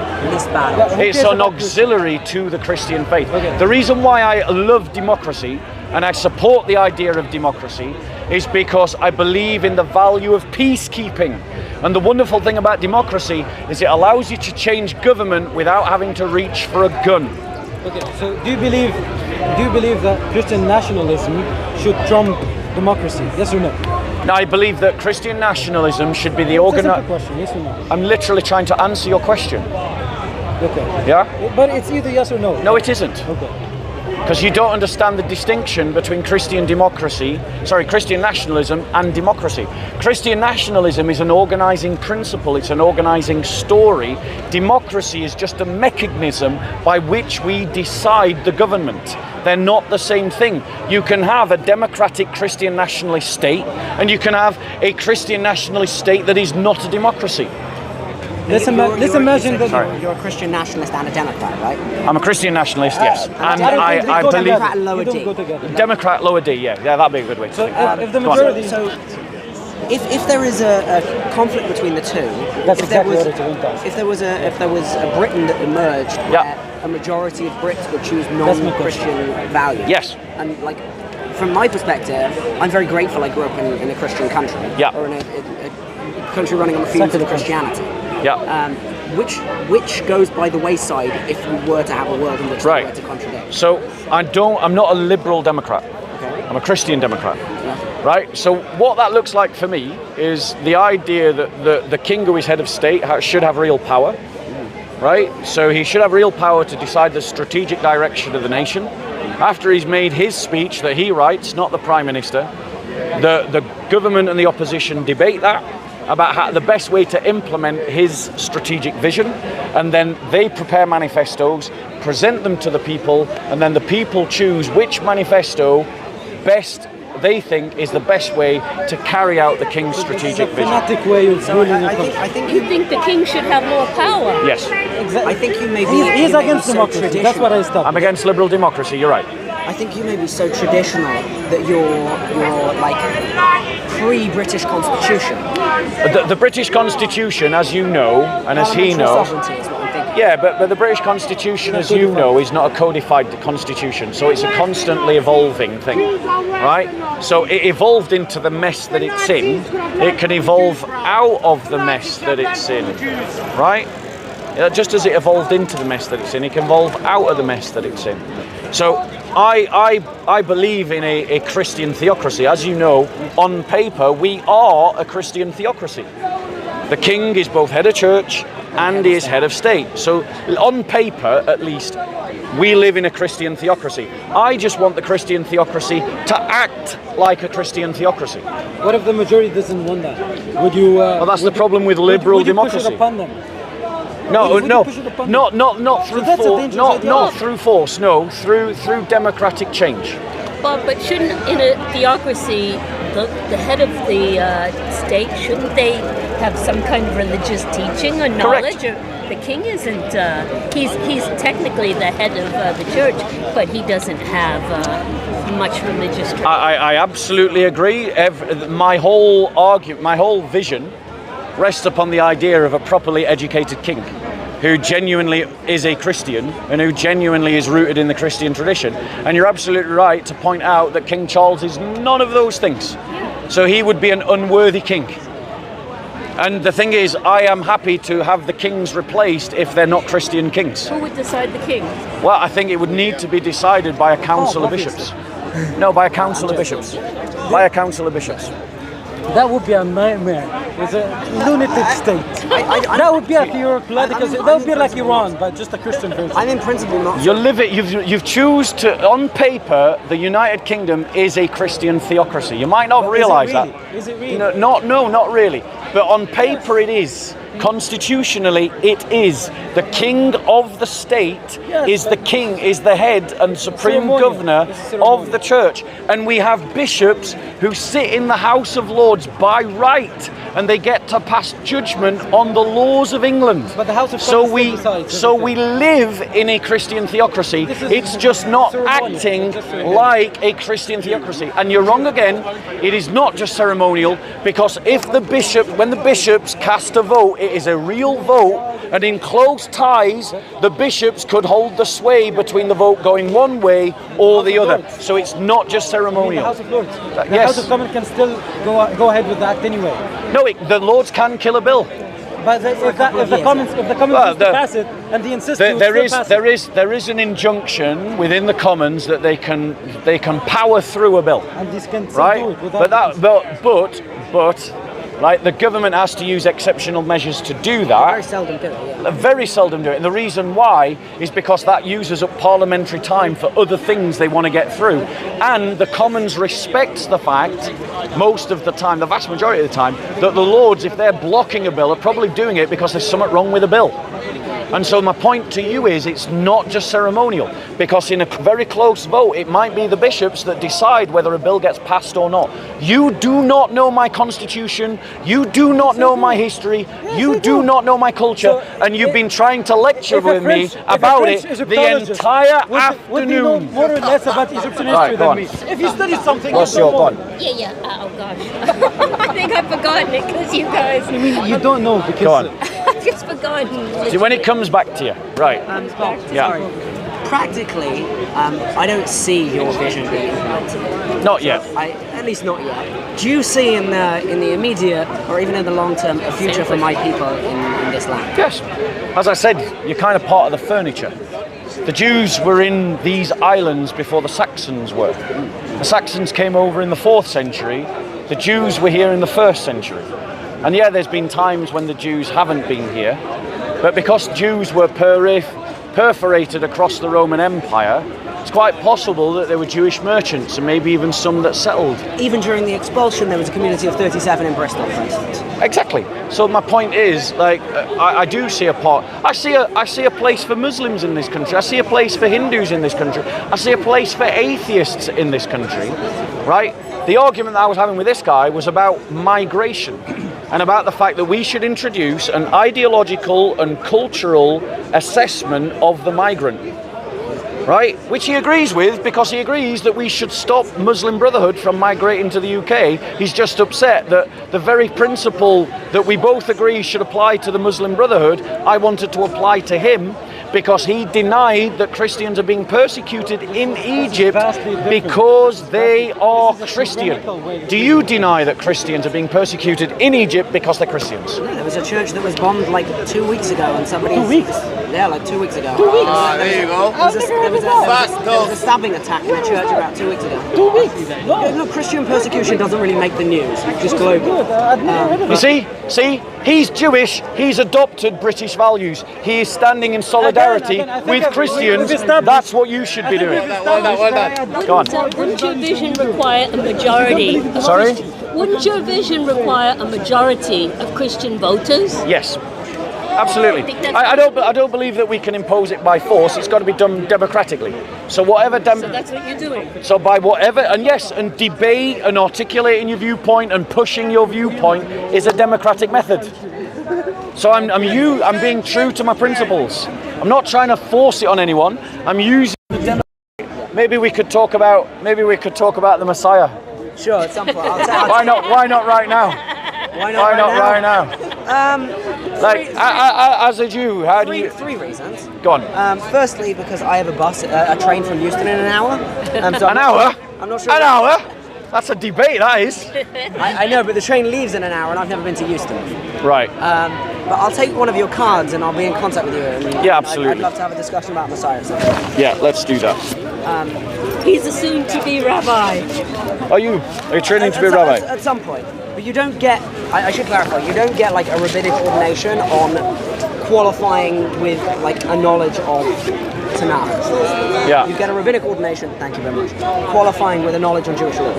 It's an auxiliary to the Christian faith. Okay. The reason why I love democracy and I support the idea of democracy is because I believe in the value of peacekeeping. And the wonderful thing about democracy is it allows you to change government without having to reach for a gun. Okay, so do you believe that Christian nationalism should trump democracy? Yes or no? No, I believe that Christian nationalism should be the It's question, yes or no? I'm literally trying to answer your question. Okay. Yeah? But it's either yes or no. No, it isn't. Okay. Because you don't understand the distinction between Christian nationalism and democracy. Christian nationalism is an organizing principle, it's an organizing story. Democracy is just a mechanism by which we decide the government. They're not the same thing. You can have a democratic Christian nationalist state, and you can have a Christian nationalist state that is not a democracy. Let's imagine that you're a Christian nationalist and a Democrat, right? I'm a Christian nationalist, yes. And I believe... Democrat lower D. Democrat lower D, yeah. Yeah, that'd be a good way to think. If the majority... If there is a conflict between the two, if there was a Britain that emerged where a majority of Brits would choose non-Christian values. Yes. And from my perspective, I'm very grateful I grew up in a Christian country. Yeah. Or in a country running on the fields of Christianity. Yeah. Which goes by the wayside if we were to have a world in which they were to contradict. So I'm not a liberal Democrat. Okay. I'm a Christian Democrat. Yeah. Right? So what that looks like for me is the idea that the king who is head of state should have real power. Right? So he should have real power to decide the strategic direction of the nation. After he's made his speech that he writes, not the Prime Minister, the government and the opposition debate that about how the best way to implement his strategic vision, and then they prepare manifestos, present them to the people, and then the people choose which manifesto best they think is the best way to carry out the king's strategic vision. Fanatic way of ruling. I think You think the king should have more power? Yes. I think you may be. He's against democracy. That's what I stopped. I'm against liberal democracy. You're right. I think you may be so traditional that you're like pre-British Constitution. The British Constitution, as you know, and as he knows. Sovereignty is what I'm thinking. Yeah, but the British Constitution, as you know, is not a codified constitution, so it's a constantly evolving thing, right? So it evolved into the mess that it's in. It can evolve out of the mess that it's in, right? Just as it evolved into the mess that it's in, it can evolve out of the mess that it's in. So I believe in a Christian theocracy. As you know, on paper, we are a Christian theocracy. The king is both head of church and he is head of state. So on paper, at least, we live in a Christian theocracy. I just want the Christian theocracy to act like a Christian theocracy. What if the majority doesn't want that? Would you? Well, that's the problem with liberal would you democracy. Push it upon them? No, Would you no, push it upon not them? through So that's a force. dangerous Not idea. through force. No, through democratic change. But shouldn't, in a theocracy, the head of the state, shouldn't they have some kind of religious teaching or knowledge? Or the king isn't. He's technically the head of the church, but he doesn't have much religious training. I absolutely agree. My whole vision rests upon the idea of a properly educated king who genuinely is a Christian and who genuinely is rooted in the Christian tradition. And you're absolutely right to point out that King Charles is none of those things. So he would be an unworthy king. And the thing is, I am happy to have the kings replaced if they're not Christian kings. Who would decide the king? Well, I think it would need to be decided by a council of bishops. No, by a council of bishops. By a council of bishops. That would be a nightmare. It's a lunatic state. That would be a theocratical state. That would be like Iran, but just a Christian version. I'm in principle not. You live it. You've choose to. On paper, the United Kingdom is a Christian theocracy. You might not realise that. Is it really? No, not really. But on paper, it is. Constitutionally, it is. The king of the state is the king, is the head and supreme governor of the church. And we have bishops who sit in the House of Lords by right, and they get to pass judgment on the laws of England. But the House of Commons So we live in a Christian theocracy. It's just not acting like a Christian theocracy. And you're wrong again. It is not just ceremonial, because when the bishops cast a vote, it is a real vote, and in close ties, the bishops could hold the sway between the vote going one way or the other. So it's not just ceremonial. The House of Lords. The Yes. House of Commons can still go ahead with the act anyway. No, the Lords can kill a bill. But if the Commons used to pass it and they insist there is an injunction within the Commons that they can power through a bill. And this can right? do it without But like the government has to use exceptional measures to do that. Very seldom do it. Yeah. Very seldom do it. And the reason why is because that uses up parliamentary time for other things they want to get through. And the Commons respects the fact, most of the time, the vast majority of the time, that the Lords, if they're blocking a bill, are probably doing it because there's something wrong with the bill. And so my point to you is it's not just ceremonial, because in a very close vote, it might be the bishops that decide whether a bill gets passed or not. You do not know my constitution, you do not know my history, you do not know my culture, and you've been trying to lecture with me about it the entire afternoon. Would you know more or less about Egyptian history than me? If you study something, what's your point? Yeah. Oh gosh, I think I've forgotten it because you guys. I mean, you don't know because. Go on. I've just forgotten. See, when it comes back to you, right? Sorry. Practically, I don't see your vision being implemented. Not yet. At least not yet. Do you see in the immediate or even in the long term a future for my people in this land? Yes. As I said, you're kind of part of the furniture. The Jews were in these islands before the Saxons were. The Saxons came over in the 4th century. The Jews were here in the 1st century. And yeah, there's been times when the Jews haven't been here. But because Jews were perforated across the Roman Empire, it's quite possible that there were Jewish merchants and maybe even some that settled. Even during the expulsion, there was a community of 37 in Bristol, for instance. Exactly. So my point is, like, I do see a part. I see a place for Muslims in this country. I see a place for Hindus in this country. I see a place for atheists in this country, right? The argument that I was having with this guy was about migration and about the fact that we should introduce an ideological and cultural assessment of the migrant, right? Which he agrees with, because he agrees that we should stop Muslim Brotherhood from migrating to the UK. He's just upset that the very principle that we both agree should apply to the Muslim Brotherhood, I wanted to apply to him, because he denied that Christians are being persecuted in Egypt because they are Christian. Do you deny that Christians are being persecuted in Egypt because they're Christians? No, there was a church that was bombed like 2 weeks ago, and somebody... 2 weeks? Yeah, like 2 weeks ago. 2 weeks? There you go. There was a stabbing attack in a church about 2 weeks ago. 2 weeks? Yeah, look, Christian persecution doesn't really make the news, just global. You see, he's Jewish, he's adopted British values, he is standing in solidarity with Christians. That's what you should be doing. Go on. Wouldn't your vision require a majority? Sorry? Wouldn't your vision require a majority of Christian voters? Yes. Absolutely. I don't believe that we can impose it by force. It's got to be done democratically. So whatever So that's what you're doing. So by whatever, and yes, and debate and articulating your viewpoint and pushing your viewpoint is a democratic method. So I'm being true to my principles. I'm not trying to force it on anyone. I'm using the democratic. Maybe we could talk about the Messiah. Sure, at some point. Why not right now? Why not right now? As a Jew, how do you... Three reasons. Go on. Firstly, because I have a train from Euston in an hour. So an hour? I'm not sure. An hour? That's a debate, that is. I know, but the train leaves in an hour, and I've never been to Euston. Right. But I'll take one of your cards, and I'll be in contact with you. And yeah, absolutely. I'd love to have a discussion about Messiah. Yeah, let's do that. He's a soon-to-be rabbi. Are you training to be a rabbi? At some point. But you don't get, I should clarify, you don't get like a rabbinic ordination on qualifying with like a knowledge of Tanakh. Yeah. You get a rabbinic ordination, thank you very much, qualifying with a knowledge on Jewish law.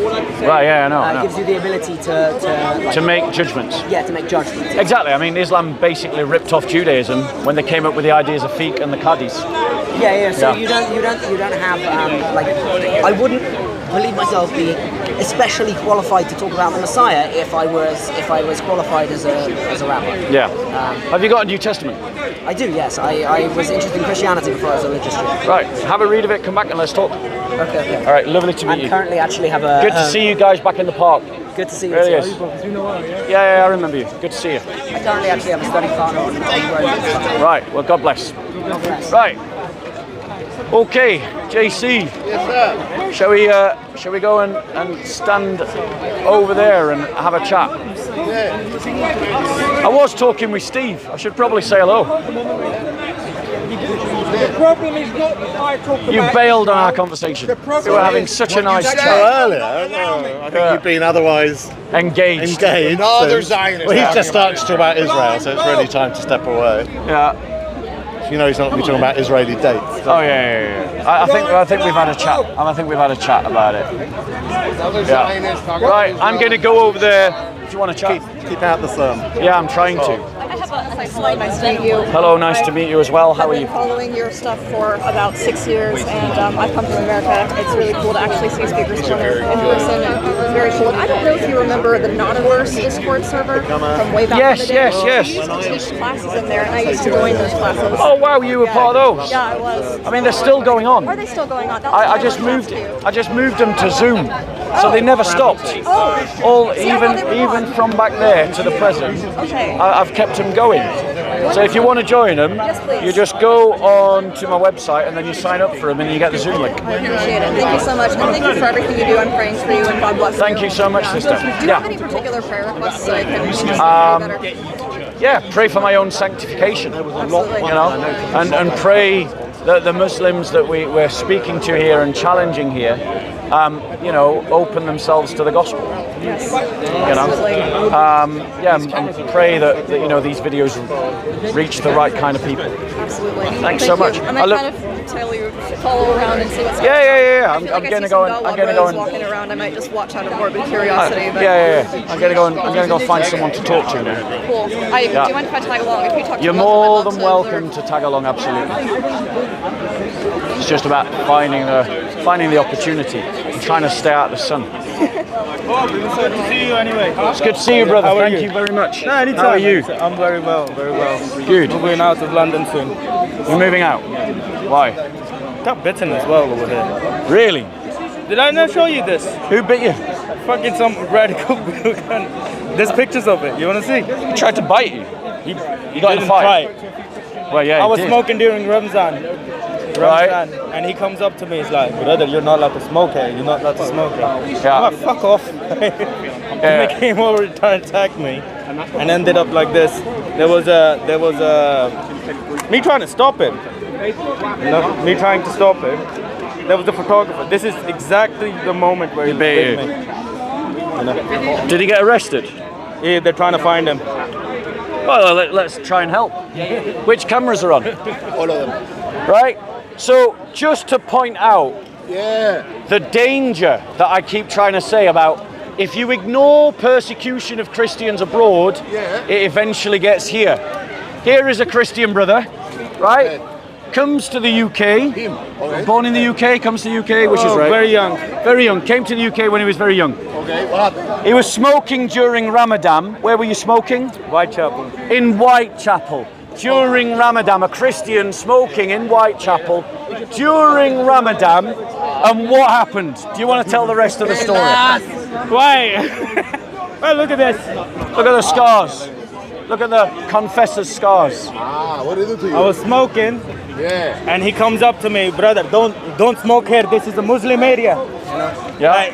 Right, yeah, I know. It gives you the ability to make judgments. Yeah, to make judgments. Exactly. I mean, Islam basically ripped off Judaism when they came up with the ideas of fiqh and the qadis. Yeah. So you don't have like, I wouldn't believe myself be especially qualified to talk about the Messiah if I was qualified as a rabbi. Yeah. Have you got a New Testament? I do, yes. I was interested in Christianity before I was a religious student. Right. Have a read of it. Come back and let's talk. Okay. All right. Lovely to meet you. I currently actually have a. Good to see you guys back in the park. Good to see you. Really is. Yeah, I remember you. Good to see you. I currently actually have a study partner on road. Right. Well, God bless. God bless. Right. Okay, JC. Yes, sir. Shall we go and stand over there and have a chat? I was talking with Steve. I should probably say hello. The problem is not that I talk about... You bailed on our conversation. We were having such a nice chat. earlier. I think you've been otherwise engaged. Another Zionist. Well, he's just started to talk about Israel, so it's really time to step away. Yeah. You know he's not going to be talking about Israeli dates. Oh yeah. I think we've had a chat. I think we've had a chat about it. Yeah. Right. I'm going to go over there. If you want to chat, keep out the sun. Yeah, I'm trying to. Nice to meet you. Hello, nice to meet you as well. How are you? I've been following your stuff for about 6 years, and I've come from America. It's really cool to actually see Speaker's Corner in person, and it's very cool. I don't know if you remember the Nautilus Discord server from way back in the day. Yes. We used to teach classes in there, and I used to join those classes. Oh wow, you were part of those? Yeah, I was. I mean, they're still going on. Are they still going on? I just moved them to Zoom, so they never stopped. Even from back there to the present. Okay. I've kept them going. So if you want to join them, you just go on to my website and then you sign up for them and you get the Zoom link. I appreciate it. Thank you so much, and thank you for everything you do. I'm praying for you, and God bless you. Thank you so much, sister. Do you have any particular prayer requests that I can just better? Yeah, pray for my own sanctification. Absolutely. You know, and pray that the Muslims that we're speaking to here and challenging here, open themselves to the gospel. Yes. And pray that these videos reach the right kind of people. Absolutely. Thanks so much. And I kind of tell you follow around and see what's going on. Yeah. I feel like I see some Gullah walking around. I might just watch out of morbid curiosity. But I'm gonna go and find someone to talk to now. Cool. Do you mind if I tag along? If you talk to You're more than welcome to tag along, absolutely. It's just about finding the opportunity and trying to stay out of the sun. It's good to see you anyway. It's good to see you, brother. Thank you very much. No, anytime. How are you? I'm very well, very well. Good. We're going out of London soon. You're moving out? Why? Got bitten as well over here. Really? Did I not show you this? Who bit you? Fucking some radical. There's pictures of it. You want to see? He tried to bite you. You got in a fight. Well, yeah. I was smoking during Ramzan. Right. And he comes up to me. He's like, "Brother, you're not allowed to smoke here. You're not allowed to smoke here." Yeah. I'm like, fuck off. And they came over to try and attack me, and ended up like this. There was me trying to stop him. Me trying to stop him. There was the photographer. This is exactly the moment where he bit me. Did he get arrested? Yeah, they're trying to find him. Well, let's try and help. Which cameras are on? All of them. Right? So, just to point out the danger that I keep trying to say about if you ignore persecution of Christians abroad, it eventually gets here. Here is a Christian brother, right? Comes to the UK, born in the UK, comes to the UK, which is right. Very young. Very young. Came to the UK when he was very young. Okay, what happened? He was smoking during Ramadan. Where were you smoking? Whitechapel. In Whitechapel. During Ramadan, a Christian smoking in Whitechapel during Ramadan. And what happened? Do you want to tell the rest of the story? Why? Well, look at this. Look at the scars. Look at the confessor's scars. What did he do to you? I was smoking. And he comes up to me, "Brother, don't smoke here. This is a Muslim area."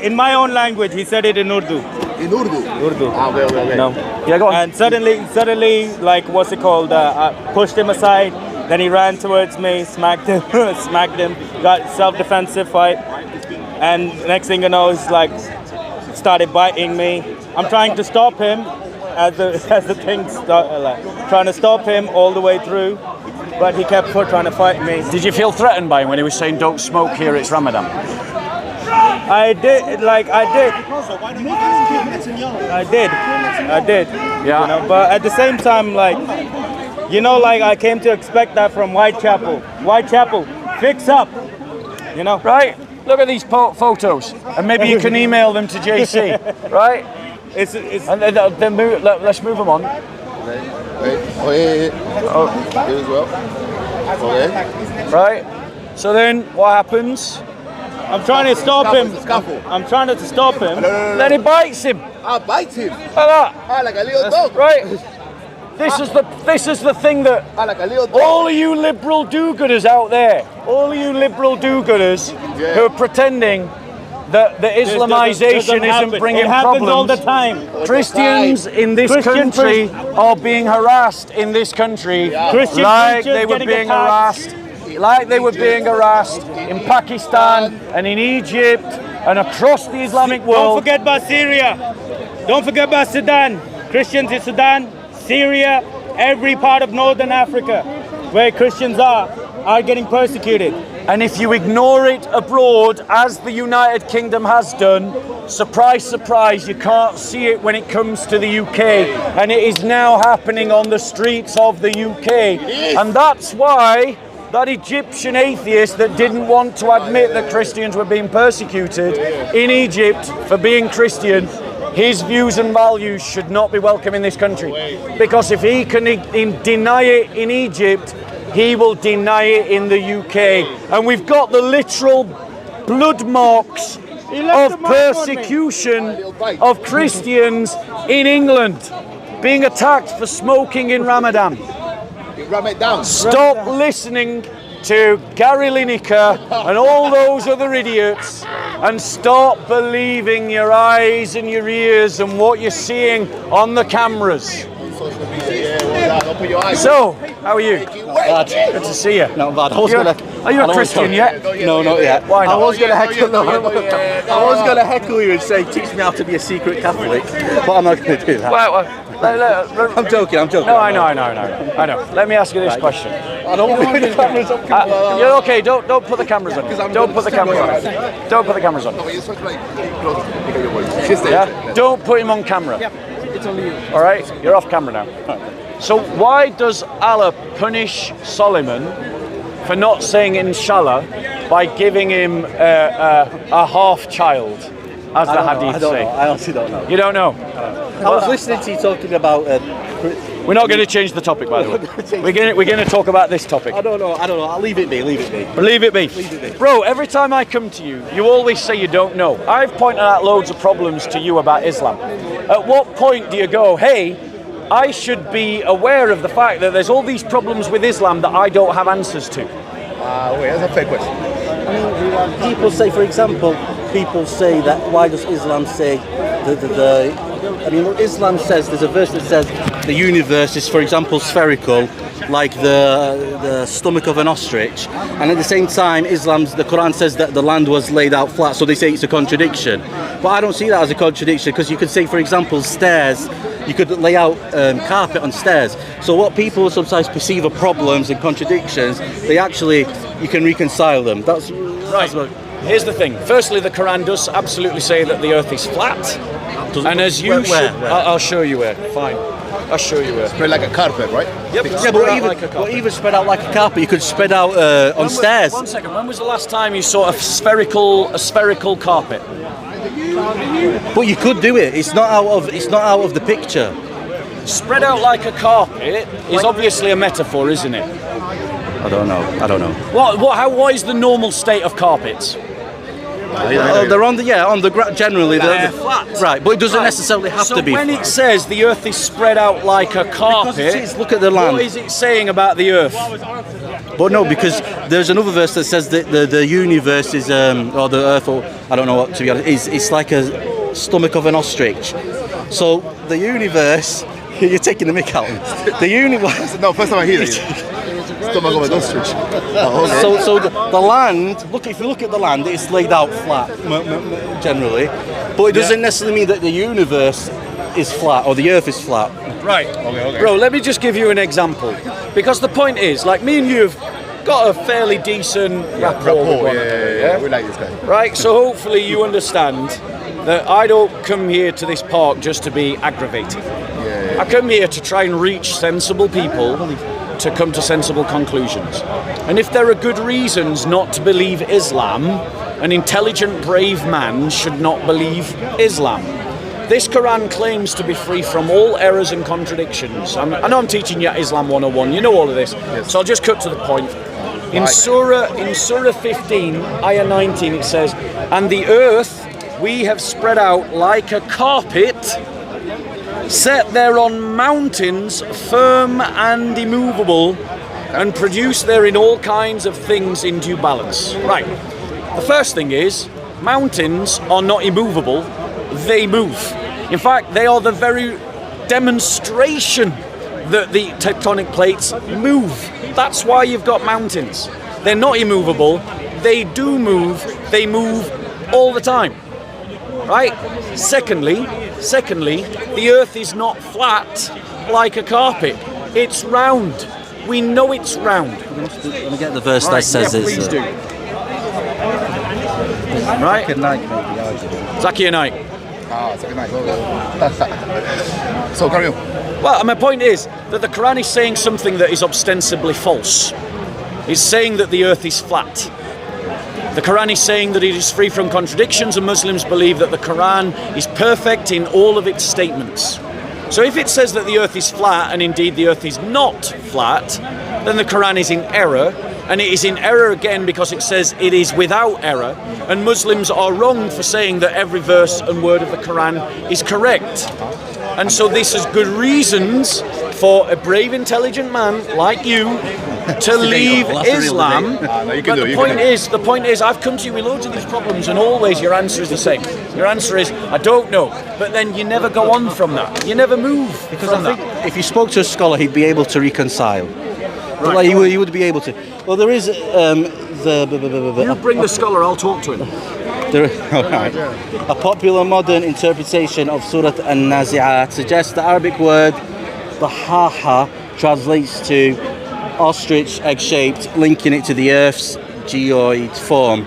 In my own language, he said it in Urdu. In Urdu? Urdu. Okay. No. Yeah, go on. And suddenly, like, what's it called? I pushed him aside. Then he ran towards me, smacked him, got self-defensive fight. And next thing you know, he's like, started biting me. I'm trying to stop him as the thing started, like, trying to stop him all the way through. But he kept trying to fight me. Did you feel threatened by him when he was saying, "Don't smoke here, it's Ramadan"? I did. Yeah. You know, but at the same time, like, I came to expect that from Whitechapel. Whitechapel, fix up. You know. Right. Look at these photos, and maybe you can email them to JC. Right. And then let's move them on. Okay. Here as well. Okay. Right. So then, what happens? I'm trying to stop him. I'm trying to stop him. Then he bites him. Bites him. Like that. Like a little dog. Right. This is the thing that like a little dog. all of you liberal do-gooders out there, all of you liberal do-gooders who are pretending that the Islamization isn't bringing it happens problems. all the time. Christians in this country are being harassed in this country Christian like preachers they were getting being attacked. harassed in Pakistan and in Egypt and across the Islamic world. Don't forget about Syria. Don't forget about Sudan. Christians in Sudan, Syria, every part of northern Africa where Christians are getting persecuted. And if you ignore it abroad, as the United Kingdom has done, surprise, surprise, you can't see it when it comes to the UK. And it is now happening on the streets of the UK. And that's why that Egyptian atheist that didn't want to admit that Christians were being persecuted in Egypt for being Christian, his views and values should not be welcome in this country. Because if he can deny it in Egypt, he will deny it in the UK. And we've got the literal blood marks of persecution of Christians in England being attacked for smoking in Ramadan. Stop listening to Gary Lineker and all those other idiots and stop believing your eyes and your ears and what you're seeing on the cameras. So, how are you? Bad. Good to see you. Not bad. Are you a Christian yet? No, not yet. Why not? I was going to heckle you and say, teach me how to be a secret Catholic, but I'm not going to do that. I'm joking. I'm joking. No, I know. Let me ask you this question. I don't want the cameras up. You're okay. Don't put the cameras on. Don't put the cameras on. Don't put the cameras on. Yeah. Don't put him on camera. It's only you. All right. You're off camera now. So why does Allah punish Solomon for not saying Inshallah by giving him a half child, as the hadith say? I honestly don't know. You don't know? I was listening to you talking about. We're not going to change the topic, by the way. We're going to talk about this topic. I don't know. I'll leave it be. Leave it be. Bro, every time I come to you, you always say you don't know. I've pointed out loads of problems to you about Islam. At what point do you go, hey, I should be aware of the fact that there's all these problems with Islam that I don't have answers to? Wait, that's a fair question. I mean, people say, for example, that why does Islam say Islam says, there's a verse that says the universe is, for example, spherical, like the stomach of an ostrich, and at the same time the Quran says that the land was laid out flat, so they say it's a contradiction. But I don't see that as a contradiction, because you could say, for example, stairs, you could lay out carpet on stairs. So what people sometimes perceive as problems and contradictions, you can reconcile them. That's right. Here's the thing. Firstly, the Quran does absolutely say that the earth is flat. And as you where? I'll show you where. Fine. I'll show you where. Spread like a carpet, right? Yep. Yeah, but even spread out like a carpet, you could spread out on stairs. One second. When was the last time you saw a spherical carpet? But you could do it. It's not out of the picture. Spread out like a carpet is obviously a metaphor, isn't it? I don't know. What is the normal state of carpets? They're on the ground. Generally, they're flat. Right, but it doesn't necessarily have to be. So when it says the earth is spread out like a carpet, look at the land. What is it saying about the earth? But no, because there's another verse that says that the universe is, or the earth, or I don't know what to be honest, it's like a stomach of an ostrich. So the universe, you're taking the mick out. The universe. No, first time I hear it. Stomach of an ostrich. So the land. If you look at the land, it's laid out flat generally, but it doesn't necessarily mean that the universe is flat or the earth is flat. Right. Okay. Bro, let me just give you an example, because the point is, like, me and you've got a fairly decent rapport with one another. Yeah, we like this guy. Right. So hopefully you understand that I don't come here to this park just to be aggravating. I come here to try and reach sensible people to come to sensible conclusions. And if there are good reasons not to believe Islam, an intelligent, brave man should not believe Islam. This Quran claims to be free from all errors and contradictions. I know I'm teaching you Islam 101, you know all of this, so I'll just cut to the point. In Surah 15, Ayah 19, it says, "And the earth we have spread out like a carpet, set there on mountains, firm and immovable, and produce therein all kinds of things in due balance." Right. The first thing is, mountains are not immovable, they move. In fact, they are the very demonstration that the tectonic plates move. That's why you've got mountains. They're not immovable, they do move, they move all the time. Right? Secondly, the earth is not flat like a carpet. It's round. We know it's round. Let me get the verse that says this. Please do. Right? Zakir Naik. Zakir Naik. So carry on. Well, my point is that the Quran is saying something that is ostensibly false. It's saying that the earth is flat. The Quran is saying that it is free from contradictions, and Muslims believe that the Quran is perfect in all of its statements. So if it says that the earth is flat, and indeed the earth is not flat, then the Quran is in error, and it is in error again because it says it is without error, and Muslims are wrong for saying that every verse and word of the Quran is correct. And so this is good reasons for a brave, intelligent man like you to leave Islam. But the point is, I've come to you with loads of these problems, and always your answer is the same. Your answer is, I don't know. But then you never go on from that. You never move. Because I think if you spoke to a scholar, he'd be able to reconcile. Right. Like he would be able to. Well, there is You bring the scholar, I'll talk to him. A popular modern interpretation of Surah An-Nazi'at suggests the Arabic word Dahaha translates to ostrich, egg-shaped, linking it to the Earth's geoid form.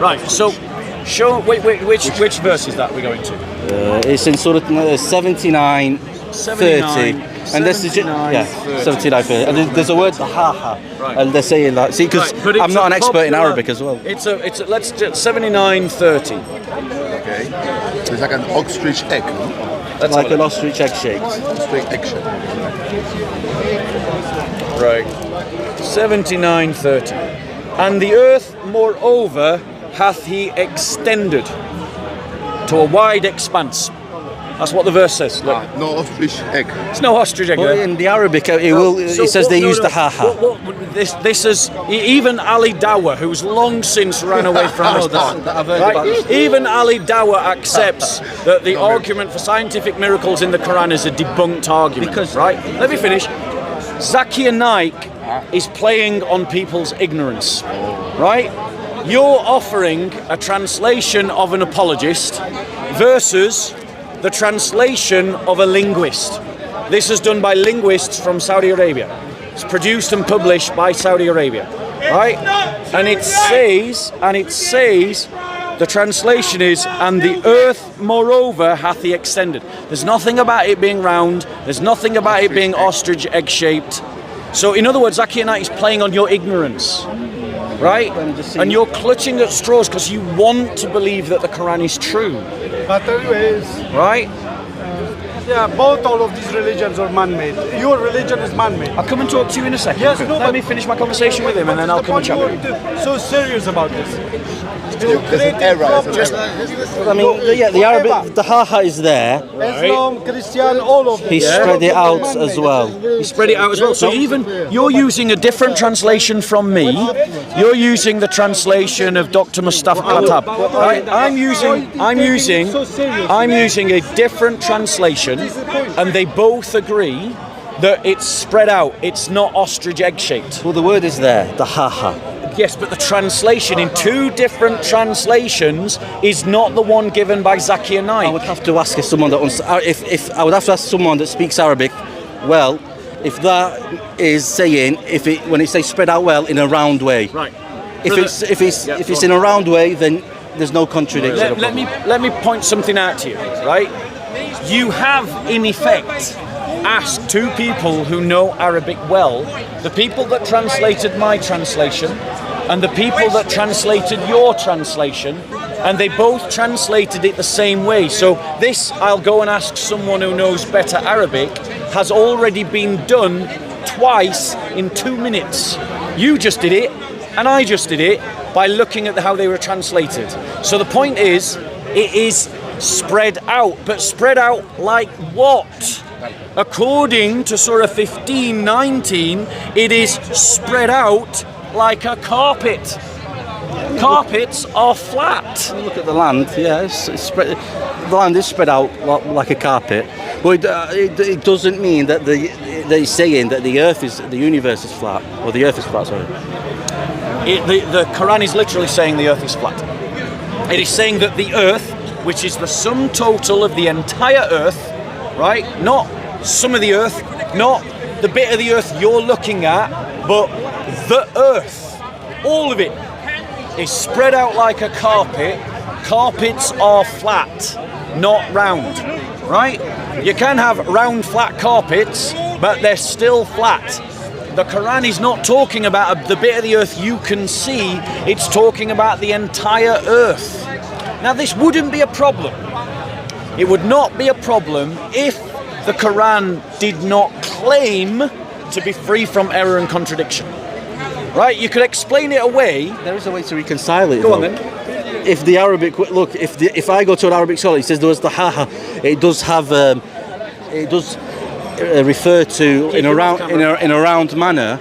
Right. So, which verse is that we're going to? It's in Surah 79, 30. And this is 79, 30. And there's a word, ha. Right. And they're saying that. See, because I'm not an expert in Arabic as well. It's let's do 79, 30. Okay. So it's like an ostrich egg. That's like an ostrich egg shaped. Ostrich egg shaped. Right. 79, 30. And the earth, moreover, hath he extended to a wide expanse. That's what the verse says. Look. No ostrich egg. It's no ostrich egg. Well, in the Arabic, it says they use the ha-ha. This is even Ali Dawah, who's long since ran away from this part. Right? Even Ali Dawah accepts that the argument for scientific miracles in the Quran is a debunked argument. Right? Let me finish. Zakir Naik is playing on people's ignorance. Right? You're offering a translation of an apologist versus the translation of a linguist. This is done by linguists from Saudi Arabia. It's produced and published by Saudi Arabia, right? And it says, the translation is, and the earth, moreover, hath he extended. There's nothing about it being round. There's nothing about it being ostrich egg-shaped. So, in other words, Zakir Naik is playing on your ignorance, right? And you're clutching at straws because you want to believe that the Quran is true. But anyways, right? All of these religions are man-made. Your religion is man-made. I'll come and talk to you in a second. Yes, Let me finish my conversation with him and then I'll come and chat with you. So serious about this. There's an error. I mean, the Arabic, the ha-ha is there. Islam, Christian, all of them. He spread it out as well. He spread it out as well. So even you're using a different translation from me. You're using the translation of Dr. Mustafa Khattab. Right? I'm using a different translation, and they both agree that it's spread out. It's not ostrich egg shaped. Well, the word is there, the ha-ha. Yes, but the translation in two different translations is not the one given by Zakir Naik. I would have to ask someone that I would have to ask someone that speaks Arabic. Well, if that is saying when it says spread out well in a round way, right? If it's in a round way, then there's no contradiction. Let me point something out to you, right? You have in effect asked two people who know Arabic well, the people that translated my translation and the people that translated your translation, and they both translated it the same way. So this, I'll go and ask someone who knows better Arabic, has already been done twice in 2 minutes. You just did it, and I just did it by looking at how they were translated. So the point is, it is spread out, but spread out like what? According to Surah 15:19, it is spread out like a carpet. Carpets are flat. Look at the land. Yeah, it's spread. The land is spread out like a carpet, but it doesn't mean that they're saying that the universe is flat, or the earth is flat. Sorry. The Quran is literally saying the earth is flat. It is saying that the earth, which is the sum total of the entire earth, right? Not some of the earth, not the bit of the earth you're looking at, but the earth, all of it is spread out like a carpet. Carpets are flat, not round, right? You can have round, flat carpets, but they're still flat. The Quran is not talking about the bit of the earth you can see, it's talking about the entire earth. Now, this wouldn't be a problem. It would not be a problem if the Quran did not claim to be free from error and contradiction. Right? You could explain it away. There is a way to reconcile it. Go on then. If the Arabic, look, if I go to an Arabic scholar, he says there was the ha-ha, it does have, it does refer to in a round manner,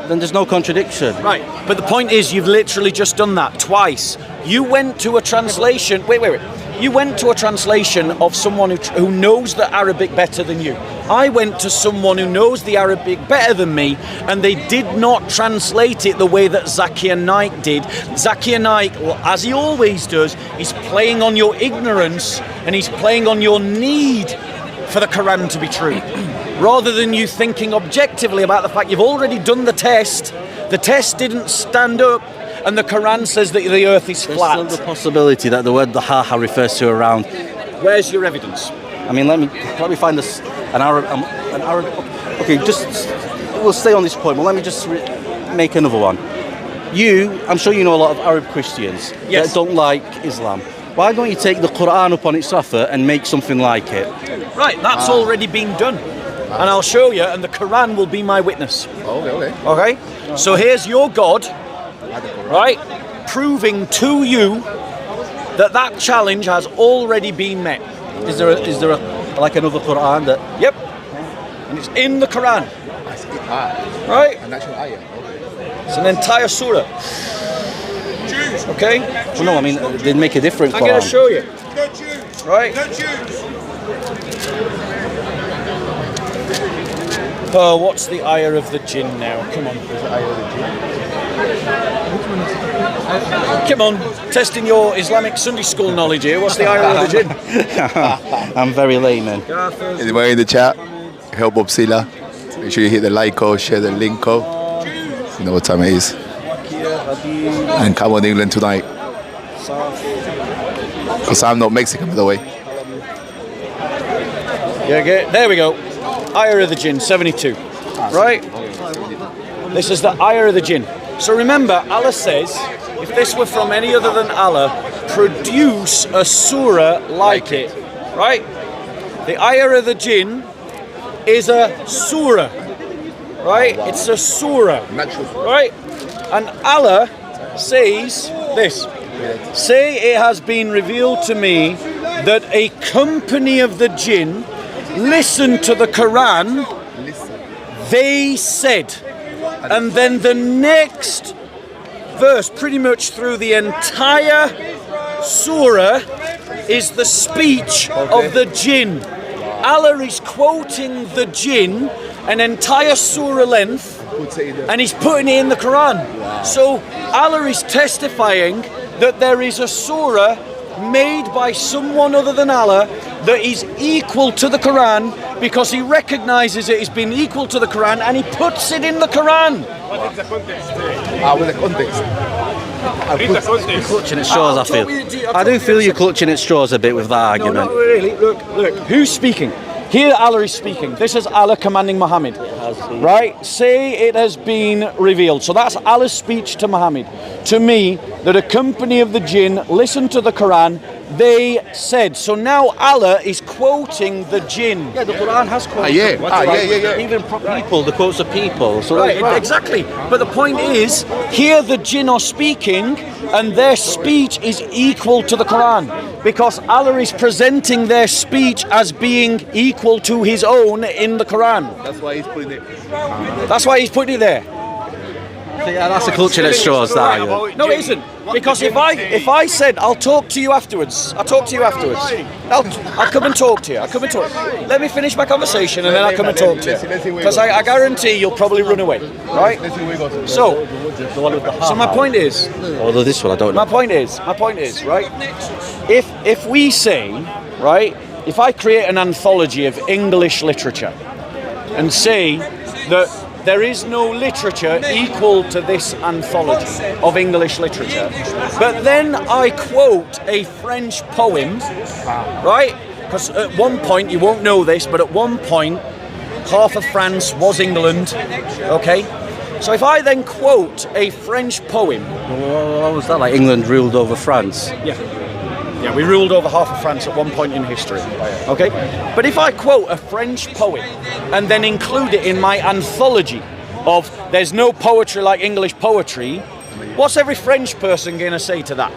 then there's no contradiction. Right, but the point is you've literally just done that twice. You went to a translation, wait. You went to a translation of someone who knows the Arabic better than you. I went to someone who knows the Arabic better than me, and they did not translate it the way that Zakir Naik did. Zakir Naik, as he always does, is playing on your ignorance, and he's playing on your need for the Quran to be true. rather than you thinking objectively about the fact you've already done the test didn't stand up, and the Quran says that the earth is flat. There's still the possibility that the word Dahaha refers to around. Where's your evidence? I mean, let me find this an Arab. Okay, we'll stay on this point, but let me just make another one. I'm sure you know a lot of Arab Christians that don't like Islam. Why don't you take the Quran up on its offer and make something like it? Right, that's already been done. And I'll show you, and the Quran will be my witness. Okay? So here's your God, right, proving to you that challenge has already been met. Is there like another Quran that? Yep. And it's in the Quran. Right? An actual ayah. It's an entire surah. Okay? Well, no, I mean, they make a different Quran. I'm going to show you. Right? Oh, what's the ayah of the jinn now? Come on. Come on, testing your Islamic Sunday school knowledge here. What's the ayah of the jinn? I'm very layman. Anybody in the chat? Help Bob Sila. Make sure you hit the like code, share the link code. You know what time it is. And come on England tonight. Because I'm not Mexican, by the way. Yeah, there we go. Ayah of the jinn, 72. Right? This is the ayah of the jinn. So remember, Allah says, if this were from any other than Allah, produce a surah like it. Right? The ayah of the jinn is a surah. Right? It's a surah. Right? And Allah says this. Say it has been revealed to me that a company of the jinn listened to the Quran. They said. And then the next verse, pretty much through the entire surah, is the speech of the jinn. Allah is quoting the jinn an entire surah length, and he's putting it in the Quran. So Allah is testifying that there is a surah made by someone other than Allah that is equal to the Quran, because he recognizes it as being equal to the Quran, and he puts it in the Quran. With the context. You're clutching at straws, I feel. I do feel you're clutching at straws a bit with that argument. No, not really. Look. Who's speaking? Here Allah is speaking. This is Allah commanding Muhammad. Right? Say it has been revealed. So that's Allah's speech to Muhammad. To me, that a company of the jinn listened to the Quran. They said. So now Allah is quoting the jinn. Yeah, the Quran has quotes. Yeah. Even people, the quotes of people. So right, exactly. But the point is, here the jinn are speaking, and their speech is equal to the Quran, because Allah is presenting their speech as being equal to his own in the Quran. That's why he's putting it. That's why he's putting it there. Yeah, that's a culture that straws, that. No, it isn't. Because if I said I'll talk to you afterwards, I'll come and talk to you. Let me finish my conversation, and then I'll come and talk to you. Because I guarantee you'll probably run away, right? So my point is. Although this one I don't know. My point is, right? If we say, right, if I create an anthology of English literature, and say that there is no literature equal to this anthology of English literature, but then I quote a French poem, right? Because at one point, you won't know this, but at one point, half of France was England, okay? So if I then quote a French poem... What was that, like England ruled over France? Yeah, we ruled over half of France at one point in history. Okay? But if I quote a French poem and then include it in my anthology of there's no poetry like English poetry, what's every French person going to say to that?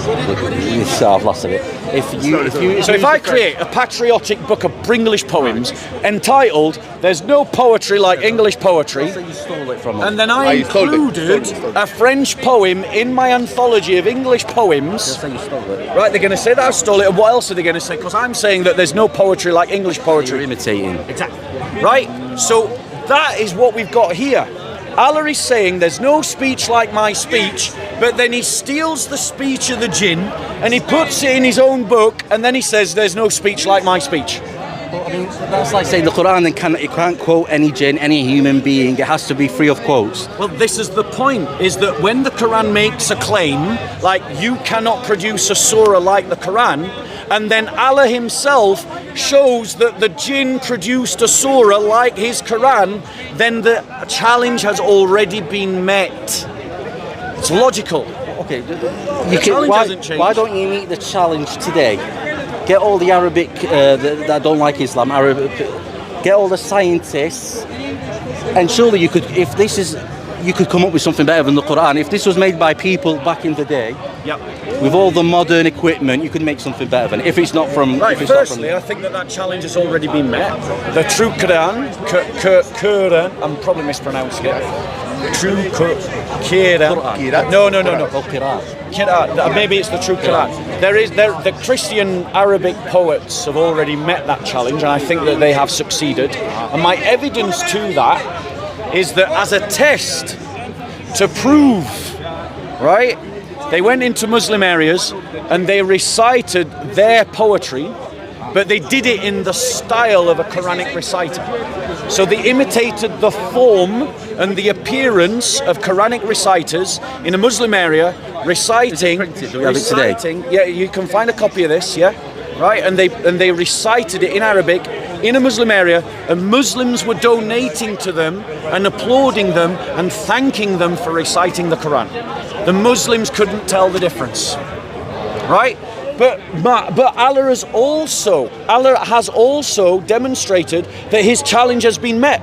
I've lost it. If I create a patriotic book of English poems entitled "There's no poetry like English poetry," and then I included a French poem in my anthology of English poems, right? They're going to say that I stole it. And what else are they going to say? Because I'm saying that there's no poetry like English poetry. You're imitating. Exactly. Right. So that is what we've got here. Allah is saying there's no speech like my speech, but then he steals the speech of the jinn and he puts it in his own book, and then he says there's no speech like my speech. I mean, that's like saying the Quran it can't quote any jinn, any human being. It has to be free of quotes. Well, this is the point, is that when the Quran makes a claim, like you cannot produce a surah like the Quran, and then Allah himself shows that the jinn produced a surah like his Quran, then the challenge has already been met. It's logical. Okay, The challenge hasn't changed. Why don't you meet the challenge today? Get all the Arabic that don't like Islam, get all the scientists, and surely you could, you could come up with something better than the Quran. If this was made by people back in the day, yep, with all the modern equipment, you could make something better than. If it's not from, right. Firstly, I think that challenge has already been met. The true Quran, Quran, I'm probably mispronouncing it. True Quran. No. Quran. Maybe it's the true Quran. The Christian Arabic poets have already met that challenge, and I think that they have succeeded. And my evidence to that is that as a test to prove, right, they went into Muslim areas and they recited their poetry, but they did it in the style of a Quranic reciter. So they imitated the form and the appearance of Quranic reciters in a Muslim area, reciting. Do we have it today? Yeah, you can find a copy of this. Yeah, right. And they recited it in Arabic in a Muslim area, and Muslims were donating to them and applauding them and thanking them for reciting the Quran. The Muslims couldn't tell the difference, right? But Allah has also demonstrated that his challenge has been met,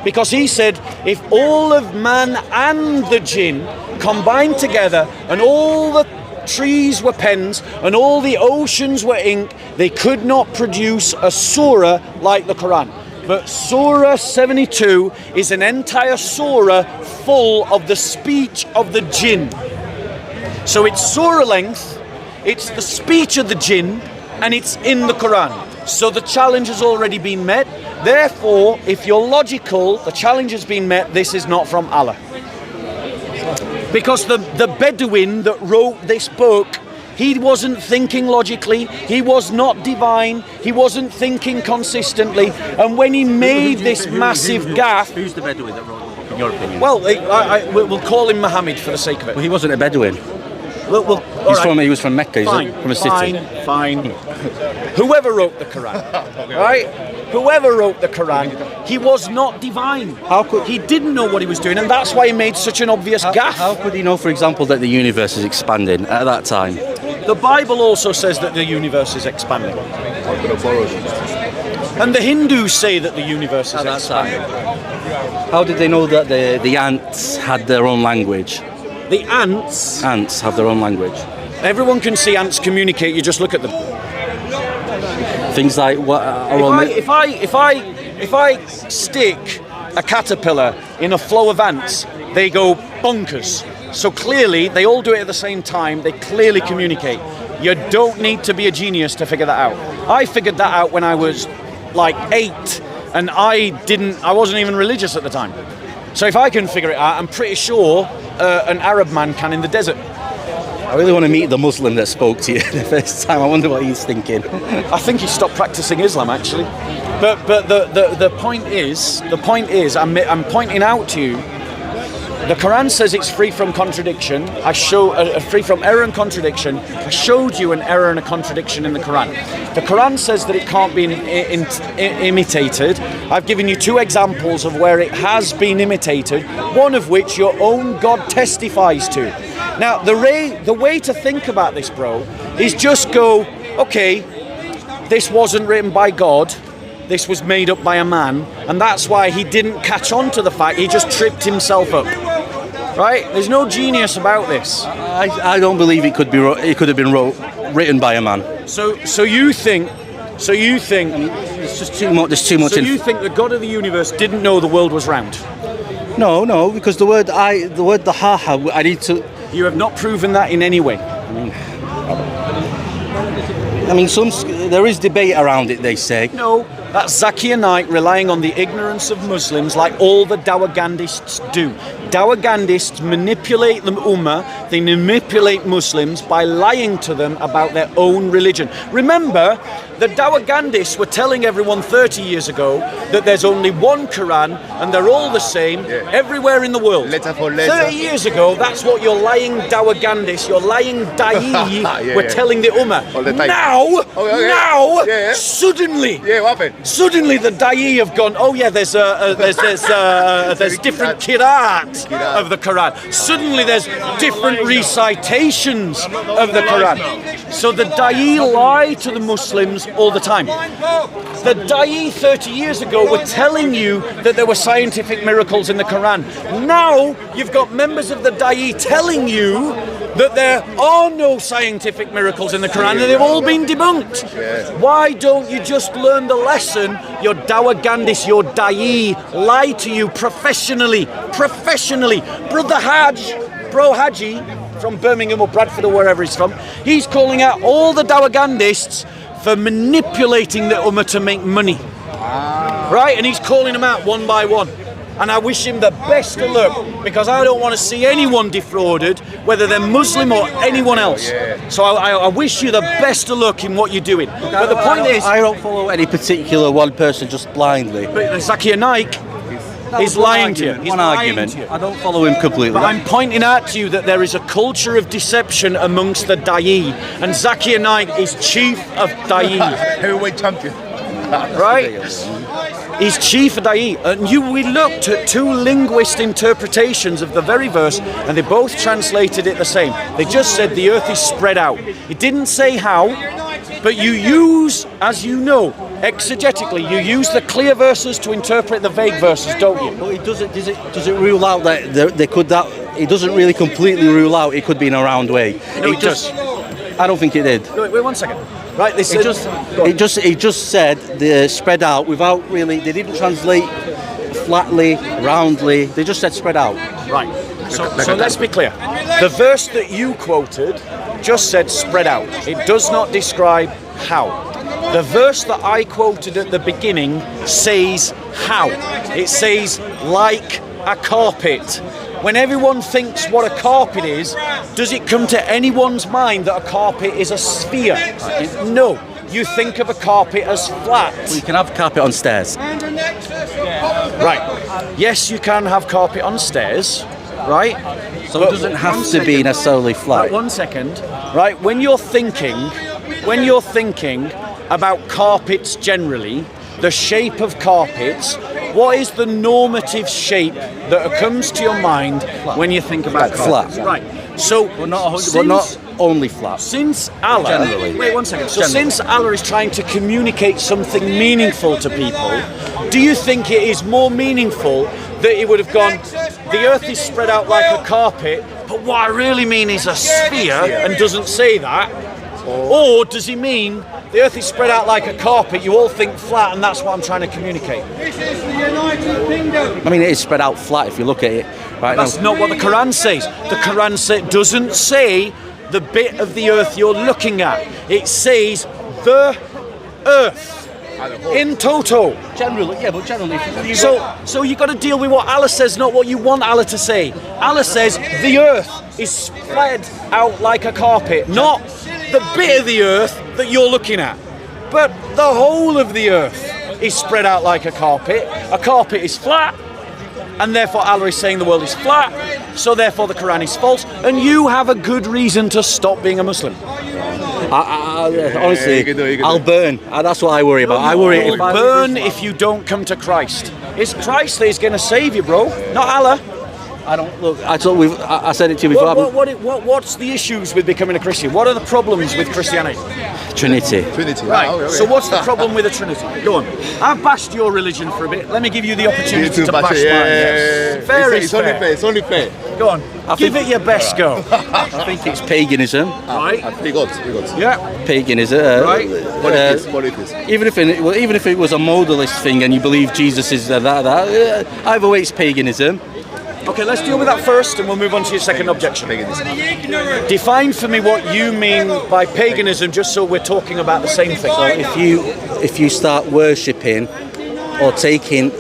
because he said, if all of man and the jinn combined together and all the trees were pens and all the oceans were ink, they could not produce a surah like the Quran. But Surah 72 is an entire surah full of the speech of the jinn. So it's surah length, it's the speech of the jinn, and it's in the Quran. So the challenge has already been met. Therefore, if you're logical, the challenge has been met. This is not from Allah. Because the Bedouin that wrote this book, he wasn't thinking logically, he was not divine, he wasn't thinking consistently, and when he made this massive gaffe... Who's the Bedouin that wrote the book, in your opinion? Well, we'll call him Muhammad for the sake of it. Well, he wasn't a Bedouin. He was from Mecca, from a city. Fine. Whoever wrote the Quran, right? Whoever wrote the Quran, he was not divine. He didn't know what he was doing, and that's why he made such an obvious gaffe. How could he know, for example, that the universe is expanding at that time? The Bible also says that the universe is expanding. And the Hindus say that the universe is expanding. How did they know that the ants had their own language? The ants? Ants have their own language. Everyone can see ants communicate, you just look at them. Things like what? If I stick a caterpillar in a flow of ants, they go bonkers. So clearly, they all do it at the same time, they clearly communicate. You don't need to be a genius to figure that out. I figured that out when I was like 8, and I wasn't even religious at the time. So if I can figure it out, I'm pretty sure an Arab man can in the desert. I really want to meet the Muslim that spoke to you the first time. I wonder what he's thinking. I think he stopped practicing Islam, actually. But the point is, I'm pointing out to you, the Quran says it's free from contradiction. Free from error and contradiction. I showed you an error and a contradiction in the Quran. The Quran says that it can't be imitated. I've given you 2 examples of where it has been imitated, one of which your own God testifies to. Now, the way to think about this, bro, is just go, okay, this wasn't written by God, this was made up by a man, and that's why he didn't catch on to the fact, he just tripped himself up. Right? There's no genius about this. I don't believe it could have been written by a man. So you think it's just too much. There's too much. So you think the God of the universe didn't know the world was round? No, because the word dahaha, I need to. You have not proven that in any way. I mean, there is debate around it. They say. No, That's Zakir Naik relying on the ignorance of Muslims like all the Dawagandists do. Dawagandists manipulate the Ummah, they manipulate Muslims by lying to them about their own religion. Remember, the Dawagandists were telling everyone 30 years ago that there's only one Quran and they're all the same everywhere in the world. Letter for letter. 30 years ago, that's what your lying Dawagandists, your lying Da'i were telling the Ummah. All the time. Now, suddenly, what happened? Suddenly the Da'i have gone, oh yeah, there's different qira'at of the Quran. Suddenly there's different recitations of the Quran. So the Da'i lie to the Muslims all the time. The Da'i 30 years ago were telling you that there were scientific miracles in the Quran. Now you've got members of the Da'i telling you that there are no scientific miracles in the Quran and they've all been debunked. Why don't you just learn the lesson? Your Dawagandis, your Da'i lie to you professionally. Bro Haji from Birmingham or Bradford or wherever he's from, he's calling out all the Dawagandists for manipulating the Ummah to make money. Right? And he's calling them out one by one. And I wish him the best of luck because I don't want to see anyone defrauded, whether they're Muslim or anyone else. So I wish you the best of luck in what you're doing. But the point is, I don't follow any particular one person just blindly. But Zakir Naik is lying to you. He's One lying argument. to you. I don't follow him completely. But I'm pointing out to you that there is a culture of deception amongst the Da'i, and Zakir Naik is chief of Da'i. Heavyweight champion. Right? He's chief of Da'i. And we looked at two linguist interpretations of the very verse, and they both translated it the same. They just said the earth is spread out. It didn't say how, but you use, as you know, exegetically, you use the clear verses to interpret the vague verses, don't you? But does it rule out that they could that? It doesn't really completely rule out it could be in a round way. No, it does. I don't think it did. Wait 1 second. Right, they said, It just said the spread out without really. They didn't translate flatly, roundly. They just said spread out. Right. So let's be clear. The verse that you quoted just said spread out. It does not describe how. The verse that I quoted at the beginning says how. It says like a carpet. When everyone thinks what a carpet is, does it come to anyone's mind that a carpet is a sphere? No. You think of a carpet as flat. Well, you can have carpet on stairs. Right. Yes, you can have carpet on stairs. Right? So it doesn't have to be necessarily flat. Right, 1 second. Right, when you're thinking about carpets generally, the shape of carpets, what is the normative shape that comes to your mind when you think about carpets? Flat. Right. So But not only flat. Since Allah, Generally. wait 1 second. So since Allah is trying to communicate something meaningful to people, do you think it is more meaningful that he would have gone, the earth is spread out like a carpet, but what I really mean is a sphere, and doesn't say that? Or does he mean the earth is spread out like a carpet, you all think flat, and that's what I'm trying to communicate? I mean, it is spread out flat if you look at it. Right That's now. not what the Quran says. The Quran doesn't say the bit of the earth you're looking at. It says the earth. In total. Generally. So you got to deal with what Allah says, not what you want Allah to say. Allah says the earth is spread out like a carpet, not the bit of the earth that you're looking at, but the whole of the earth is spread out like a carpet. A carpet is flat, and therefore Allah is saying the world is flat, so therefore the Quran is false, and you have a good reason to stop being a Muslim. Honestly, I'll burn. That's what I worry about. I worry You'll burn if you don't come to Christ. It's Christ that is going to save you, bro, not Allah. I don't look. I said it to you before. What's the issues with becoming a Christian? What are the problems with Christianity? Trinity. Right. So what's the problem with the Trinity? Go on. I've bashed your religion for a bit. Let me give you the opportunity to bash mine. Yes. Fair is fair. It's only fair. Go on. Give it your best go. I think it's paganism. Right. We got. Yeah. Paganism. Right. What it is. Even if it was a modalist thing and you believe Jesus is that, either way it's paganism. Okay, let's deal with that first and we'll move on to your second objection. Define for me what you mean by paganism, just so we're talking about the same thing. So if you start worshipping or taking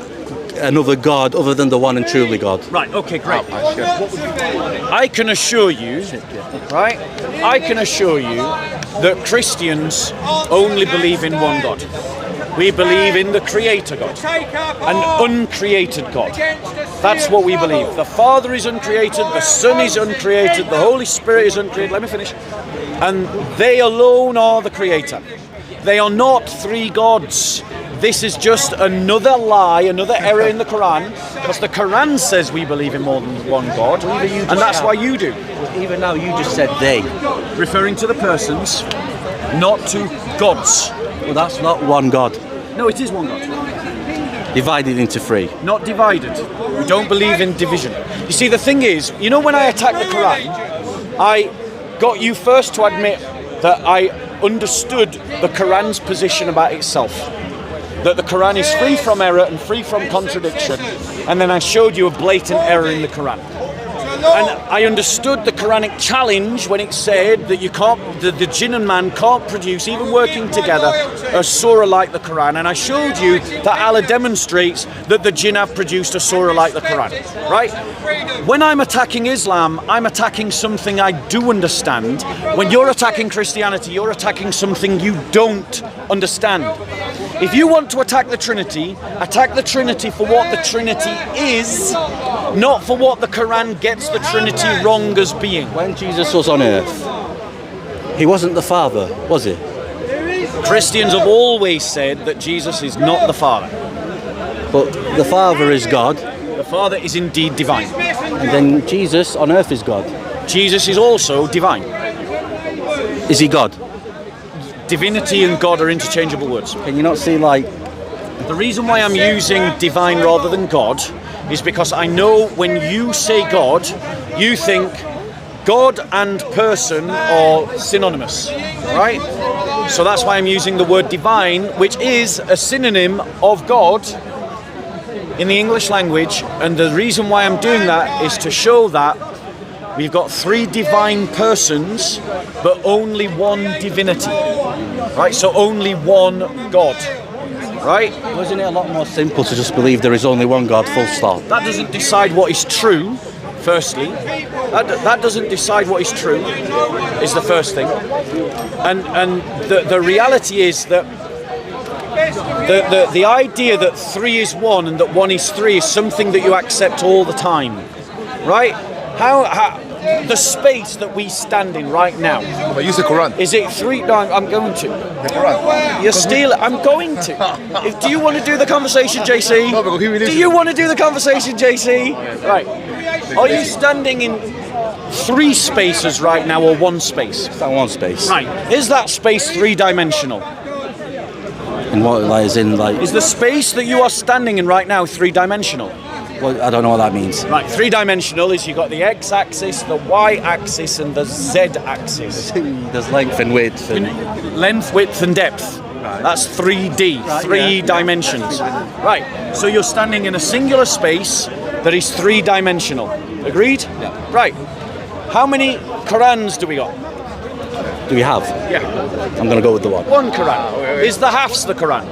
another god other than the one and truly God. Right, okay, great. I can assure you, right? I can assure you that Christians only believe in one God. We believe in the Creator God, an uncreated God. That's what we believe. The Father is uncreated, the Son is uncreated, the Holy Spirit is uncreated. Let me finish. And they alone are the Creator. They are not three gods. This is just another lie, another error in the Quran, because the Quran says we believe in more than one God, and that's why you do. Even now, you just said they. Referring to the persons, not to gods. Well, that's not one God. No, it is one God. Divided into three. Not divided. We don't believe in division. You see, the thing is, you know, when I attacked the Quran, I got you first to admit that I understood the Quran's position about itself. That the Quran is free from error and free from contradiction. And then I showed you a blatant error in the Quran. And I understood the Quranic challenge when it said that you can't, the jinn and man can't produce, even working together, a surah like the Quran. And I showed you that Allah demonstrates that the jinn have produced a surah like the Quran, right? When I'm attacking Islam, I'm attacking something I do understand. When you're attacking Christianity, you're attacking something you don't understand. If you want to attack the Trinity for what the Trinity is, not for what the Quran gets the Trinity wrong as being. When Jesus was on earth, he wasn't the Father, was he? Christians have always said that Jesus is not the Father. But the Father is God. The Father is indeed divine. And then Jesus on earth is God. Jesus is also divine. Is he God? Divinity and God are interchangeable words. Can you not see, like... The reason why I'm using divine rather than God is because I know when you say God, you think God and person are synonymous, right? So that's why I'm using the word divine, which is a synonym of God in the English language. And the reason why I'm doing that is to show that we've got three divine persons, but only one divinity, right? So only one God, right? Wasn't it a lot more simple to just believe there is only one God, full stop? That doesn't decide what is true, firstly. That doesn't decide what is true, is the first thing. And the reality is that the idea that three is one and that one is three is something that you accept all the time, right? How the space that we stand in right now. But use the Quran. Is it three? No, I'm going to. The Quran. You're stealing. I'm going to. Do you want to do the conversation, JC? No, because do you want to do the conversation, JC? Right. Are you standing in three spaces right now or one space? It's not one space. Right. Is that space three-dimensional? And what, like, as in, like... Is the space that you are standing in right now three-dimensional? Well, I don't know what that means. Right, three-dimensional is you've got the x-axis, the y-axis, and the z-axis. There's length and width. Length, width, and depth. Right. That's 3D, right, three dimensions. Right, so you're standing in a singular space that is three-dimensional. Agreed? Yeah. Right. How many Qurans do we got? Do we have? Yeah. I'm going to go with the one. One Quran. Is the Hafs the Quran?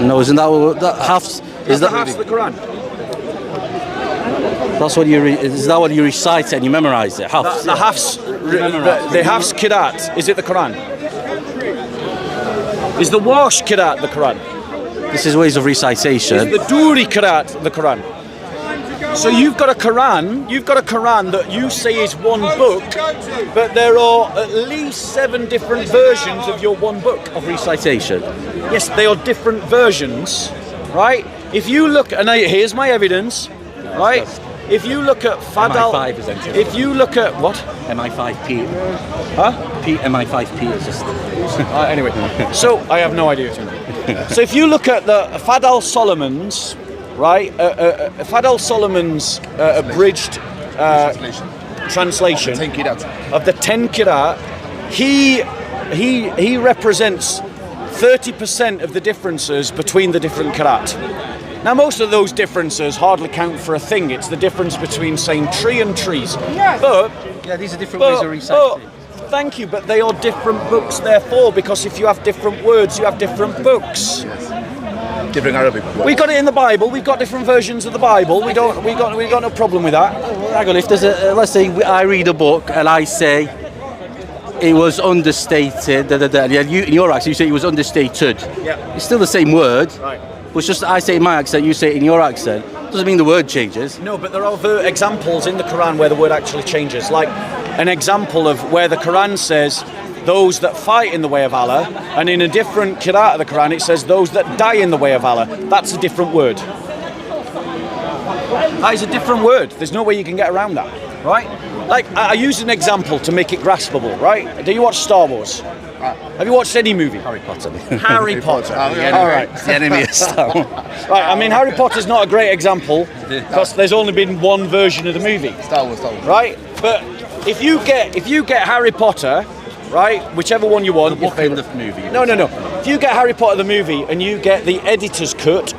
No, isn't that that Hafs? Is the Hafs the Quran? That's what you. Is that what you recite and you memorize it? Hafs. The Hafs. The Hafs Qiraat. Is it the Quran? Is the Warsh Qiraat the Quran? This is ways of recitation. Is the Duri Qiraat the Quran? So you've got a Quran that you say is one book, but there are at least 7 different versions of your one book of recitation. Yes, they are different versions, right? If you look, and here's my evidence, right? If you look at Fadal, MI5 is empty. If you look at what? MI5P. Huh? MI5P is just. Anyway, so I have no idea. So if you look at the Fadal Solomon's, right? Fadal Solomon's abridged translation of the 10 Qiraat, he represents 30% of the differences between the different Qiraat. Now, most of those differences hardly count for a thing. It's the difference between saying tree and trees. But yeah, these are different ways of reciting. Thank you, but they are different books, therefore, because if you have different words, you have different books. Yes. Different Arabic words. We got it in the Bible. We've got different versions of the Bible. We got no problem with that. Hang on, if there's let's say I read a book and I say it was understated, and you, in your accent, you say it was understated. Yeah. It's still the same word. Right. But it's just I say it in my accent, you say it in your accent. Doesn't mean the word changes. No, but there are examples in the Quran where the word actually changes. Like an example of where the Quran says those that fight in the way of Allah, and in a different qira'ah of the Quran it says those that die in the way of Allah. That's a different word. That is a different word. There's no way you can get around that, right? Like, I use an example to make it graspable, right? Do you watch Star Wars? Have you watched any movie? Harry Potter. Harry Potter. Oh, yeah. All right. The enemy of Star Wars. Right, I mean, Harry Potter's not a great example because there's only been one version of the movie. Star Wars. Right? But if you get Harry Potter, right, whichever one you want, The book and the movie. No. If you get Harry Potter the movie and you get the editor's cut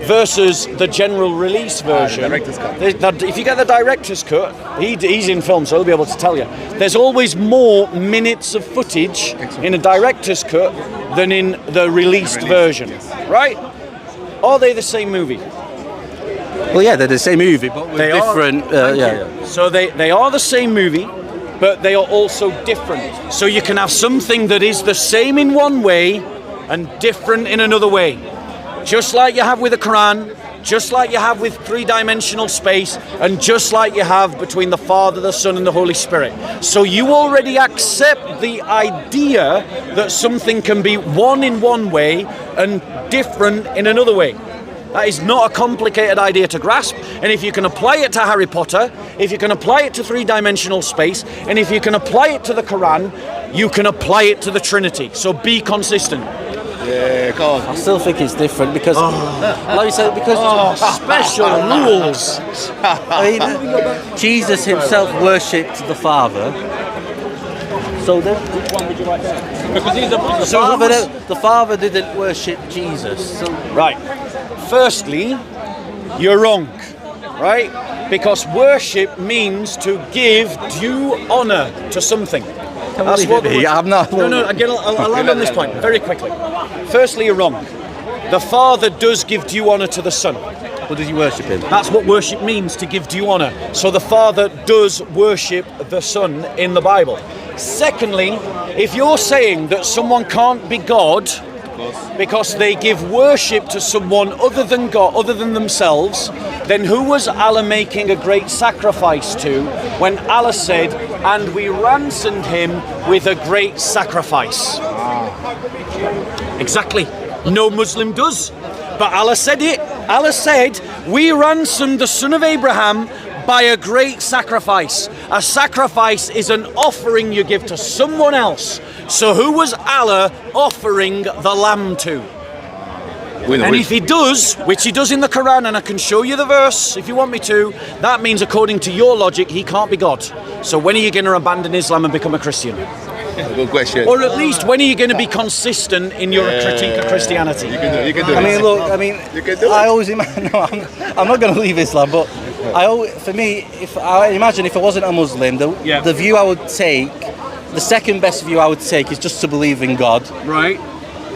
versus the general release version, director's cut. If you get the director's cut, he's in film, so he'll be able to tell you. There's always more minutes of footage in a director's cut than in the released version, right? Are they the same movie? Well, yeah, they're the same movie, but with different. Yeah. So they are the same movie, but they are also different. So you can have something that is the same in one way and different in another way. Just like you have with the Quran, just like you have with three-dimensional space, and just like you have between the Father, the Son, and the Holy Spirit. So you already accept the idea that something can be one in one way and different in another way. That is not a complicated idea to grasp, and if you can apply it to Harry Potter, if you can apply it to three-dimensional space, and if you can apply it to the Quran, you can apply it to the Trinity. So be consistent. Yeah, go on. I still think it's different because, like you said, because special rules. I mean, Jesus himself worshipped the Father. So then, which one would you like? The Father didn't worship Jesus. So. Right. Firstly, you're wrong, right? Because worship means to give due honour to something. That's what I'm not. No. Again, I'll land on this point very quickly. Firstly, you're wrong. The Father does give due honour to the Son. What does he worship him? That's what worship means, to give due honour. So the Father does worship the Son in the Bible. Secondly, if you're saying that someone can't be God because they give worship to someone other than God, other than themselves, then who was Allah making a great sacrifice to when Allah said, and we ransomed him with a great sacrifice? Exactly. No Muslim does. But Allah said it. Allah said, we ransomed the son of Abraham by a great sacrifice. A sacrifice is an offering you give to someone else. So who was Allah offering the lamb to? And if he does, which he does in the Quran, and I can show you the verse if you want me to, that means according to your logic, he can't be God. So when are you going to abandon Islam and become a Christian? Good question. Or at least when are you going to be consistent in your critique of Christianity? You can do it. I mean, look. I mean, I always imagine. No, I'm not going to leave Islam, but for me, if I imagine if I wasn't a Muslim, the view I would take, the second best view I would take is just to believe in God. Right.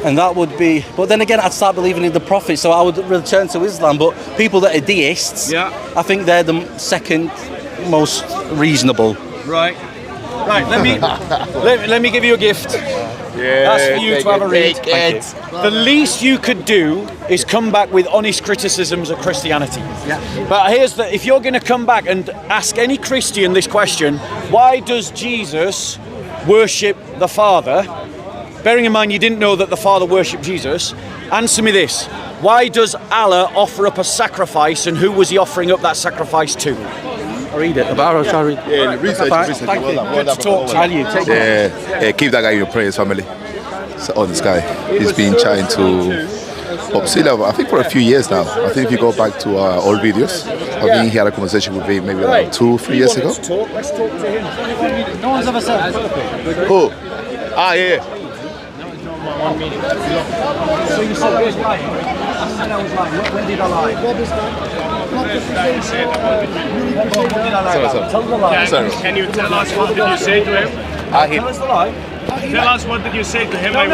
And that would be, but then again, I'd start believing in the Prophet, so I would return to Islam. But people that are deists, I think they're the second most reasonable. Right. Let me give you a gift. That's for you to have a read. The least you could do is come back with honest criticisms of Christianity. But if you're going to come back and ask any Christian this question, why does Jesus worship the Father? Bearing in mind you didn't know that the Father worshipped Jesus, answer me this. Why does Allah offer up a sacrifice, and who was he offering up that sacrifice to? I'll read it. I'll read. Yeah, research. Thank you. Good to talk to you. Keep that guy in your prayers, family. So, this guy, he's been trying to up sea level, I think, for a few years now. I think if you go back to our old videos, I think he had a conversation with me maybe about 2-3 years ago. Let's talk to him. No one's ever said. Who? Yeah. So you said when I was lying? When did I lie? Tell the lie. Can you tell us what did you say to him? Tell us the lie. Tell us what did you say to him? No.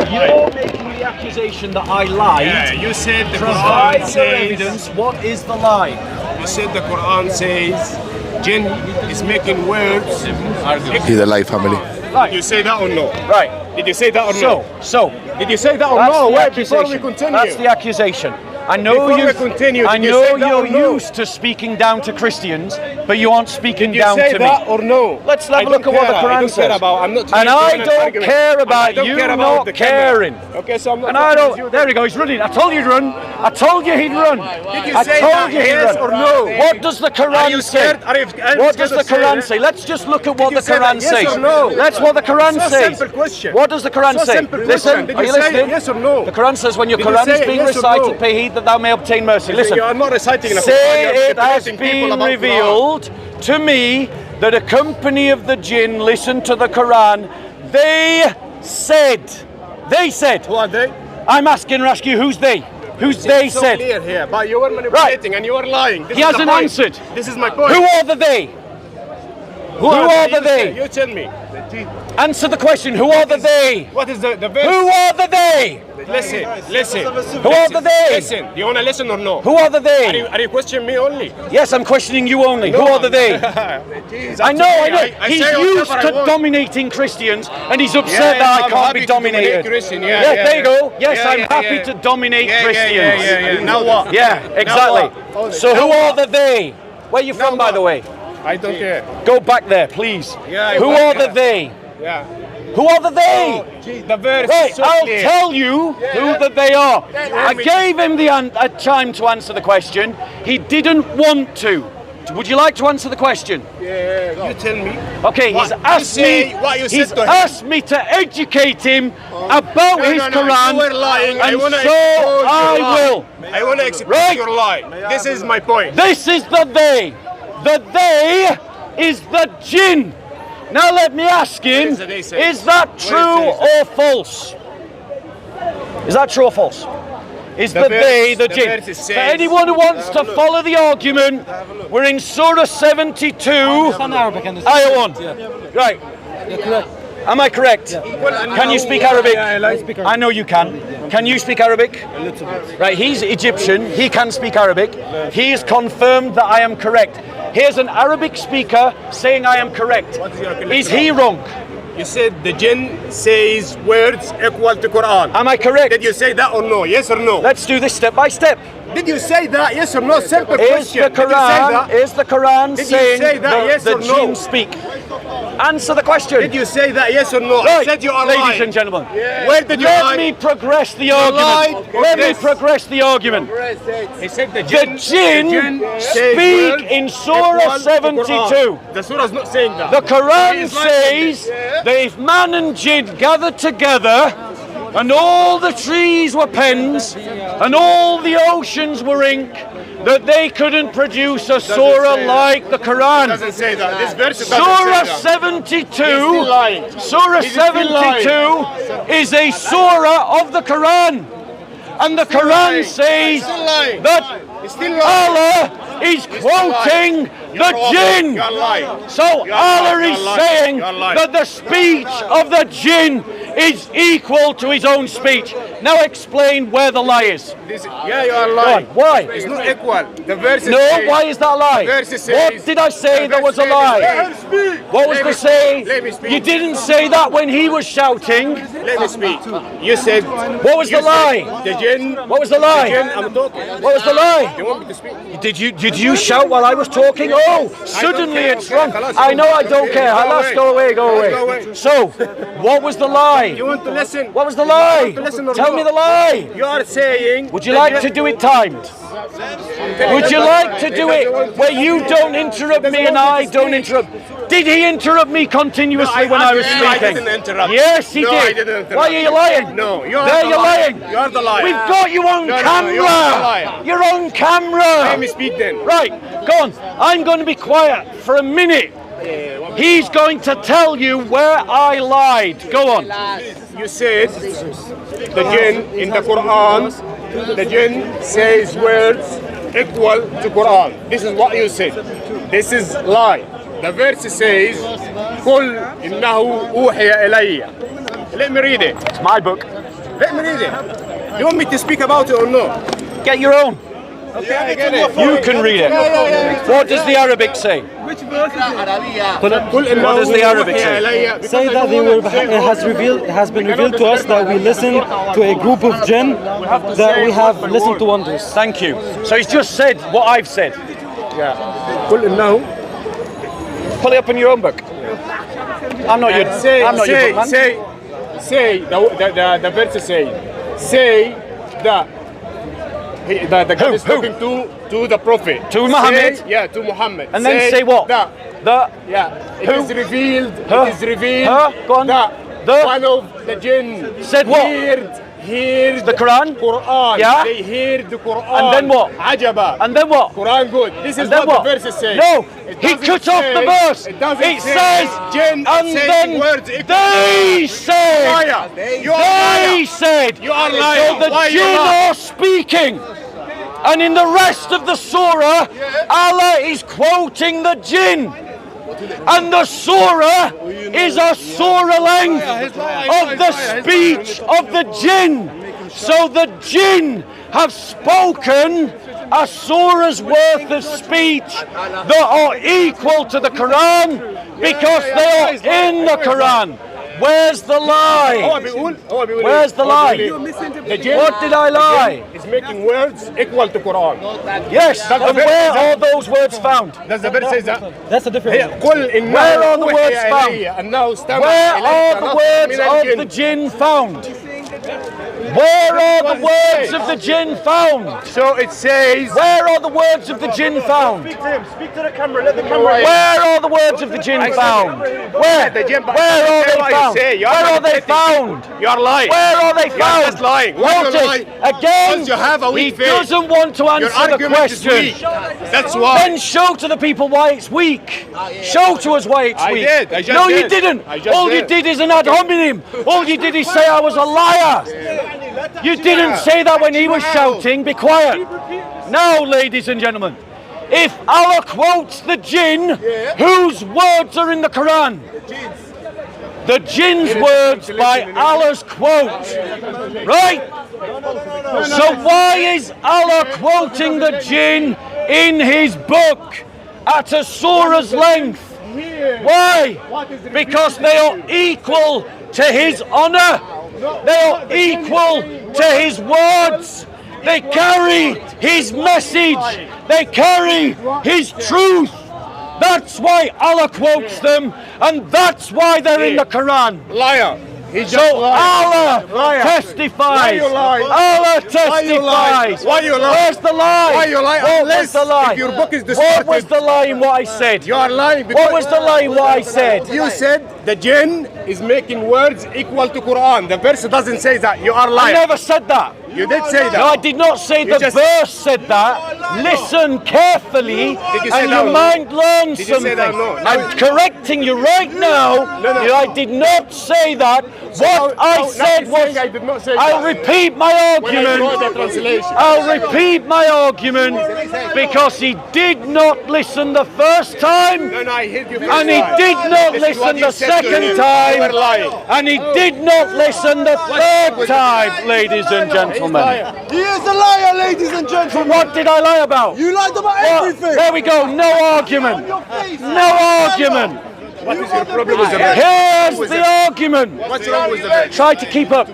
You're making the accusation that I lied. Yeah, you said the Provide Quran your says. evidence. What is the lie? You said the Quran says jinn is making words. He's a live family. Right. You say that or no? Right. Did you say that or no? So. Did you say that or That's no? the Wait, before we accusation. continue. That's the accusation. I know Before you. we continue, I did you know say that or you're no? used to speaking down to Christians, but you aren't speaking Did you down say to that me. or no? Let's have I a look at don't what the care. I Quran don't says. care about. I'm not And trying I to don't argument. care about I don't you care about not the camera. caring. Okay, so I'm not. And I don't. There he goes, he's running. I told you he'd run. I told you he'd run. Did you I say told that you he'd yes run. or no? What does the Are Quran you say? scared? Are you What does the scared to say Quran that? say? Let's just look at what Did the you say Quran that yes says. or no? That's what the Quran So says. simple question. What does the Quran So say? simple Listen, question. Did are you you say listening? yes or no? The Quran says when your Did you Quran say is being yes or recited, no? pay heed that thou may obtain mercy. Listen. You are not reciting the Quran. Say You are it has manipulating people been about revealed to me that a company of the jinn listened to the Quran. They said. Who are they? I'm asking you, who's they? Who's It's they so said? clear here, but you were manipulating and you were lying. This He is hasn't the point. answered. This is my point. Who are the they? Who are the they? You tell me. Answer the question. Who are the they? What is the verse? Who are the they? Listen. Who are the they? Listen. Do you want to listen or no? Who are the they? Are you questioning me only? Yes, I'm questioning you only. No, Who are the they? Jeez, I know. I He's say used whatever I to want. dominating Christians, and he's upset Yeah, that I I'm can't happy be to dominate dominated. Christian. There you go. Yes, Yeah, I'm yeah, happy yeah. to dominate Yeah, Christians. yeah. Now what? Yeah, exactly. Now what? So who Now are what? the they? Where you from, by the way? I don't care. Go back there, please. Yeah, Who back are there. the they? Yeah. Who are the they? The verse Right, is so I'll clear. tell you who that they are. I gave him the time to answer the question. He didn't want to. Would you like to answer the question? Yeah, you tell me. Okay, What he's you asked say, me. what you He's said to him. asked me to educate him about No, his no, no, Quran, you were lying. I and wanna so expose your I lie. will. I want to expose Right. your lie. This is my point. This is the they. The they is the jinn. Now let me ask him, What is the they say? is that What true is the they or false? Is that true or false? Is The the verse- they the the jinn? verse it For says- anyone who wants to follow the argument, we're in Surah 72, Ayah 1. Right. You're correct. Am I correct? Can you speak Arabic? speak Arabic. I know you can. Can you speak Arabic? Right, he's Egyptian. He can speak Arabic. He's confirmed that I am correct. Here's an Arabic speaker saying I am correct. Is he wrong? You said the jinn says words equal to Quran. Am I correct? Did you say that or no? Yes or no? Let's do this step by step. Did you say that? Yes or no? Simple Is question. the Did you say Quran, that? is the Quran Did you saying say that, yes the or no? jinn speak? Answer the question. Did you say that? Yes or no? I Right, said you are ladies lying. and gentlemen. Yeah. Where did you Let lie? me progress the lied argument. or Let me this? progress the argument. He said the The jinn says speak words in Surah equal to 72. Quran. The surah is not saying that. The Quran He's lying. says that if man and jinn gathered together and all the trees were pens and all the oceans were ink, that they couldn't produce a surah like the Quran. Doesn't say that. This verse doesn't Surah say that. 72, still lying. Surah He's still 72 is a surah of the Quran. And the Quran says that Allah is quoting the jinn. So Allah is saying that the speech of the jinn is equal to his own speech. Now explain where the lie is. Yeah, you are lying. Why? It's not equal. The verse No, says, why is that a lie? The verse says, What did I say the that was a verse lie? says- What was Let the me say? speak. Let me speak. You didn't say that when he was shouting. Let me speak. You said. What was you the lie? said The jinn. What was the lie? The jinn, I'm talking. What was the lie? You want me to speak? Did you shout while I was talking? Oh, suddenly it's wrong. I know I don't care. Let's go away, go away. So, what was the lie? You want to listen? What was the lie? You want to listen or Tell not? me the lie. You are saying. Would you like to do it timed? Would you like to do it where you don't interrupt me and I don't interrupt? Did he interrupt me continuously when I was I speaking? didn't interrupt. Yes, he No, did. I didn't interrupt. Why are you lying? No, you are There the you're liar. lying. You are the liar. We've got you on No, no, camera. you are the liar. You're on camera. Let me speak then. Right, go on. I'm going to be quiet for a minute. He's going to tell you where I lied. Go on. You said the jinn in the Quran the jinn says words equal to Quran. This is what you said. This is lie. The verse says, قُلْ إِنَّهُ أُوحِيَ إِلَيَّ. Let me read it. It's my book. Let me read it. You want me to speak about it or no? Get your own. Okay, I get it. You can read it. What does the Arabic say? What does the Arabic say? Say that it has been revealed to us that we listen to a group of jinn that we have listened to wonders. Thank you. So he's just said what I've said. Yeah. Pull it up in your own book. I'm not your. I'm not your book, man. Say the verse say that the God is talking to the prophet. To Muhammad? To Muhammad. And then say what? It is revealed. It is revealed Go on. that one of the jinn said what? Heard the Quran. Yeah. They heard the Quran. And then what? Ajaba. And then what? Quran good. This is what the verse says. No, he cut off the verse. It doesn't it say says, jinn and then words they said. They said. You are lying. So the jinn are speaking. And in the rest of the surah, Allah is quoting the jinn. And the surah is a surah length of the speech of the jinn. So the jinn have spoken a surah's worth of speech that are equal to the Quran because they are in the Quran. Where's the lie? Where's the lie? What did I lie? It's making words equal to Quran. Yes, and where are those words found? Does the verse say that? That's a different Where are the words found? Where are the words of the jinn found? Where are the words of the jinn found? So it says. Where are the words of the jinn found? Speak to him. Speak to the camera. Let the camera. Where are the words of the jinn found? Where? Where are they found? Where are they found? You are lying. Where are they found? You are just lying. Notice, again, you have a weak he faith. doesn't want to answer the question. That's why. Then show to the people why it's weak. Show to us why it's weak. I just no, did. you didn't. I just All did. you did is an ad hominem. All you did is say I was a liar. You didn't say that when he was shouting. Be quiet. Now, ladies and gentlemen, if Allah quotes the jinn, whose words are in the Quran? The jinn's words by Allah's quote. Right? So why is Allah quoting the jinn in his book at a surah's length? Why? Because they are equal to his honor. They are equal to his words. They carry his message. They carry his truth. That's why Allah quotes them, and that's why they're in the Quran. Liar. So Allah testifies. Allah testifies. Why you lie? Where's the lie? Why you lie? What was the lie? If your book is distorted. What was the lie in what I said? You are lying. Because What was the lie in what I said? You said the jinn is making words equal to Quran. The verse doesn't say that. You are lying. I never said that. You did say that. No, I did not say the verse said that. Listen carefully and your mind learns Did you say something. that? No. I'm correcting you right now. I did not say that. What I said was, I did not say I'll that. repeat my argument. When I wrote the translation. I'll repeat my argument because he did not listen the first time. No, I heard you. And he did not listen the second time. And he did not listen the third time, ladies and gentlemen. He is a liar, ladies and gentlemen. What did I lie about? You lied about everything. There we go. No argument. No argument. What is your problem with the verse? Here's the argument. What's wrong with the verse? Try to keep up.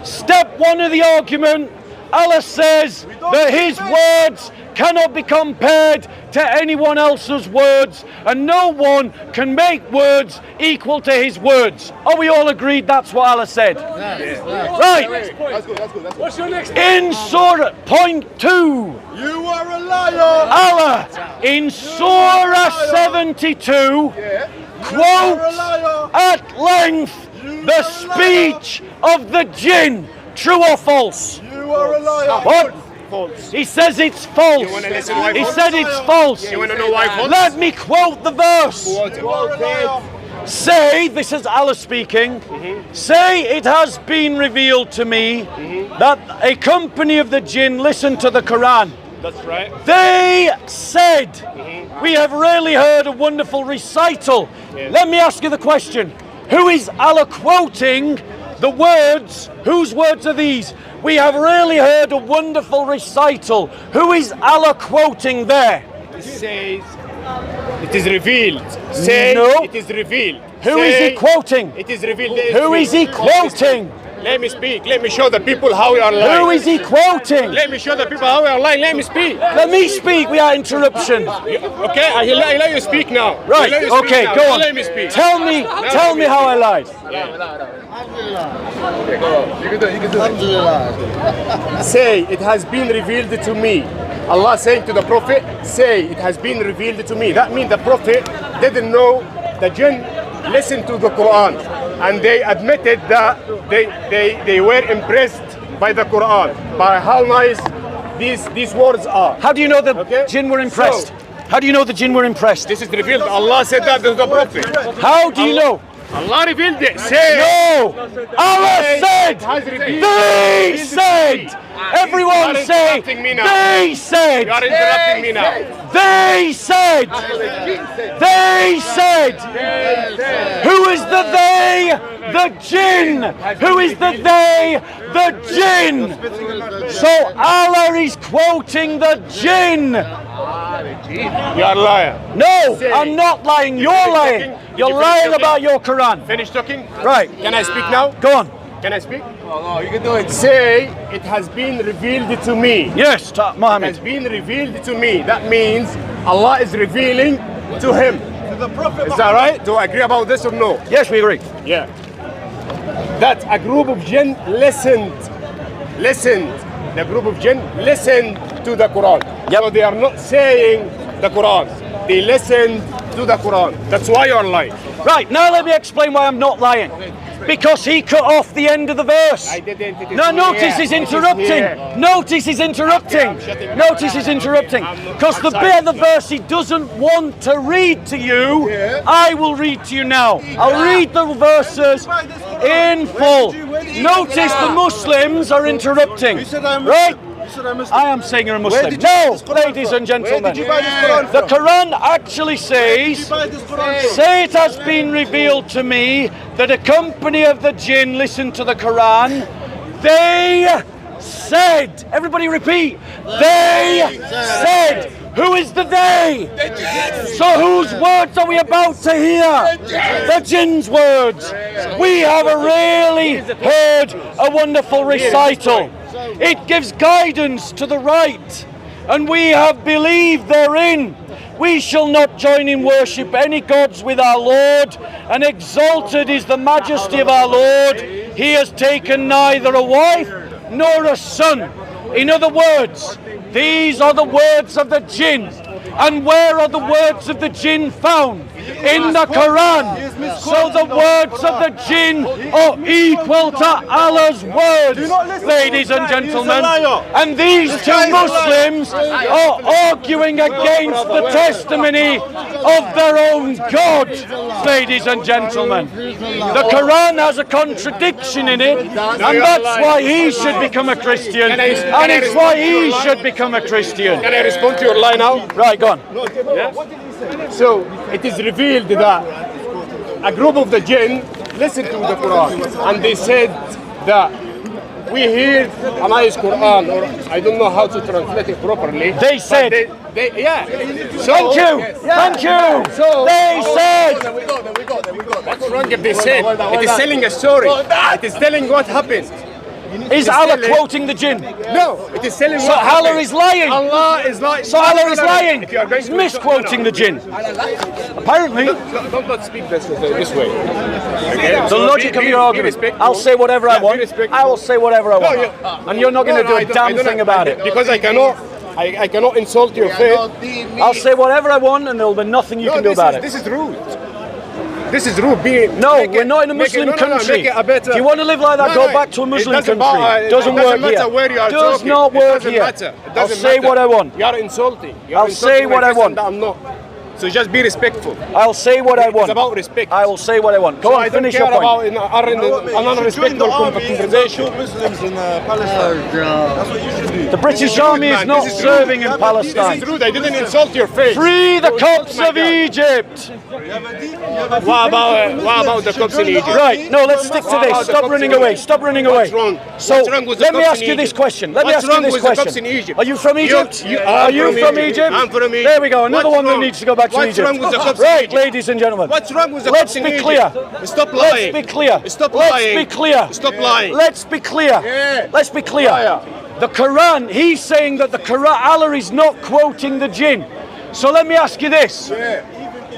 Step one of the argument, Allah says that his words cannot be compared to anyone else's words, and no one can make words equal to his words. Are we all agreed that's what Allah said? Right. That's good. What's your next In Surah, point 2. You are a liar. Allah, in Surah 72, quotes at length the speech of the jinn. True or false? You are a liar. What? False. He says it's false. He said it's false. You want to know why false? Let me quote the verse. Say, this is Allah speaking, say it has been revealed to me that a company of the jinn listened to the Quran. That's right. They said, we have really heard a wonderful recital. Yes. Let me ask you the question. Who is Allah quoting the words? Whose words are these? We have really heard a wonderful recital. Who is Allah quoting there? It says, it is revealed. Say, No. it is revealed. Who is Say, he quoting? It is revealed. Who is he quoting? Let me speak. Let me show the people how we are lying. Who is he quoting? Let me show the people how we are lying. Let me speak. Let me speak without interruption. Okay, I let you speak now. Right, I let you speak okay, now. go on. Let me speak. Tell me how I lied. Say, it has been revealed to me. Allah saying to the Prophet, say, it has been revealed to me. That means the Prophet didn't know the jinn listened to the Quran. And they admitted that they were impressed by the Quran, by how nice these words are. How do you know the jinn were impressed? How do you know the jinn were impressed? This is revealed. Allah said that to the Prophet. How do you know? Allah revealed it. Say. No! Allah said! They said! Everyone say! They said! You are interrupting me now. They said! They said! Who is the they? The jinn! Who is the they? The jinn! So Allah is quoting the jinn! You are a liar. No, I'm not lying. You're lying. You're lying about your Quran. Finish talking? Right. Can I speak now? Go on. Can I speak? Oh, you can do it. Say, it has been revealed to me. Yes, Muhammad. It has been revealed to me. That means Allah is revealing to him. To the Prophet. Is that right? Do I agree about this or no? Yes, we agree. Yeah. That a group of jinn listened. The group of jinn listened to the Quran. Yep. So they are not saying the Quran. They listened to the Quran. That's why you're lying. Right, now let me explain why I'm not lying. Because he cut off the end of the verse. I didn't. No, notice he's interrupting. Notice he's interrupting. Notice he's interrupting. Because the bit of the verse he doesn't want to read to you, I will read to you now. I'll read the verses in full. Notice the Muslims are interrupting. Right? I am saying you're a Muslim. No, ladies and gentlemen. The Quran actually says, say it has been revealed to me that a company of the jinn listened to the Quran. They said, everybody repeat, they said. Who is the they? So whose words are we about to hear? The jinn's words. We have really heard a wonderful recital. It gives guidance to the right, and we have believed therein. We shall not join in worship any gods with our Lord, and exalted is the majesty of our Lord. He has taken neither a wife nor a son. In other words, these are the words of the jinn. And where are the words of the jinn found? In the Quran. So the words of the jinn are equal to Allah's words, ladies and gentlemen. And these two Muslims are arguing against the testimony of their own God, ladies and gentlemen. The Quran has a contradiction in it, and that's why he should become a Christian, and it's why he should become a Christian. Can I respond to your lie now? Right, go on. Yeah? So it is revealed that a group of the jinn listened to the Quran, and they said that we hear a nice Quran, or I don't know how to translate it properly. They said. Yeah. So, thank you. Thank you. So, they said. What's wrong if they said? It is telling a story. It is telling what happened. Is Allah quoting the jinn? No, it is telling. So Allah is lying. Allah is lying. So Allah is lying. He's misquoting the jinn. Apparently. Don't speak this way. Okay? The logic of your argument. I'll say whatever I want. I will say whatever I want. And you're not going to do a damn thing about it. Because I cannot insult your faith. I'll say whatever I want, and there'll be nothing you can do about it. This is rude. This is rude. We're not in a Muslim country. If you want to live like that, go back to a Muslim country. It doesn't work here. Does not work here. I'll say what I want. You are insulting. I'll say what I want. I'm not. So just be respectful. I'll say what I want. It's about respect. I will say what I want. Go So on, I don't finish care your point. about an unrespectful conversation. Muslims in Palestine. That's what you should do. The British This is Army rude, is man. not This is serving in rude. Palestine. This is rude. I didn't insult your face. Free the Oh, Copts my of God. Egypt. What about the cops in Egypt? Right, no, let's stick to What this. about the Stop cops running in away. Egypt? Stop running away. What's wrong? So, What's wrong with the let me cops ask in you this Egypt? question. Let me What's ask you wrong this with the cops question. in Egypt? Are you from Egypt? I'm Are you from Egypt? I'm from Egypt. There we go. Another What's one that wrong? needs to go back to What's Egypt. wrong with the cops in Right, Egypt? ladies and gentlemen. What's wrong with the Let's cops in be Egypt? clear. Stop lying. Let's be clear. Stop Let's lying. be clear. Stop lying. Let's be clear. Yeah. Let's be clear. Liar. The Quran, he's saying that the Quran, Allah is not quoting the jinn. So let me ask you this.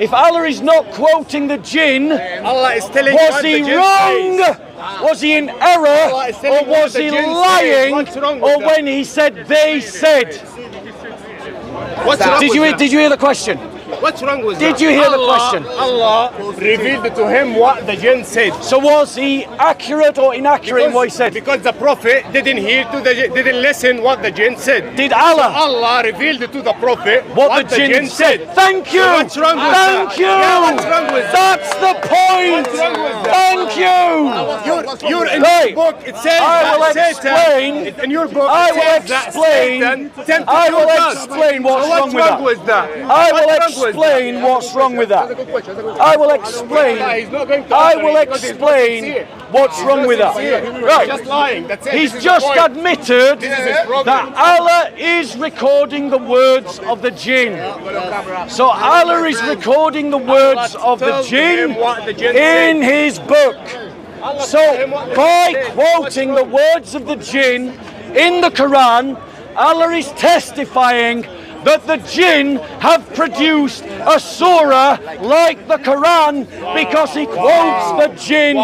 If Allah is not quoting the jinn, Allah is telling you was what he the jinn wrong? says. Was he in error? Allah is Or telling you what was the he jinn says. lying? What's wrong with Or that? when he said they said? What's wrong Did with you that? did you hear the question? What's wrong with Did that? you hear the Allah- question? Allah revealed to him what the jinn said. So was he accurate or inaccurate in what he said? Because the prophet didn't hear to didn't listen what the jinn said. Did Allah? So Allah revealed to the prophet What the jinn said. Thank you. So what's wrong with Thank that? you. Yeah, what's wrong with that? That's the point. What's wrong with that? Thank you. You're in Right. your book. It says I will that explain. Satan. In your book, I it will says that explain. Satan tempted I will your God. explain what's So wrong with that. with that? I will What's wrong with explain that? what's wrong with that. I will explain. He's not going to I answer will it because he's not explain sincere. what's wrong with that. He's Right. just lying. That's it. He's This is the just point. admitted This is his problem. that Allah is recording the words of the jinn. So Allah is recording the words of the jinn in his book. So by quoting the words of the jinn in the Quran, Allah is testifying that the jinn have produced a surah like the Quran because he quotes the jinn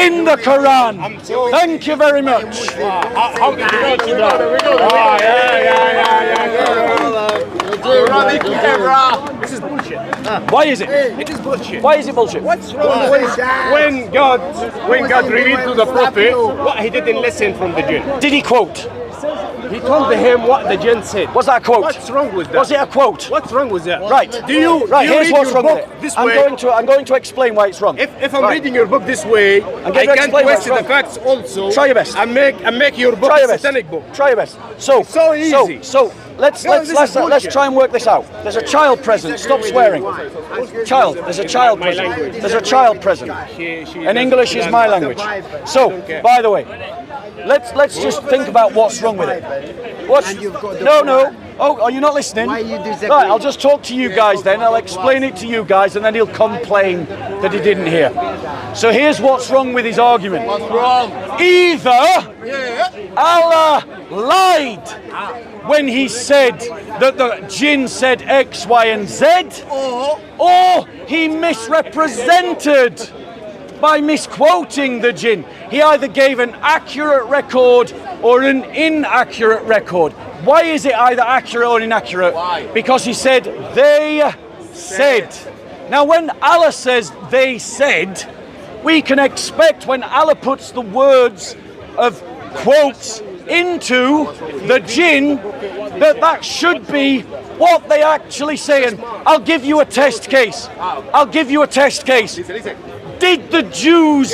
in the Quran. Thank you very much. How did you go to that? This is bullshit. Why is it? It is bullshit. Why is it bullshit? What's wrong with that? When God revealed to the prophet what he didn't listen from the jinn. Did he quote? He told him what the jinn said. Was that a quote? What's wrong with that? Was it a quote? What's wrong with that? Right. Do you Right. do you Here's read what's your wrong with book it. this I'm way? going to explain why it's wrong. If I'm Right. reading your book this way, I'm I going to can't explain what's question the wrong. facts also. Try your best. And make your book Try your a best. satanic book. Try your best. So so easy. So let's No, this is let's bullshit. try and work this out. There's a child present. Stop swearing. Child. There's a child My present. language. There's a child present. And English is my language. So, by the way, let's just think about what's wrong with it. What's no. Oh, are you not listening? Right, I'll just talk to you guys then. I'll explain it to you guys, and then he'll complain that he didn't hear. So here's what's wrong with his argument. What's wrong? Either Allah lied when he said that the jinn said X, Y, and Z, or he misrepresented by misquoting the jinn. He either gave an accurate record or an inaccurate record. Why is it either accurate or inaccurate? Why? Because he said, they said. Now when Allah says they said, we can expect when Allah puts the words of quotes into the jinn that should be what they actually say. And I'll give you a test case. I'll give you a test case. Did the Jews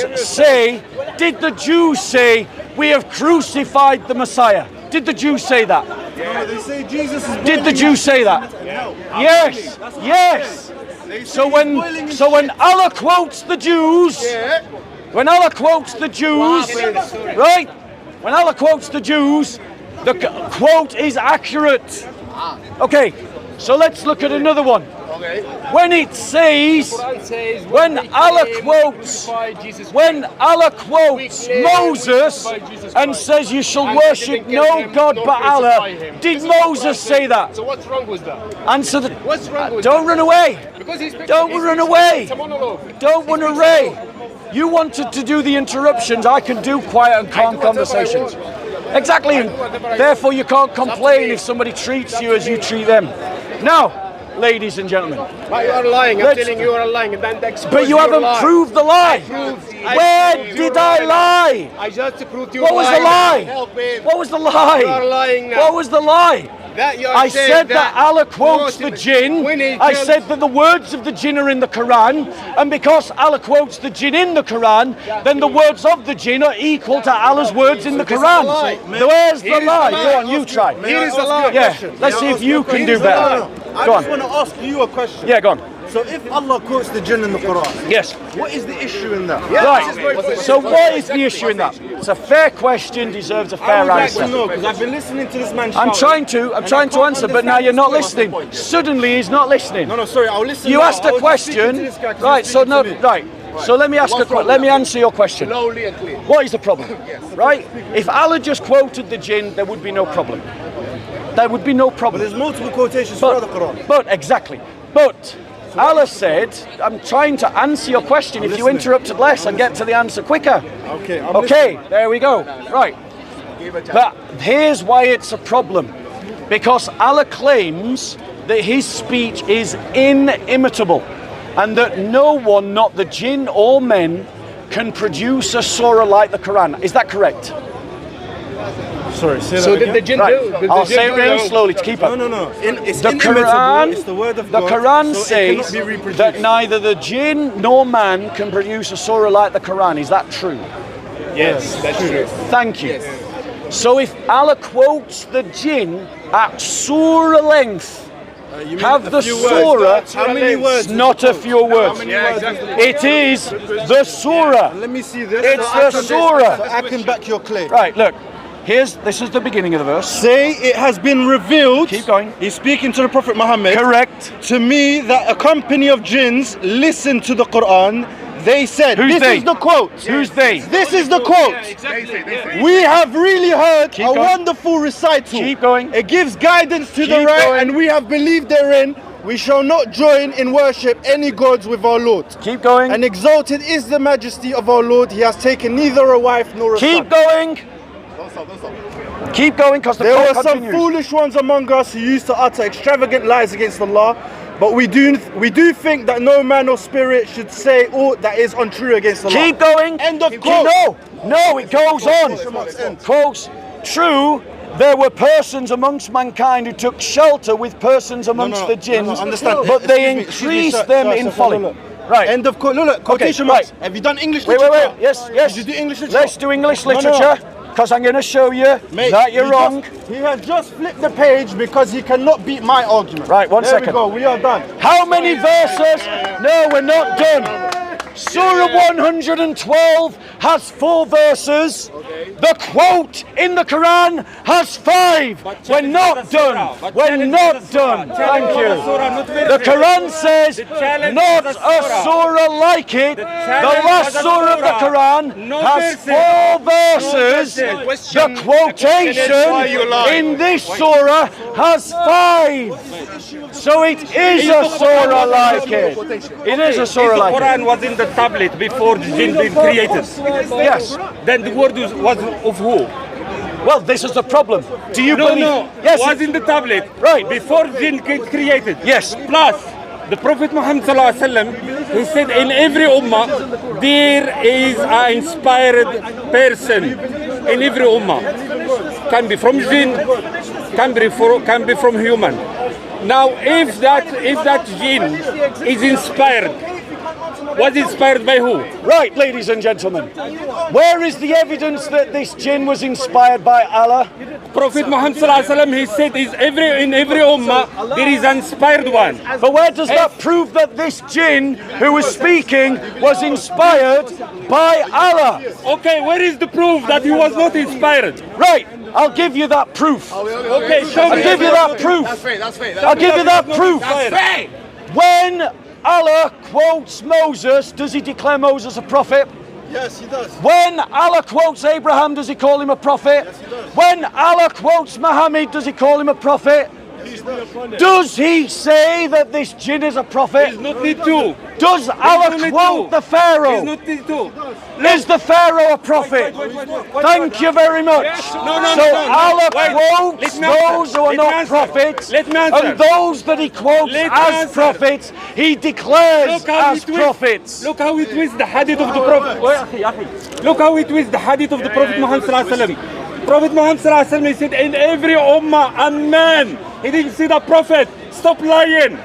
say we have crucified the Messiah? Did the Jews say that? They say Jesus is Did the Jews say that? Yes. Yes. So when Allah quotes the Jews, right? When Allah quotes the Jews, the quote is accurate. Okay. So let's look at another one. When it says, when Allah quotes Moses and says you shall worship no God but Allah, did Moses say that? So what's wrong with that? Answer the. What's wrong with Don't that? run away. Because Don't run away. It's a monologue. Don't run away. You wanted to do the interruptions. I can do quiet and calm conversations. Exactly. And therefore, you can't complain if somebody treats you as you treat them. Now, ladies and gentlemen. But you are lying. I'm telling you are lying. But you haven't proved the lie. Where did I lie? I just proved you What was the lie? What was the lie? You are lying now. What was the lie? I said that Allah quotes the jinn. I said that the words of the jinn are in the Quran, and because Allah quotes the jinn in the Quran, then the words of the jinn are equal to Allah's words in the Quran. Where's the lie? Go on, you try. Here is the lie. Yeah, let's see if you can do better. I Go just on. want to ask you a question. Yeah, go on. So if Allah quotes the jinn in the Quran, yes, what is the issue in that? Right. So what is the issue in that? It's a fair question, deserves a fair answer. I would like to know, because I've been listening to this man I'm shouting, trying to answer, but now you're not listening. Suddenly he's not listening. No, sorry, I'll listen. You now. asked a question, right? So no, right. So let me ask let me answer your question. Slowly and clear. What is the problem? Right? If Allah just quoted the jinn, there would be no problem. There would be no problem. But there's multiple quotations throughout the Quran. But exactly. But Allah said, I'm trying to answer your question. If you interrupted less, I'd get to the answer quicker. Okay. Okay, there we go. Right. But here's why it's a problem. Because Allah claims that his speech is inimitable and that no one, not the jinn or men, can produce a surah like the Quran. Is that correct? Sorry, say So that did again? the jinn do? I'll say it really slowly to keep up. No. It's The inimitable. Quran, It's the word of the God, Quran so it cannot says be reproduced. that neither the jinn nor man can produce a surah like the Quran. Is that true? Yes, that's true. Thank you. So if Allah quotes the jinn at surah length, You mean have a the few surah, words. How many words? not a few words. It is the surah. Let me see this. It's so the surah. So I can back your claim. Right, look. This is the beginning of the verse. Say it has been revealed. Keep going. He's speaking to the Prophet Muhammad. Correct. To me that a company of jinns listened to the Quran. They said, Who's this they? is the quote. Who's they? This is the quote. We have really heard Keep a going. wonderful recital. Keep going. It gives guidance to the Keep right, going. and we have believed therein. We shall not join in worship any gods with our Lord. Keep going. And exalted is the majesty of our Lord. He has taken neither a wife nor a son. Keep going. Keep going, because the There quote were some continues. foolish ones among us who used to utter extravagant lies against Allah, but we do think that no man or spirit should say aught that is untrue against Allah. Keep going. End of quote. No, it goes on. Quotes, true, there were persons amongst mankind who took shelter with persons amongst the jinns, understand. but they Excuse me, increased sir, them sir, in sir, folly. look. Right. End of quote. Look, quotation Okay, marks. right. Have you done English Wait, literature? Yes. Did you do English literature? Let's do English No, no. literature, because I'm going to show you Mate, that you're wrong. He has just flipped the page because he cannot beat my argument. Right, one there second. There we go, we are done. How many verses? No, we're not done. Surah 112 has 4 verses. The quote in the Quran has 5. We're not done. We're not done. Thank you. The Quran says not a surah like it. The last surah of the Quran has 4 verses. The quotation in this surah has 5. So it is a surah like it. It is a surah like it. The Quran was in the tablet before the jinn been created. Yes. Then the word was of who? Well, this is the problem. Do you believe? No. Yes. Was in the tablet. Right. Before jinn created. Yes. Plus, the Prophet Muhammad sallallahu alaihi wasallam, he said in every ummah there is an inspired person in every ummah. Can be from jinn, can be from human. Now, if that jinn is inspired, was inspired by who? Right, ladies and gentlemen. Where is the evidence that this jinn was inspired by Allah? Prophet Muhammad sallallahu alaihi wasallam, he said in every ummah there is an inspired one. But where does that prove that this jinn who was speaking was inspired by Allah? Okay, where is the proof that he was not inspired? Right, I'll give you that proof. Okay, show me. I'll give you that proof. I'll give you that proof. When Allah quotes Moses, does he declare Moses a prophet? Yes, he does. When Allah quotes Abraham, does he call him a prophet? Yes, he does. When Allah quotes Muhammad, does he call him a prophet? Does he say that this jinn is a prophet? There's no need to. Does Allah quote the Pharaoh? There's no need to. Is the Pharaoh a prophet? Thank you very much. So Allah quotes those who are not prophets, and those that he quotes as prophets, he declares as prophets. Look how he twists the hadith of the Prophet. Look how he twists the hadith of the Prophet Muhammad sallallahu alaihi wasallam. Prophet Muhammad sallallahu alaihi wasallam, he said, in every ummah, a man. He didn't see the Prophet. Stop lying.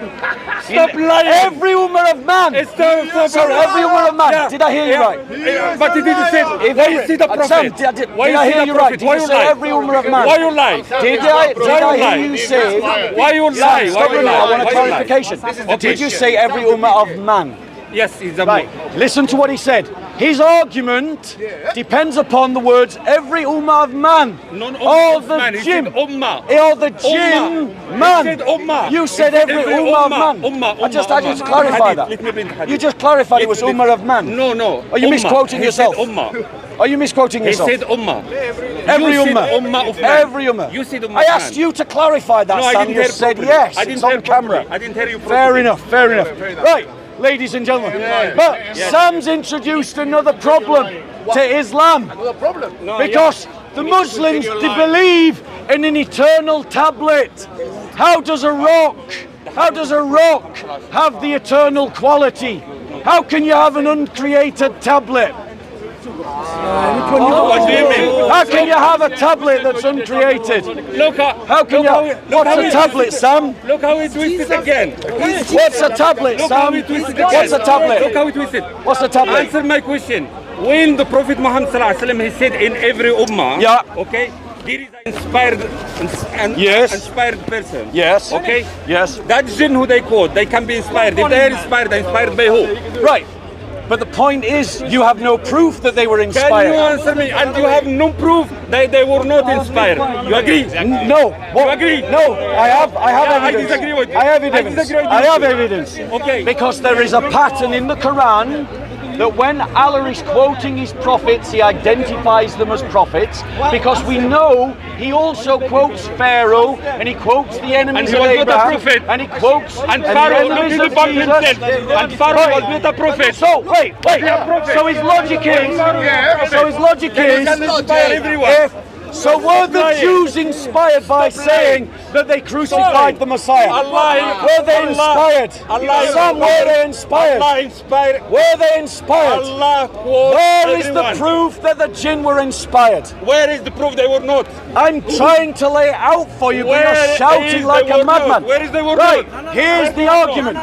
Stop lying. Every ummah of man. Sorry, every ummah of man. Yeah. Did I hear you right? But he didn't say, why you see the Prophet? Did I hear you right? Did you say every ummah of man? Why you lie? Did I hear you say? Why you lie? Stop a minute, I want a clarification. Did you say every ummah of man? Yes, he's a right. Listen to what he said. His argument depends upon the words every ummah of man. Or the jinn. Or the jinn man. He said ummah. You said every ummah of man. I just had you to clarify that. You just clarified it was ummah of man. No. Are you misquoting yourself? Are you misquoting yourself? He said ummah. Every You said ummah. ummah of man. Every ummah. You said ummah I of asked man. you to clarify that, No, I Sam. didn't You hear said properly. yes. I didn't It's on hear camera. properly. I didn't hear you Fair properly. enough. Fair enough. Right, ladies and gentlemen. But Sam's introduced another problem to Islam. Because the Muslims they believe in an eternal tablet. How does a rock have the eternal quality? How can you have an uncreated tablet? What do you mean? How can you have a tablet that's uncreated? How can you? What's a tablet, Sam? Look how he twisted again. What's a tablet, Look how Sam? he twisted again. What's a tablet? Look how he twisted. What's a tablet? Answer my question. When the Prophet Muhammad sallallahu alaihi wasallam, he said in every ummah, okay, there is an inspired person. Yes. Okay. Yes. That jinn who they quote, they can be inspired. If they are inspired, they're inspired by who? Right. But the point is, you have no proof that they were inspired. Can you answer me? And you have no proof that they were not inspired. You agree? No. You agree? No. I have evidence. I disagree with you. I have evidence. I have evidence. Okay. Because there is a pattern in the Quran that when Allah is quoting his prophets, he identifies them as prophets, because we know he also quotes Pharaoh, and he quotes the enemies of Abraham, and he quotes and the Pharaoh enemies looked of at Jesus. himself, and Pharaoh was not a prophet. So wait. So his logic is, so were the Jews inspired by saying that they crucified the Messiah? Were they inspired? Some were they inspired? Were they inspired? Where is the proof that the jinn were inspired? Where is the proof they were not? I'm trying to lay it out for you, but you're shouting like a madman. Where is the word Right, here's the argument.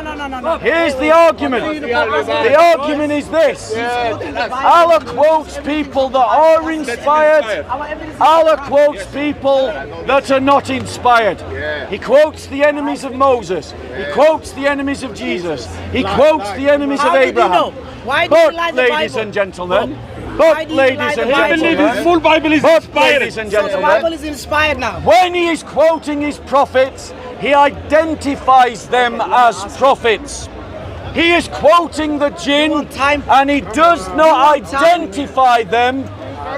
Here's the argument. The argument is this. Allah quotes people that are inspired. Allah quotes people that are not inspired. He quotes the enemies of Moses. He quotes the enemies of Jesus. He quotes the enemies of Abraham. But, ladies and gentlemen, ladies and gentlemen, is inspired now. when he is quoting his prophets, he identifies them as prophets. He is quoting the jinn, and he does not identify them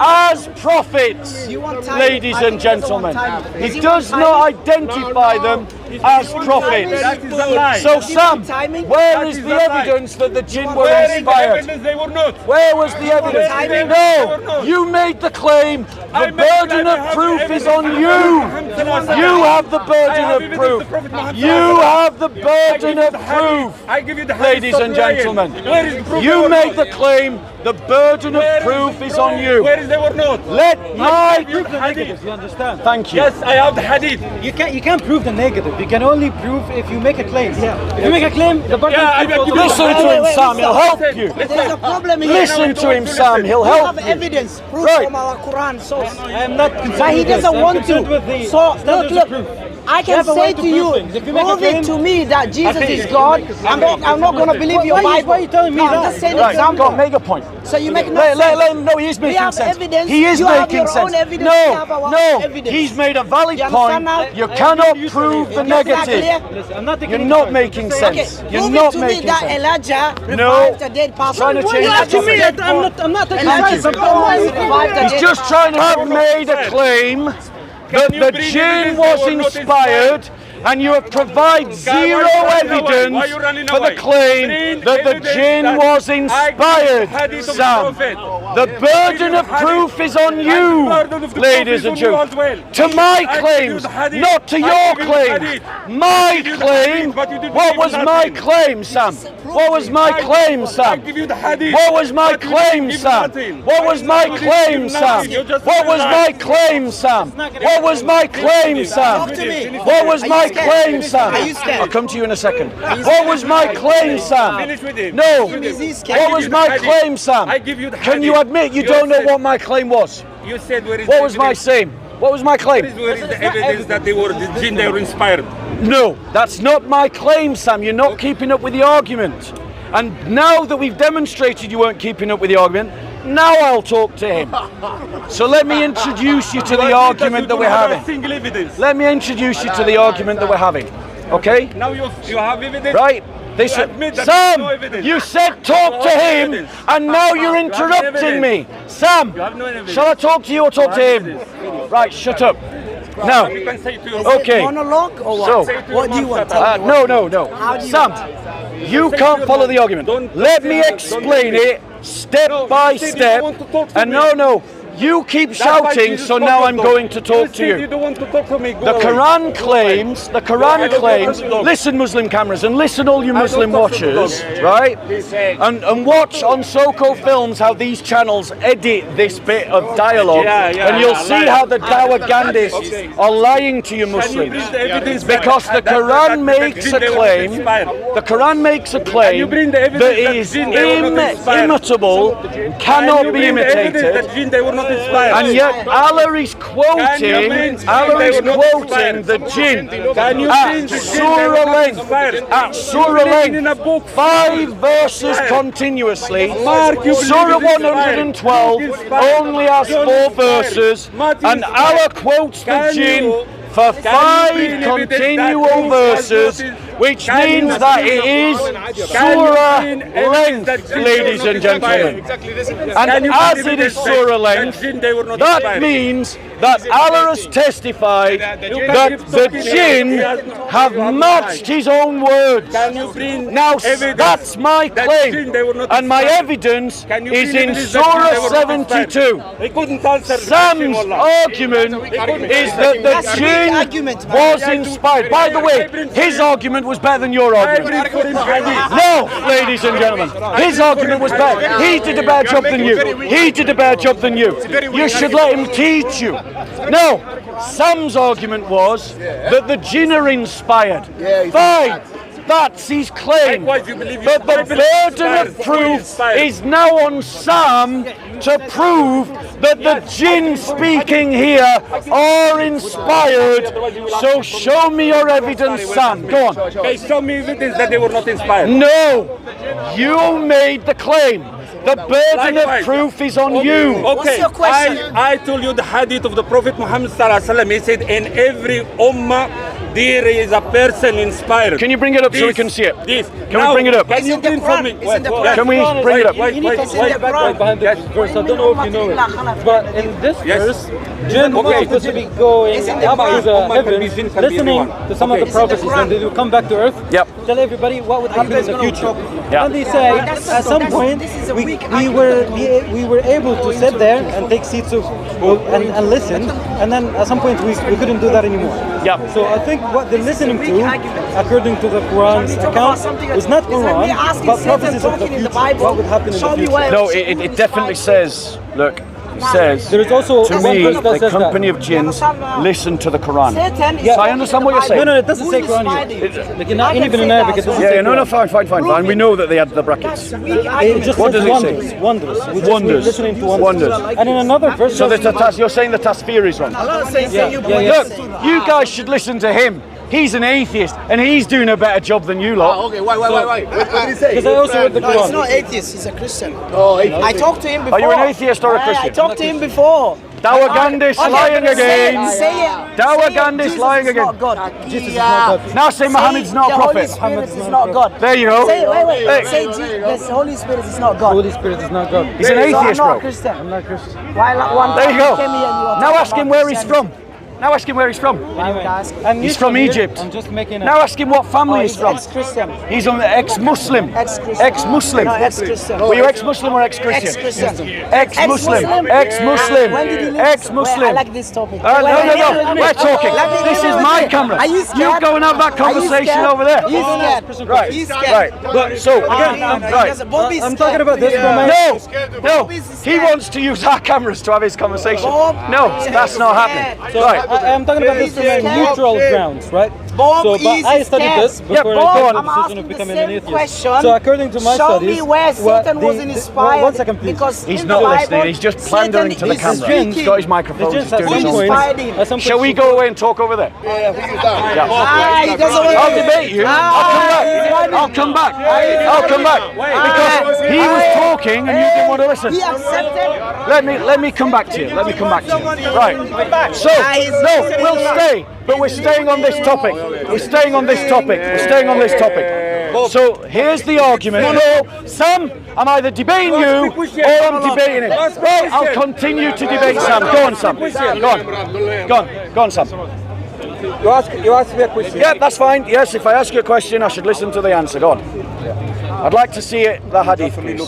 as prophets, ladies and gentlemen. He does not identify them as prophets. So Sam, where is the evidence that the jinn were inspired? Where was the evidence? No, you made the claim. The burden of proof is on you. You have the burden of proof. You have the burden of proof, ladies and gentlemen. You made the claim. The burden of proof is on you. Let my negatives, you understand? Thank you. Yes, I have the hadith. You can't prove the negative. You can only prove if you make a claim. If you make a claim, the burden Listen to him, Sam. He'll help you. There's a problem here. Listen to him, Sam. He'll We help have you. evidence, proof Right. from our Quran source. I am not concerned But he with this. doesn't I'm want concerned to. with the So standards of look, proof. I You can have a say right to to you, prove things. If you make a prove claim- it to me that Jesus Okay. is God. I'm not going to believe your Why Bible. are you telling me No, that? I'm just saying Right, example. go on, make a point. So you make no Let sense. him know he is We making have sense. evidence. He is You have making your sense. own evidence. We have our No, own evidence. he's made a valid You point. understand now? You cannot prove the Is that negative. clear? Listen, I'm not taking You're any not part. making Just saying- sense. Okay, You're prove not it to me making that sense. Elijah No. revived a dead person. Trying to change Elijah the subject. revived I'm not taking Elijah sides. revived a He's dead just trying to have made a claim that the jinn was inspired, and you have provided zero evidence for the claim that the jinn was inspired, Sam. The burden of proof is on you, ladies and gentlemen. To my claims, not to your claim. My claim. What was my claim, Sam? What was my claim, Sam? What was my claim, Sam? What was my claim, Sam? What was my claim, Sam? What was my claim, Sam? What was my claim, Sam? I'll come to you in a second. What was my claim, Sam? No. What was my claim, Sam? Can you admit you don't know what my claim was? You said where is What was my claim? What was my claim? Where is the evidence that they were the jinn, they were inspired? No, that's not my claim, Sam. You're not keeping up with the argument. And now that we've demonstrated you weren't keeping up with the argument, now I'll talk to him. So let me introduce you to the argument that we're having. Let me introduce you to the argument that we're having. Okay? Now you have evidence. Right? Sam, you said talk to him, and now you're interrupting me. Sam, shall I talk to you or talk to him? Right, shut up. Now, okay. Monologue or what? So, what do you want? No. Sam, you can't follow the argument. Let me explain it step by step. And no. You keep shouting, so now I'm going to talk to you. The Quran claims, listen Muslim cameras and listen all you Muslim watchers, right? And watch on Soko Films how these channels edit this bit of dialogue, and you'll see how the Dawah-Gandhists are lying to you Muslims. Because the Quran makes a claim, that is imitable, cannot be imitated. And yet Allah is quoting the jinn at surah length, 5 verses continuously. Surah 112 only has 4 verses, and Allah quotes the jinn for 5 continual verses, which means that it is surah length, ladies and gentlemen. And as it is surah length, that means that Allah has testified that the jinn have matched his own words. Now that's my claim, and my evidence is in Surah 72. Sam's argument is that the jinn was inspired. By the way, his argument was better than your argument. No, ladies and gentlemen, his argument was better. He did a better job than you. You should let him teach you. No, Sam's argument was that the jinn are inspired. Fine, that's his claim. But the burden of proof is now on Sam to prove that the jinn speaking here are inspired. So show me your evidence, Sam. Go on. Okay, show me evidence that they were not inspired. No, you made the claim. The burden of proof is on you. Okay, what's your question? I told you the hadith of the Prophet Muhammad sallallahu alaihi wasallam. He said, in every ummah there is a person inspired. Can you bring it up so we can see it? Can we bring it up? Can you bring for me? Can we bring it up? Wait, behind this verse. I don't know if you know it, but in this verse, jinn are supposed to be going up to the heavens, listening to some of the prophecies, and they will come back to earth. Tell everybody what would happen in the future. And they say at some point we were able to sit there and take seats and listen, and then at some point we couldn't do that anymore. So I think what they're listening to, according to the Quran's account, is not Quran, but prophecies of the future. What would happen in the future? No, it definitely says, look, it says, there is also to me, a company of jinns listen to the Quran. So I understand what you're saying. No, it doesn't say Quran here. Like even in Arabic, it doesn't say Quran. Fine. We know that they had the brackets. What does it say? Wonders. Listening to wonders. And in another verse, so you're saying the tasfir is wrong. Look, you guys should listen to him. He's an atheist, and he's doing a better job than you lot. Okay, why? What did he say? Because I also read the Quran. No, he's not atheist, he's a Christian. Oh, atheist. I talked to him before. Are you an atheist or a Christian? I talked to him before. Dawah-Gandhists lying again. Say it. Dawah-Gandhists lying again. Jesus is not God. Now say Muhammad's not a prophet. The Holy Spirit is not God. There you go. Say, wait. Say the Holy Spirit is not God. Holy Spirit is not God. He's an atheist, bro. I'm not Christian. I'm not Christian. Why one there you go. came here and you Now ask him where he's from. Now ask him where he's from. He's from Egypt. I'm just making Now ask him what family he's from. Ex-Christian. He's an ex-Muslim. Ex-Christian. Ex-Muslim. No, ex-Christian. Were you ex-Muslim or ex-Christian? Ex-Christian. Ex-Muslim. Ex-Muslim. When did you leave? Ex-Muslim. Wait, I like this topic. No. We're talking. This is my camera. Are you scared? You go and have that conversation over there. He's scared. Right. He's scared. Right. But so again, right. I'm talking about this from my... No. He wants to use our cameras to have his conversation. No, that's not happening. So Right. I'm talking about this from a neutral grounds, right? Bob So, but is I studied scared. this before Yeah, I Bob, go on I'm the decision asking of the becoming same an atheist. question. So according to my Show studies, me where Satan was one inspired. second, please. Because He's in not the listening. Bible, He's just pandering to the Satan is camera. He's speaking. got his microphone. The He's gents doing at some his point, inspired at some Shall we point- go away and talk over there? He doesn't Yeah. want I'll debate you. I'll come back. I'll come back. Because he was talking and you didn't want to listen. He accepted. Let me come back to you. Let me come back to you. Right. So no, we'll stay, but we're staying on this topic. We're staying on this topic. We're staying on this topic. So here's the argument. No, Sam, I'm either debating you or I'm debating him. Right, I'll continue to debate Sam. Go on, Sam. Go on, Sam. You ask me a question. Yeah, that's fine. Yes, if I ask you a question, I should listen to the answer. Go on. I'd like to see it, the hadith, please.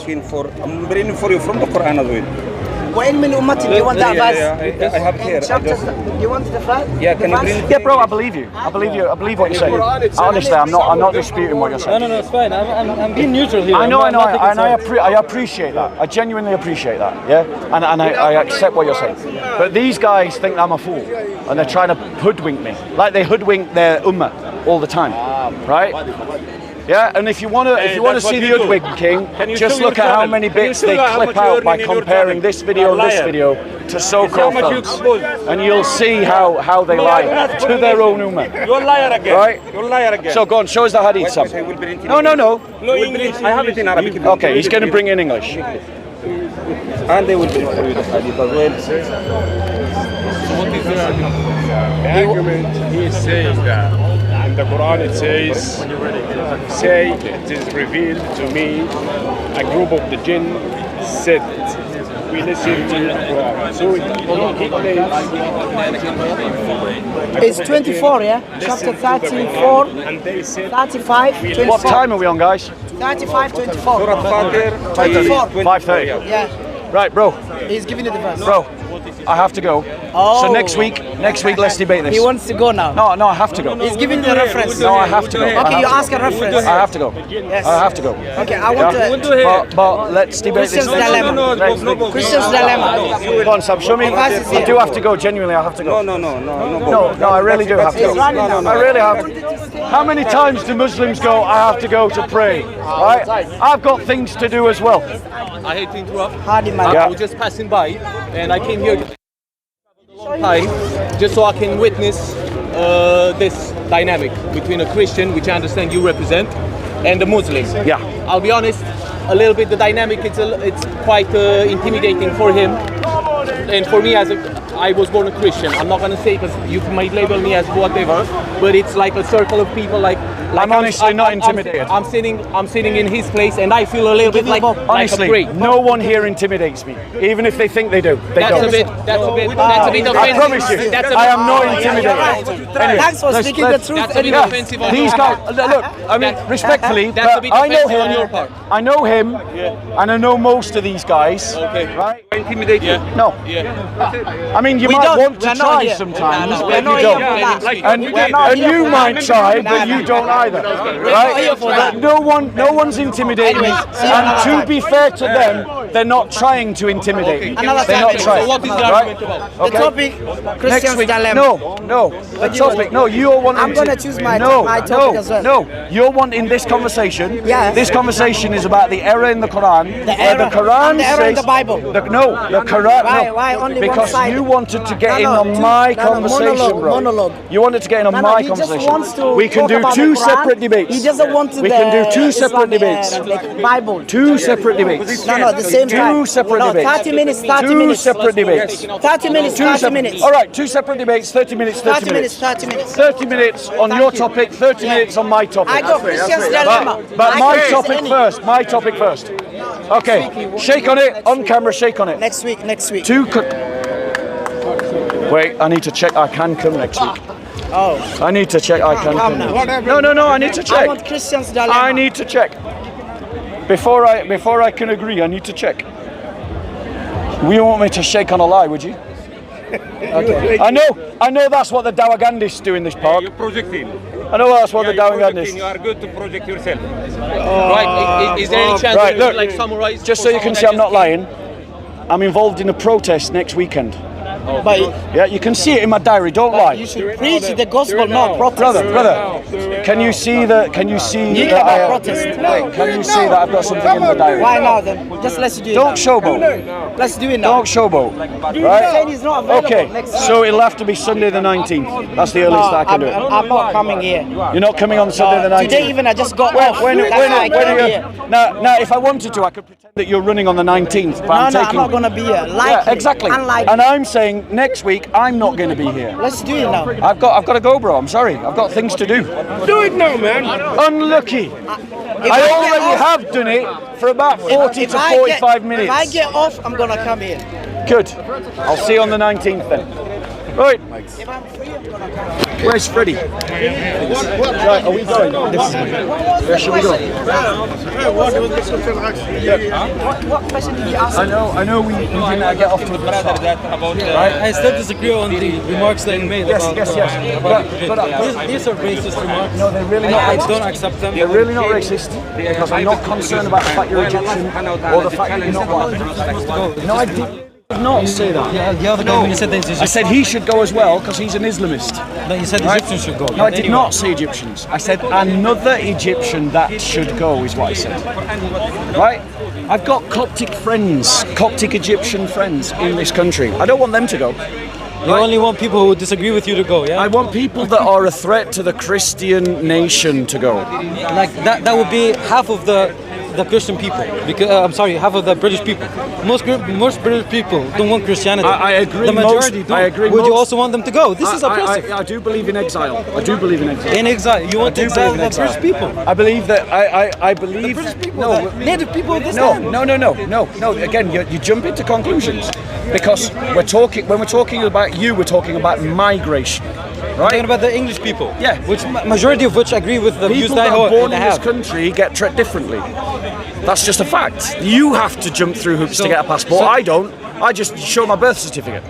I'm bringing for you from the Quran as well. وإن من أمتي do you want that verse? I have it here. Chapter, do you want the verse? Yeah, can you bring? Yeah, bro, I believe you. I believe what you're saying. Honestly, I'm not disputing what you're saying. No, it's fine. I'm being neutral here. I know, I'm not taking sides. I appreciate that. I genuinely appreciate that. Yeah, and I accept what you're saying. But these guys think I'm a fool, and they're trying to hoodwink me, like they hoodwink their ummah all the time, right? Yeah, and if you want to see the hoodwinking, just look at how many bits they clip out by comparing this video and this video to so-called films, and you'll see how they lie to their own ummah. You're a liar again. Right? You're a liar again. So go on, show us the hadith, Sam. No. No English. I have it in Arabic. Okay, he's going to bring in English. And they will bring for you the hadith as well. So what is the argument? He is saying that in the Quran it says, say it is revealed to me, a group of the jinn said, we listen to the Quran. So It's 24, yeah? Chapter 34, 35, 24. What time are we on, guys? 35, 24. 24. 5:30. Yeah. Right, bro. He's giving you the verse. Bro, I have to go. Oh. So next week, let's debate this. He wants to go now. No, I have to go. He's giving you the reference. No, I have to go. Okay, you ask a reference. I have to go. Yes. I have to go. Okay, I want to. But let's debate Christian's this. dilemma. Christian's dilemma. Go on, Sam. Show me. I do have to go. Genuinely, I have to go. No, I really do have to go. I really have to. How many times do Muslims go, I have to go to pray? Right? I've got things to do as well. I hate to interrupt. Yeah. I was just passing by, and I came here a long time just so I can witness this dynamic between a Christian, which I understand you represent, and a Muslim. Yeah. I'll be honest, a little bit the dynamic it's quite intimidating for him, and for me I was born a Christian. I'm not gonna say because you might label me as whatever, but it's like a circle of people like I'm honestly not intimidated. I'm sitting in his place, and I feel a little bit like Honestly, like a prey. no one here intimidates me, even if they think they do. They That's don't. a bit offensive. I promise you, I am not intimidated. Anyway, Thanks for speaking the truth. That's a bit Anyway. offensive on These your guys, part. look, I mean, respectfully, That's a bit I know offensive on your him. part. I know him, and I know most of these guys. Okay. Right? Intimidate you? No. Yeah. I mean, you We might don't. want to We're not try here. sometimes, We're but not you here don't. for that. And you might try, but you don't either. Right? No one's intimidating me. And to be fair to them, they're not trying to intimidate me. Another They're not topic. trying. So what is the Right? argument about? The topic, Christian's Next week, dilemma. no, the topic, no, you're wanting I'm gonna choose my topic as well. No, you're wanting this conversation. Yes. This conversation is about the error in the Quran. The where error, the Quran and the error in says, the Bible. the Quran. Why? No, Why only one because side? you wanted to get in No, on two- my no, conversation, bro. monologue. You wanted to get in on No, my he just conversation. wants to We can talk do about two the Quran. separate debates. He doesn't want to We can do two separate debates. Like Bible. Two separate debates. No, at the same time. Two separate No, debates. 30 minutes, 30 Two minutes. separate debates. 30 minutes, 30 minutes. All right, two separate debates, 30 minutes, 30 minutes. 30 minutes. 30 minutes on your topic, 30 minutes on my topic. I got Christian's dilemma. But I my got topic any. first, my topic first. Okay, shake on it, on camera, shake on it. Next week. Two. Wait, I need to check. I can come next week. Oh. I need to check. I can come. now. No. I need to check. I want Christian's dilemma. I need to check. Before I can agree, I need to check. You want me to shake on a lie, would you? Okay. I know that's what the Dawagandists do in this park. You're projecting. I know that's what the Dawagandists. You are good to project yourself. Right, is there any chance Right, that you look, like summarize? just so you can see I'm not lying, I'm involved in a protest next weekend. But Yeah, you can see it in my diary, don't lie. you should preach the gospel, not protest. Brother, can you see that You that cannot I protest. Wait, can you see that I've got something in the diary? Why not then? Just let's do it Don't now. showboat. Let's do it now. Don't showboat. Saying Right? he's not available Okay, next week. so it'll have to be Sunday the 19th. That's the earliest I can do it. I'm not coming here. You're not coming on Sunday the 19th? Today even I just got off. When That's why I came are you? here. Now, if I wanted to, I could pretend that you're running on the 19th. But I'm No, I'm taking. not gonna be here. Yeah, Likely. exactly. Unlikely. And I'm saying next week I'm not going to be here. Let's do it now. I've got to go, bro. I'm sorry. I've got things to do. Do it now, man. Unlucky. If I get already off- have done it for about 40 if to I 45 get, minutes. If I get off, I'm gonna come here. Good. I'll see you on the 19th then. Right. Where's Freddie? Right, are we going? Where should we go? What question did you ask? I know we didn't get off to a good start. Right? I still disagree on the remarks that you made about Yes. these are racist remarks. No, they're really not I racist. don't accept them. They're really not racist because I'm not concerned about the fact you're Egyptian or the fact that you're not white. No, I did not say that. Yeah, the other guy when you said that I said he should go as well because he's an Islamist. No, you said Right? Egyptians should go. No, I did not say Egyptians. I said another Egyptian that should go is what I said. Right? I've got Coptic friends, Coptic Egyptian friends in this country. I don't want them to go. You only want people who disagree with you to go, yeah? I want people that are a threat to the Christian nation to go. Like that would be half of the Christian people. Because I'm sorry, half of the British people. Most British people don't want Christianity. I agree. The majority don't. I agree. Would you also want them to go? This is oppressive. I do believe in exile. I do believe in exile. In exile, you want to exile the British people. I believe that. I believe. The British people, No, the native people of this no, land. no. Again, you jump into conclusions because when we're talking about you, we're talking about migration, right? Talking about the English people. Yeah. Which majority of which agree with the views People that that are born they in this have. country get treated differently. That's just a fact. You have to jump through hoops to get a passport. I don't. I just show my birth certificate.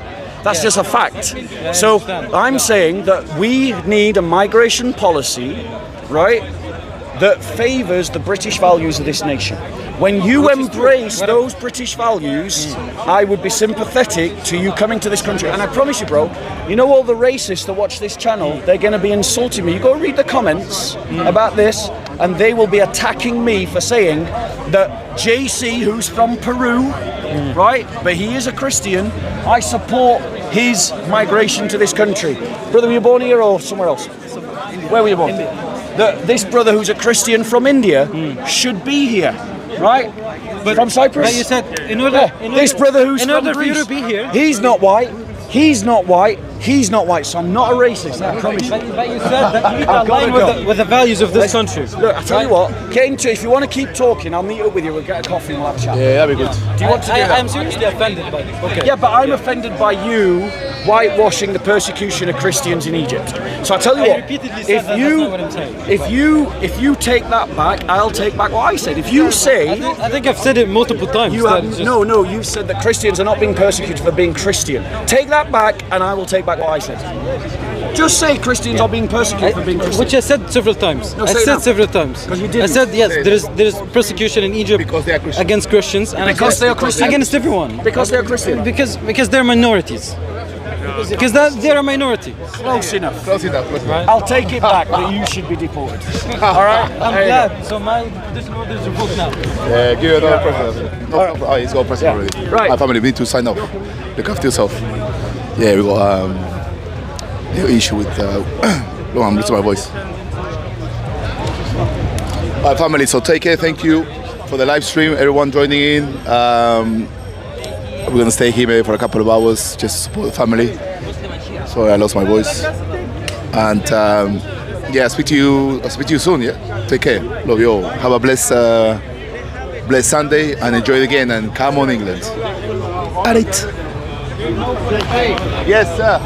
That's just a fact. So I'm saying that we need a migration policy, right, that favours the British values of this nation. When you embrace those British values, I would be sympathetic to you coming to this country. And I promise you, bro, you know all the racists that watch this channel, they're going to be insulting me. You go read the comments about this, and they will be attacking me for saying that JC, who's from Peru, right, but he is a Christian, I support his migration to this country. Brother, were you born here or somewhere else? Where were you born? This brother who's a Christian from India should be here. Right? But from Cyprus? But you said this brother who's in from order for you Greece, to be here. he's not white. He's not white. He's not white. So I'm not a racist. I promise you. But you said that you need to I've gotta align go. with the values of this country. Look, I tell you what. Get into. If you want to keep talking, I'll meet up with you. We'll get a coffee and we'll have a chat. Yeah, that'd be good. Do you want to do that? I'm seriously offended by this. Okay. Yeah, but I'm offended by you whitewashing the persecution of Christians in Egypt. So I tell you I what, repeatedly said that's not what I'm saying. if you take that back, I'll take back what I said. If you say I think I've said it multiple times. you have no, you said that Christians are not being persecuted for being Christian. Take that back, and I will take back what I said. Just say Christians are being persecuted for being Christian. Which I said several times. No, I say it said now. several times. Because you didn't. I said yes. There is persecution in Egypt Because they are Christians. against Christians and Because they are Christians. against everyone. Because they are Christian. Because they're minorities. Because they're a minority. Close enough. Close it up. Right. I'll take it back that you should be deported. All right. I'm glad. So my petition order is revoked now. Yeah, give it another president. Oh, he's got a president already. Right. My family, we need to sign off. Look after yourself. Yeah, we got the issue with. No, I'm losing my voice. My family, so take care. Thank you for the live stream. Everyone joining in. We're gonna stay here maybe for a couple of hours just to support the family. Sorry, I lost my voice. And yeah, I'll speak to you soon. Yeah, take care. Love you all. Have a blessed Sunday and enjoy the game. And come on, England. At it. Yes, sir.